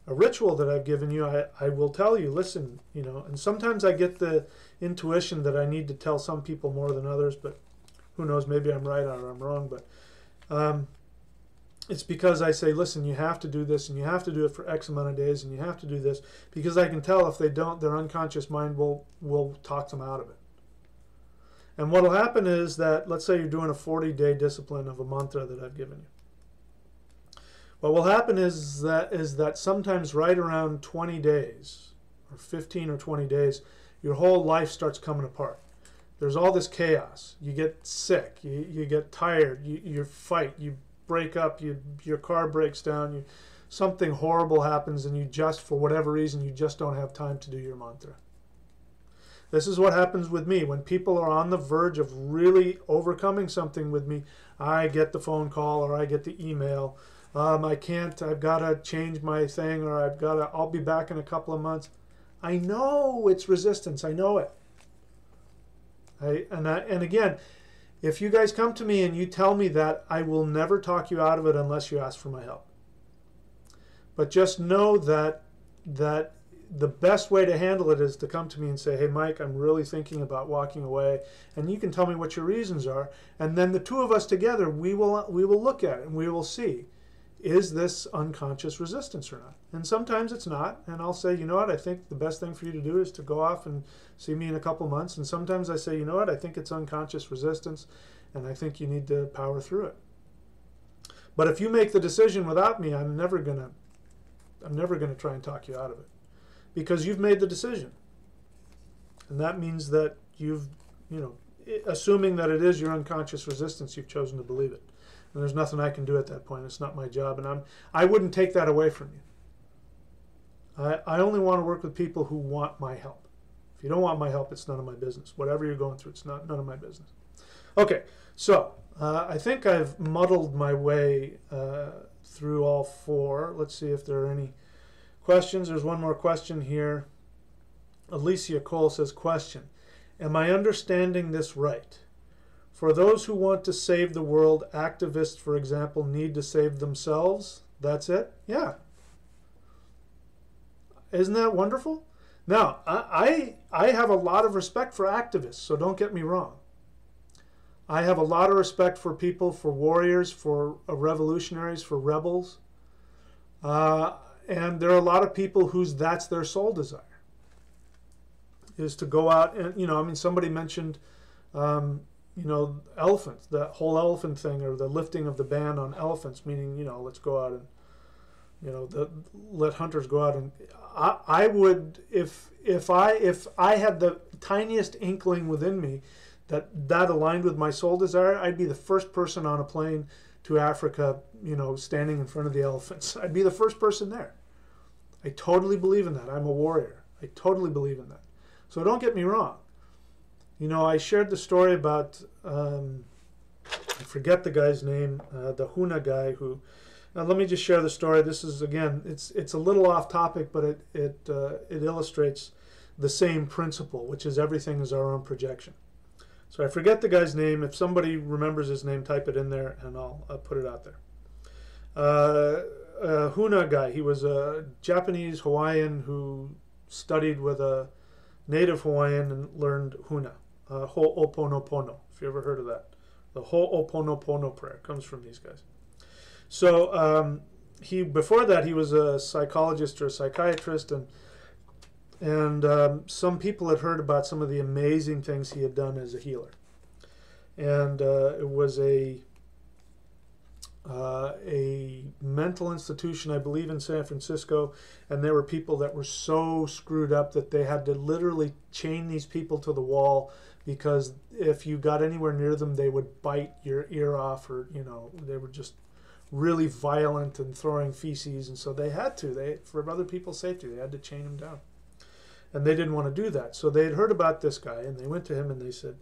a ritual that I've given you, I will tell you, listen, and sometimes I get the intuition that I need to tell some people more than others, but who knows, maybe I'm right or I'm wrong, but it's because I say, listen, you have to do this, and you have to do it for X amount of days, and you have to do this, because I can tell if they don't, their unconscious mind will talk them out of it. And what will happen is that, let's say you're doing a 40-day discipline of a mantra that I've given you. What will happen is that sometimes right around 20 days, or 15 or 20 days, your whole life starts coming apart. There's all this chaos. You get sick, you get tired, you fight, you break up, your car breaks down, something horrible happens, and you just, for whatever reason, you just don't have time to do your mantra. This is what happens with me. When people are on the verge of really overcoming something with me, I get the phone call or I get the email. I can't, I've got to change my thing, or I'll be back in a couple of months. I know it's resistance. I know it. And again, if you guys come to me and you tell me that, I will never talk you out of it unless you ask for my help. But just know that the best way to handle it is to come to me and say, hey, Mike, I'm really thinking about walking away. And you can tell me what your reasons are. And then the two of us together, we will look at it and we will see, is this unconscious resistance or not? And sometimes it's not. And I'll say, you know what, I think the best thing for you to do is to go off and see me in a couple months. And sometimes I say, you know what, I think it's unconscious resistance, and I think you need to power through it. But if you make the decision without me, I'm never gonna try and talk you out of it, because you've made the decision. And that means that assuming that it is your unconscious resistance, you've chosen to believe it. And there's nothing I can do at that point. It's not my job, and I wouldn't take that away from you. I only want to work with people who want my help. If you don't want my help, it's none of my business. Whatever you're going through, it's none of my business. Okay, so I think I've muddled my way through all four. Let's see if there are any questions. There's one more question here. Alicia Cole says, question, am I understanding this right? For those who want to save the world, activists, for example, need to save themselves? That's it? Yeah. Isn't that wonderful? Now, I have a lot of respect for activists, so don't get me wrong. I have a lot of respect for people, for warriors, for revolutionaries, for rebels. And there are a lot of people that's their soul desire, is to go out and, somebody mentioned, elephants, that whole elephant thing, or the lifting of the ban on elephants, meaning, let's go out and, let hunters go out. And I would, if I had the tiniest inkling within me that aligned with my soul desire, I'd be the first person on a plane to Africa, standing in front of the elephants. I'd be the first person there. I totally believe in that. I'm a warrior. I totally believe in that. So don't get me wrong. I shared the story about, I forget the guy's name, the Huna guy who Now, let me just share the story. This is, again, it's a little off topic, but it illustrates the same principle, which is everything is our own projection. So I forget the guy's name. If somebody remembers his name, type it in there, and I'll put it out there. Huna guy. He was a Japanese Hawaiian who studied with a native Hawaiian and learned Huna, Ho'oponopono, if you ever heard of that. The Ho'oponopono prayer comes from these guys. So before that, he was a psychologist or a psychiatrist, and some people had heard about some of the amazing things he had done as a healer. And it was a mental institution, I believe, in San Francisco, and there were people that were so screwed up that they had to literally chain these people to the wall, because if you got anywhere near them, they would bite your ear off, or, you know, they were just really violent and throwing feces, and so they had to, for other people's safety, they had to chain him down. And they didn't want to do that. So they had heard about this guy, and they went to him and they said,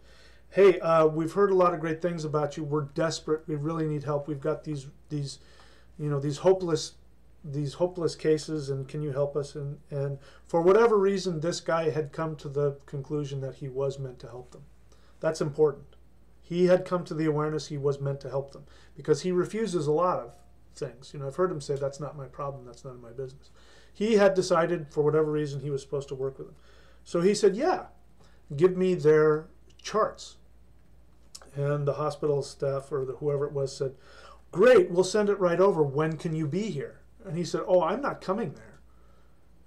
hey, we've heard a lot of great things about you. We're desperate. We really need help. We've got these hopeless cases, and can you help us? And for whatever reason, this guy had come to the conclusion that he was meant to help them. That's important. He had come to the awareness he was meant to help them, because he refuses a lot of things. You know, I've heard him say, that's not my problem. That's none of my business. He had decided, for whatever reason, he was supposed to work with them. So he said, yeah, give me their charts. And the hospital staff, or whoever it was, said, great, we'll send it right over. When can you be here? And he said, oh, I'm not coming there.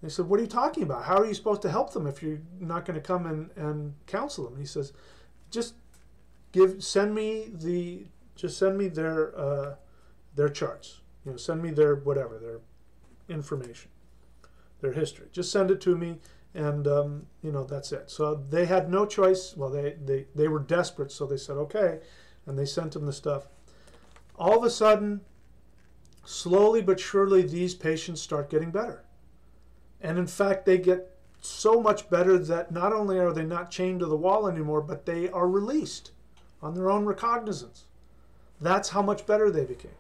They said, what are you talking about? How are you supposed to help them if you're not going to come and counsel them? And he says, just send me their charts. You know, send me their whatever, their information, their history. Just send it to me, and you know, that's it. So they had no choice. Well, they were desperate, so they said okay, and they sent him the stuff. All of a sudden, slowly but surely, these patients start getting better. And in fact, they get so much better that not only are they not chained to the wall anymore, but they are released on their own recognizance. That's how much better they became.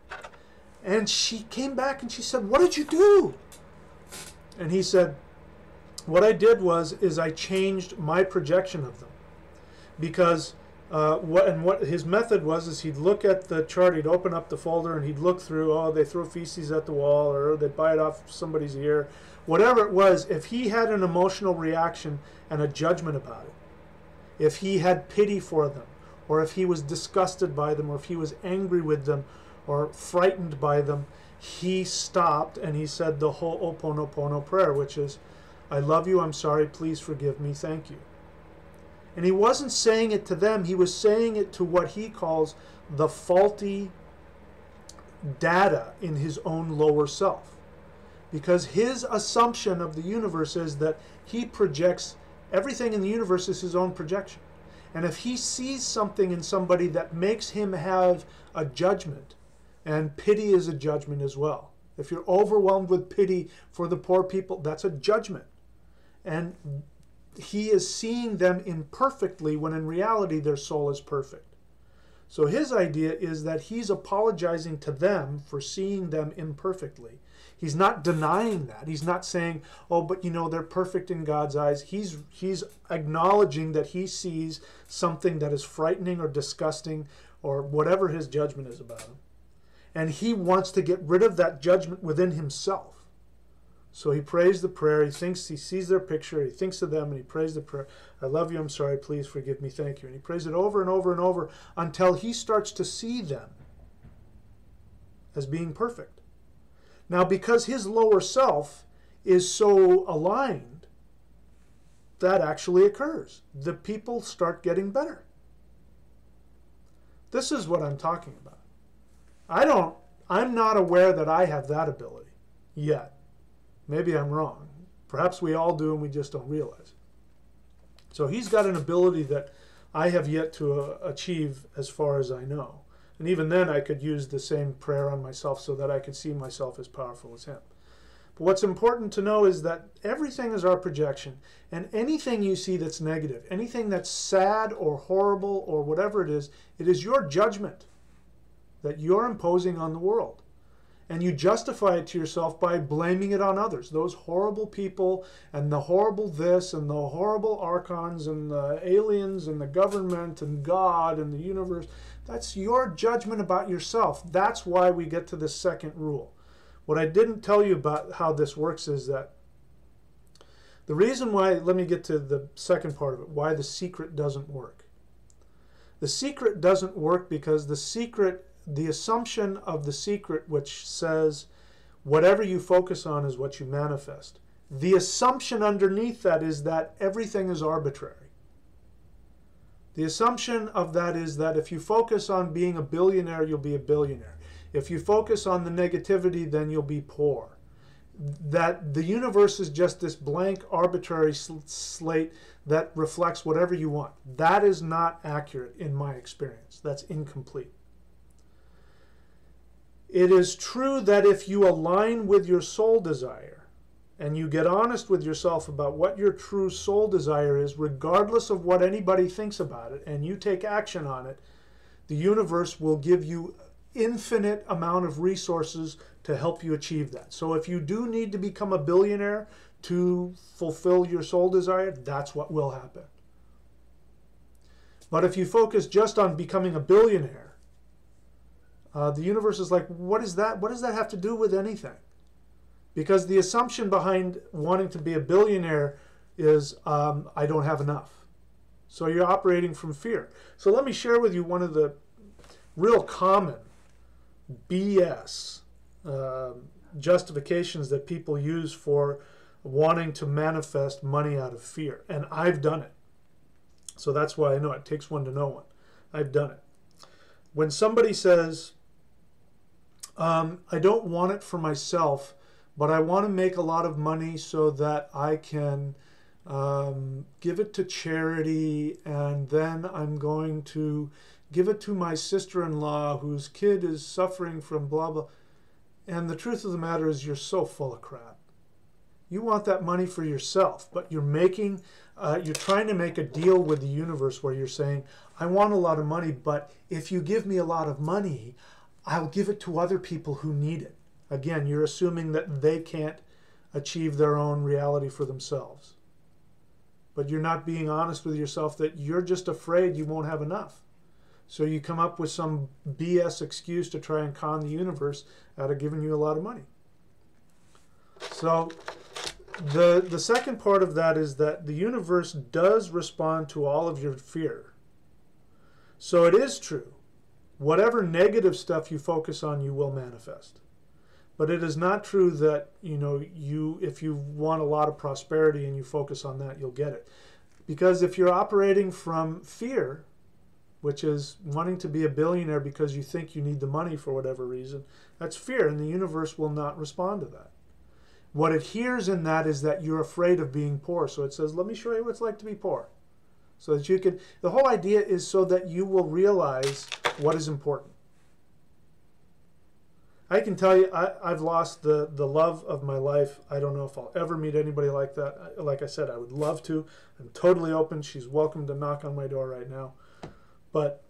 And she came back and she said, what did you do? And he said, what I did is I changed my projection of them. Because what his method was is he'd look at the chart, he'd open up the folder, and he'd look through, oh, they throw feces at the wall, or they bite off somebody's ear. Whatever it was, if he had an emotional reaction and a judgment about it, if he had pity for them, or if he was disgusted by them, or if he was angry with them, or frightened by them, he stopped and he said the Ho'oponopono prayer, which is, I love you, I'm sorry, please forgive me, thank you. And he wasn't saying it to them, he was saying it to what he calls the faulty data in his own lower self. Because his assumption of the universe is that he projects, everything in the universe is his own projection. And if he sees something in somebody that makes him have a judgment, and pity is a judgment as well. If you're overwhelmed with pity for the poor people, that's a judgment. And he is seeing them imperfectly when in reality their soul is perfect. So his idea is that he's apologizing to them for seeing them imperfectly. He's not denying that. He's not saying, oh, but you know, they're perfect in God's eyes. He's acknowledging that he sees something that is frightening or disgusting or whatever his judgment is about him. And he wants to get rid of that judgment within himself. So he prays the prayer. He sees their picture. He thinks of them, and he prays the prayer. I love you. I'm sorry. Please forgive me. Thank you. And he prays it over and over and over until he starts to see them as being perfect. Now, because his lower self is so aligned, that actually occurs. The people start getting better. This is what I'm talking about. I'm not aware that I have that ability yet. Maybe I'm wrong. Perhaps we all do and we just don't realize it. So he's got an ability that I have yet to achieve as far as I know. And even then I could use the same prayer on myself so that I could see myself as powerful as him. But what's important to know is that everything is our projection. And anything you see that's negative, anything that's sad or horrible or whatever it is your judgment that you're imposing on the world. and you justify it to yourself by blaming it on others. Those horrible people and the horrible this and the horrible archons and the aliens and the government and God and the universe. That's your judgment about yourself. That's why we get to the second rule. What I didn't tell you about how this works is that the reason why, let me get to the second part of it, why the secret doesn't work. The secret doesn't work because the assumption of the secret, which says whatever you focus on is what you manifest. The assumption underneath that is that everything is arbitrary. The assumption of that is that if you focus on being a billionaire, you'll be a billionaire. If you focus on the negativity, then you'll be poor. That the universe is just this blank, arbitrary slate that reflects whatever you want. That is not accurate in my experience. That's incomplete. It is true that if you align with your soul desire and you get honest with yourself about what your true soul desire is, regardless of what anybody thinks about it, and you take action on it, the universe will give you infinite amount of resources to help you achieve that. So if you do need to become a billionaire to fulfill your soul desire, that's what will happen. But if you focus just on becoming a billionaire, the universe is like, what is that? What does that have to do with anything? Because the assumption behind wanting to be a billionaire is, I don't have enough. So you're operating from fear. So let me share with you one of the real common BS justifications that people use for wanting to manifest money out of fear. And I've done it. So that's why I know it takes one to know one. I've done it. When somebody says, I don't want it for myself, but I want to make a lot of money so that I can give it to charity, and then I'm going to give it to my sister-in-law whose kid is suffering from blah, blah. And the truth of the matter is you're so full of crap. You want that money for yourself, but you're trying to make a deal with the universe where you're saying, I want a lot of money, but if you give me a lot of money, I'll give it to other people who need it. Again, you're assuming that they can't achieve their own reality for themselves. But you're not being honest with yourself that you're just afraid you won't have enough. So you come up with some BS excuse to try and con the universe out of giving you a lot of money. So the second part of that is that the universe does respond to all of your fear. So it is true. Whatever negative stuff you focus on, you will manifest. But it is not true that, if you want a lot of prosperity and you focus on that, you'll get it. Because if you're operating from fear, which is wanting to be a billionaire because you think you need the money for whatever reason, that's fear, and the universe will not respond to that. What it hears in that is that you're afraid of being poor. So it says, let me show you what it's like to be poor. So that you can, the whole idea is so that you will realize what is important. I can tell you, I've lost the love of my life. I don't know if I'll ever meet anybody like that. Like I said, I would love to. I'm totally open. She's welcome to knock on my door right now. But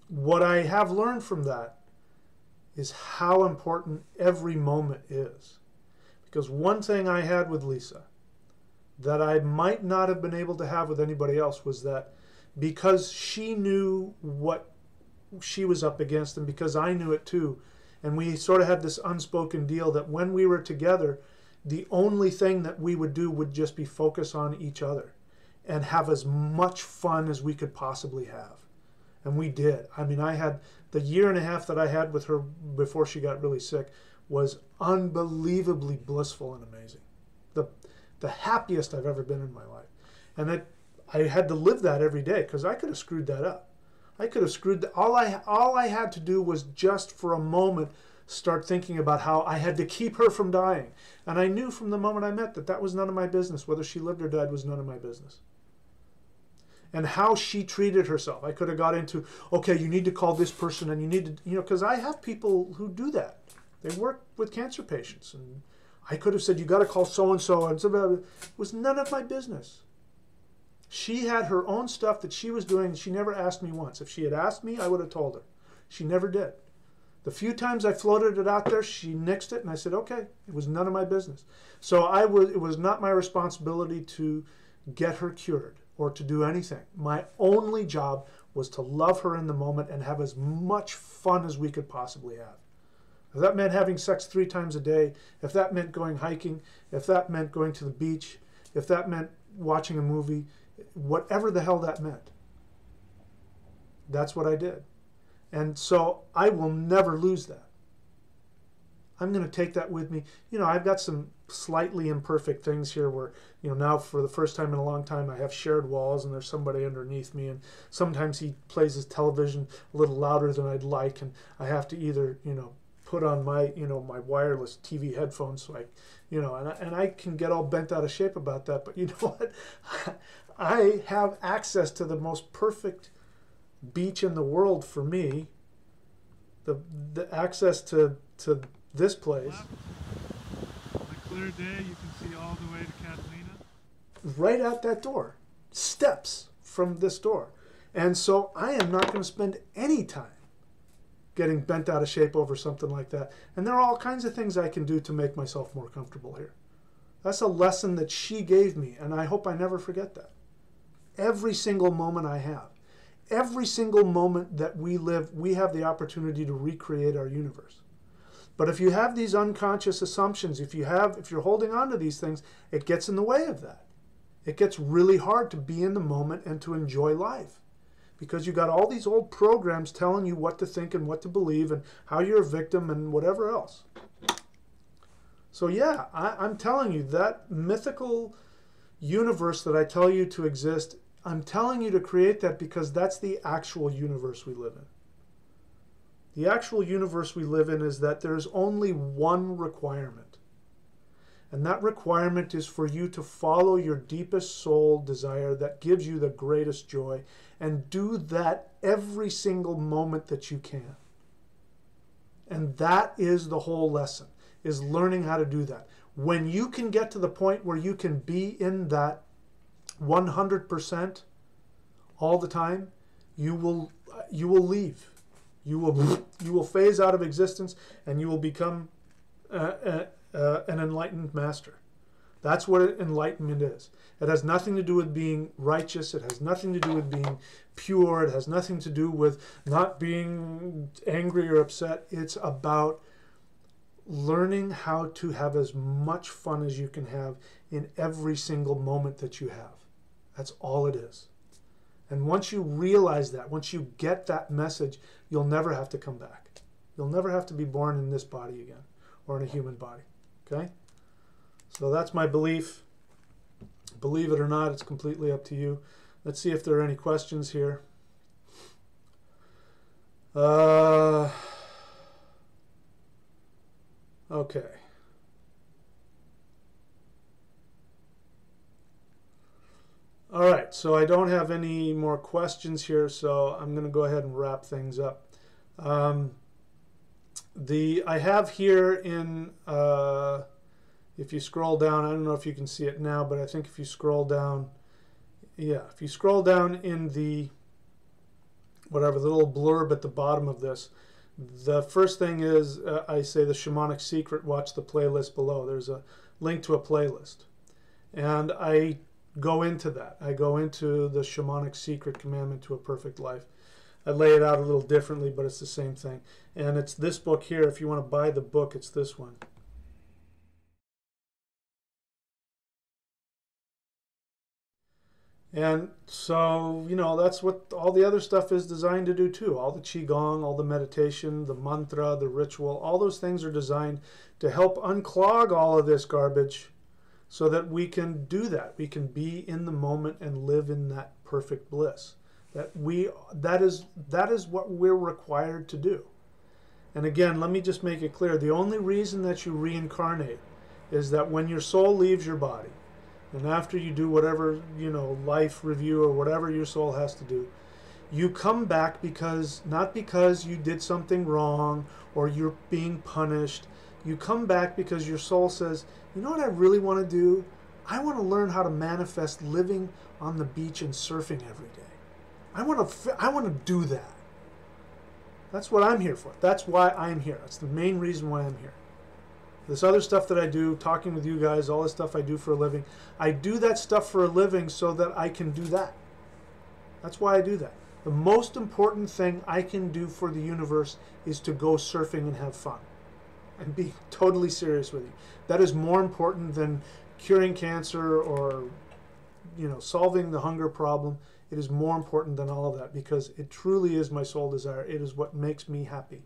what I have learned from that is how important every moment is. Because one thing I had with Lisa that I might not have been able to have with anybody else was that because she knew what she was up against, and because I knew it too, and we sort of had this unspoken deal that when we were together, the only thing that we would do would just be focus on each other and have as much fun as we could possibly have. And we did. I mean, I had the year and a half that I had with her before she got really sick was unbelievably blissful and amazing. The happiest I've ever been in my life. And I had to live that every day because I could have screwed that up. I could have screwed that. All I had to do was just for a moment start thinking about how I had to keep her from dying. And I knew from the moment I met that was none of my business. Whether she lived or died was none of my business. And how she treated herself. I could have got into, okay, you need to call this person and you need to, because I have people who do that. They work with cancer patients. And I could have said, you got to call so-and-so. And it was none of my business. She had her own stuff that she was doing. And she never asked me once. If she had asked me, I would have told her. She never did. The few times I floated it out there, she nixed it, and I said, okay, it was none of my business. So it was not my responsibility to get her cured or to do anything. My only job was to love her in the moment and have as much fun as we could possibly have. If that meant having sex 3 times a day, if that meant going hiking, if that meant going to the beach, if that meant watching a movie, whatever the hell that meant, that's what I did. And so I will never lose that. I'm going to take that with me. You know, I've got some slightly imperfect things here where, you know, now for the first time in a long time, I have shared walls and there's somebody underneath me. And sometimes he plays his television a little louder than I'd like. And I have to either, you know, put on my, you know, my wireless TV headphones so I, you know, and I can get all bent out of shape about that. But you know what? I have access to the most perfect beach in the world for me. The access to this place. On a clear day, you can see all the way to Catalina. Right out that door. Steps from this door. And so I am not going to spend any time getting bent out of shape over something like that. And there are all kinds of things I can do to make myself more comfortable here. That's a lesson that she gave me, and I hope I never forget that. Every single moment I have, every single moment that we live, we have the opportunity to recreate our universe. But if you have these unconscious assumptions, if you're holding on to these things, it gets in the way of that. It gets really hard to be in the moment and to enjoy life. Because you got all these old programs telling you what to think and what to believe and how you're a victim and whatever else. So yeah, I'm telling you, that mythical universe that I tell you to exist, I'm telling you to create that because that's the actual universe we live in. The actual universe we live in is that there's only one requirement. And that requirement is for you to follow your deepest soul desire that gives you the greatest joy, and do that every single moment that you can. And that is the whole lesson, is learning how to do that. When you can get to the point where you can be in that 100% all the time, you will leave. You will phase out of existence, and you will become an enlightened master. That's what enlightenment is. It has nothing to do with being righteous. It has nothing to do with being pure. It has nothing to do with not being angry or upset. It's about learning how to have as much fun as you can have in every single moment that you have. That's all it is. And once you realize that, once you get that message, you'll never have to come back. You'll never have to be born in this body again, or in a human body. Okay? So that's my belief. Believe it or not, it's completely up to you. Let's see if there are any questions here. Okay. All right, so I don't have any more questions here, so I'm going to go ahead and wrap things up. I have here in, if you scroll down, I don't know if you can see it now, but I think if you scroll down, yeah, if you scroll down in the, whatever, the little blurb at the bottom of this, the first thing is, I say the Shamanic Secret, watch the playlist below. There's a link to a playlist. And I go into that. I go into the Shamanic Secret, Commandment to a Perfect Life. I lay it out a little differently, but it's the same thing. And it's this book here. If you want to buy the book, it's this one. And so, you know, that's what all the other stuff is designed to do too. All the Qigong, all the meditation, the mantra, the ritual, all those things are designed to help unclog all of this garbage so that we can do that. We can be in the moment and live in that perfect bliss. That is what we're required to do. And again, let me just make it clear. The only reason that you reincarnate is that when your soul leaves your body, and after you do whatever, you know, life review or whatever your soul has to do, you come back not because you did something wrong or you're being punished. You come back because your soul says, you know what I really want to do? I want to learn how to manifest living on the beach and surfing every day. I want to do that. That's what I'm here for. That's why I'm here. That's the main reason why I'm here. This other stuff that I do, talking with you guys, all this stuff I do for a living, I do that stuff for a living so that I can do that. That's why I do that. The most important thing I can do for the universe is to go surfing and have fun. And be totally serious with you. That is more important than curing cancer or, you know, solving the hunger problem. It is more important than all of that because it truly is my sole desire. It is what makes me happy.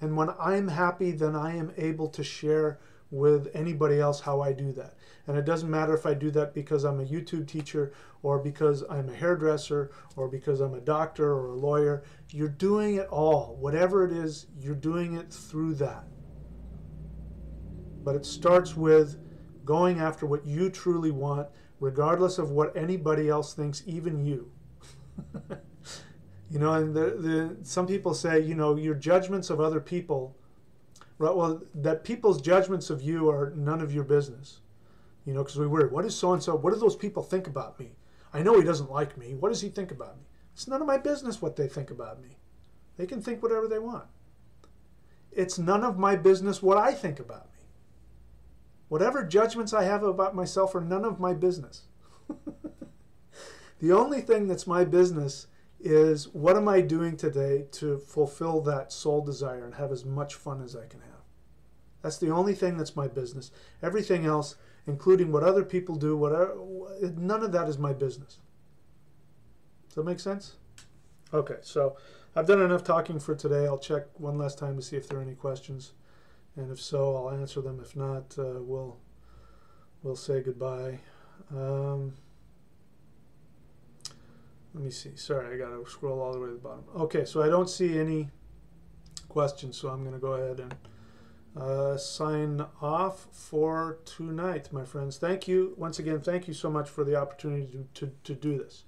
And when I'm happy, then I am able to share with anybody else how I do that. And it doesn't matter if I do that because I'm a YouTube teacher or because I'm a hairdresser or because I'm a doctor or a lawyer. You're doing it all. Whatever it is, you're doing it through that. But it starts with going after what you truly want, regardless of what anybody else thinks, even you. You know, and some people say, you know, your judgments of other people, right? Well, that people's judgments of you are none of your business. You know, because we worry, what is so-and-so, what do those people think about me? I know he doesn't like me. What does he think about me? It's none of my business what they think about me. They can think whatever they want. It's none of my business what I think about me. Whatever judgments I have about myself are none of my business. The only thing that's my business is what am I doing today to fulfill that soul desire and have as much fun as I can have. That's the only thing that's my business. Everything else, including what other people do, whatever, none of that is my business. Does that make sense? Okay, so I've done enough talking for today. I'll check one last time to see if there are any questions. And if so, I'll answer them. If not, we'll say goodbye. Let me see. Sorry, I got to scroll all the way to the bottom. Okay, so I don't see any questions, so I'm going to go ahead and sign off for tonight, my friends. Thank you. Once again, thank you so much for the opportunity to do this.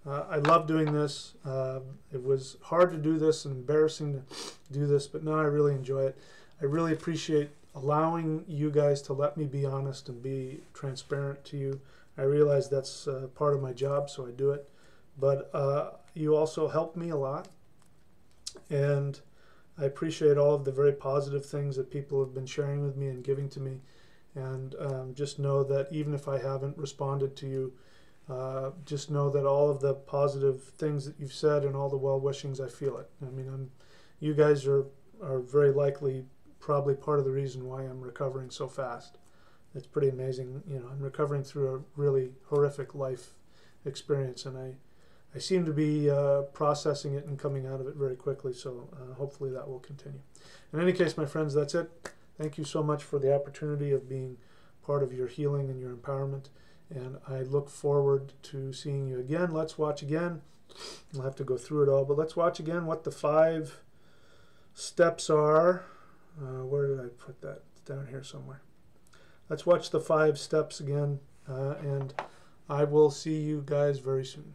I love doing this. It was hard to do this and embarrassing to do this, but now I really enjoy it. I really appreciate allowing you guys to let me be honest and be transparent to you. I realize that's part of my job, so I do it. But you also help me a lot, and I appreciate all of the very positive things that people have been sharing with me and giving to me. And just know that even if I haven't responded to you, just know that all of the positive things that you've said and all the well-wishings, I feel it. I mean, you guys are very likely probably part of the reason why I'm recovering so fast. It's pretty amazing. You know, I'm recovering through a really horrific life experience, and I seem to be processing it and coming out of it very quickly, so hopefully that will continue. In any case, my friends, that's it. Thank you so much for the opportunity of being part of your healing and your empowerment, and I look forward to seeing you again. Let's watch again. I'll have to go through it all, but let's watch again what the 5 steps are. Where did I put that? It's down here somewhere. Let's watch the 5 steps again, and I will see you guys very soon.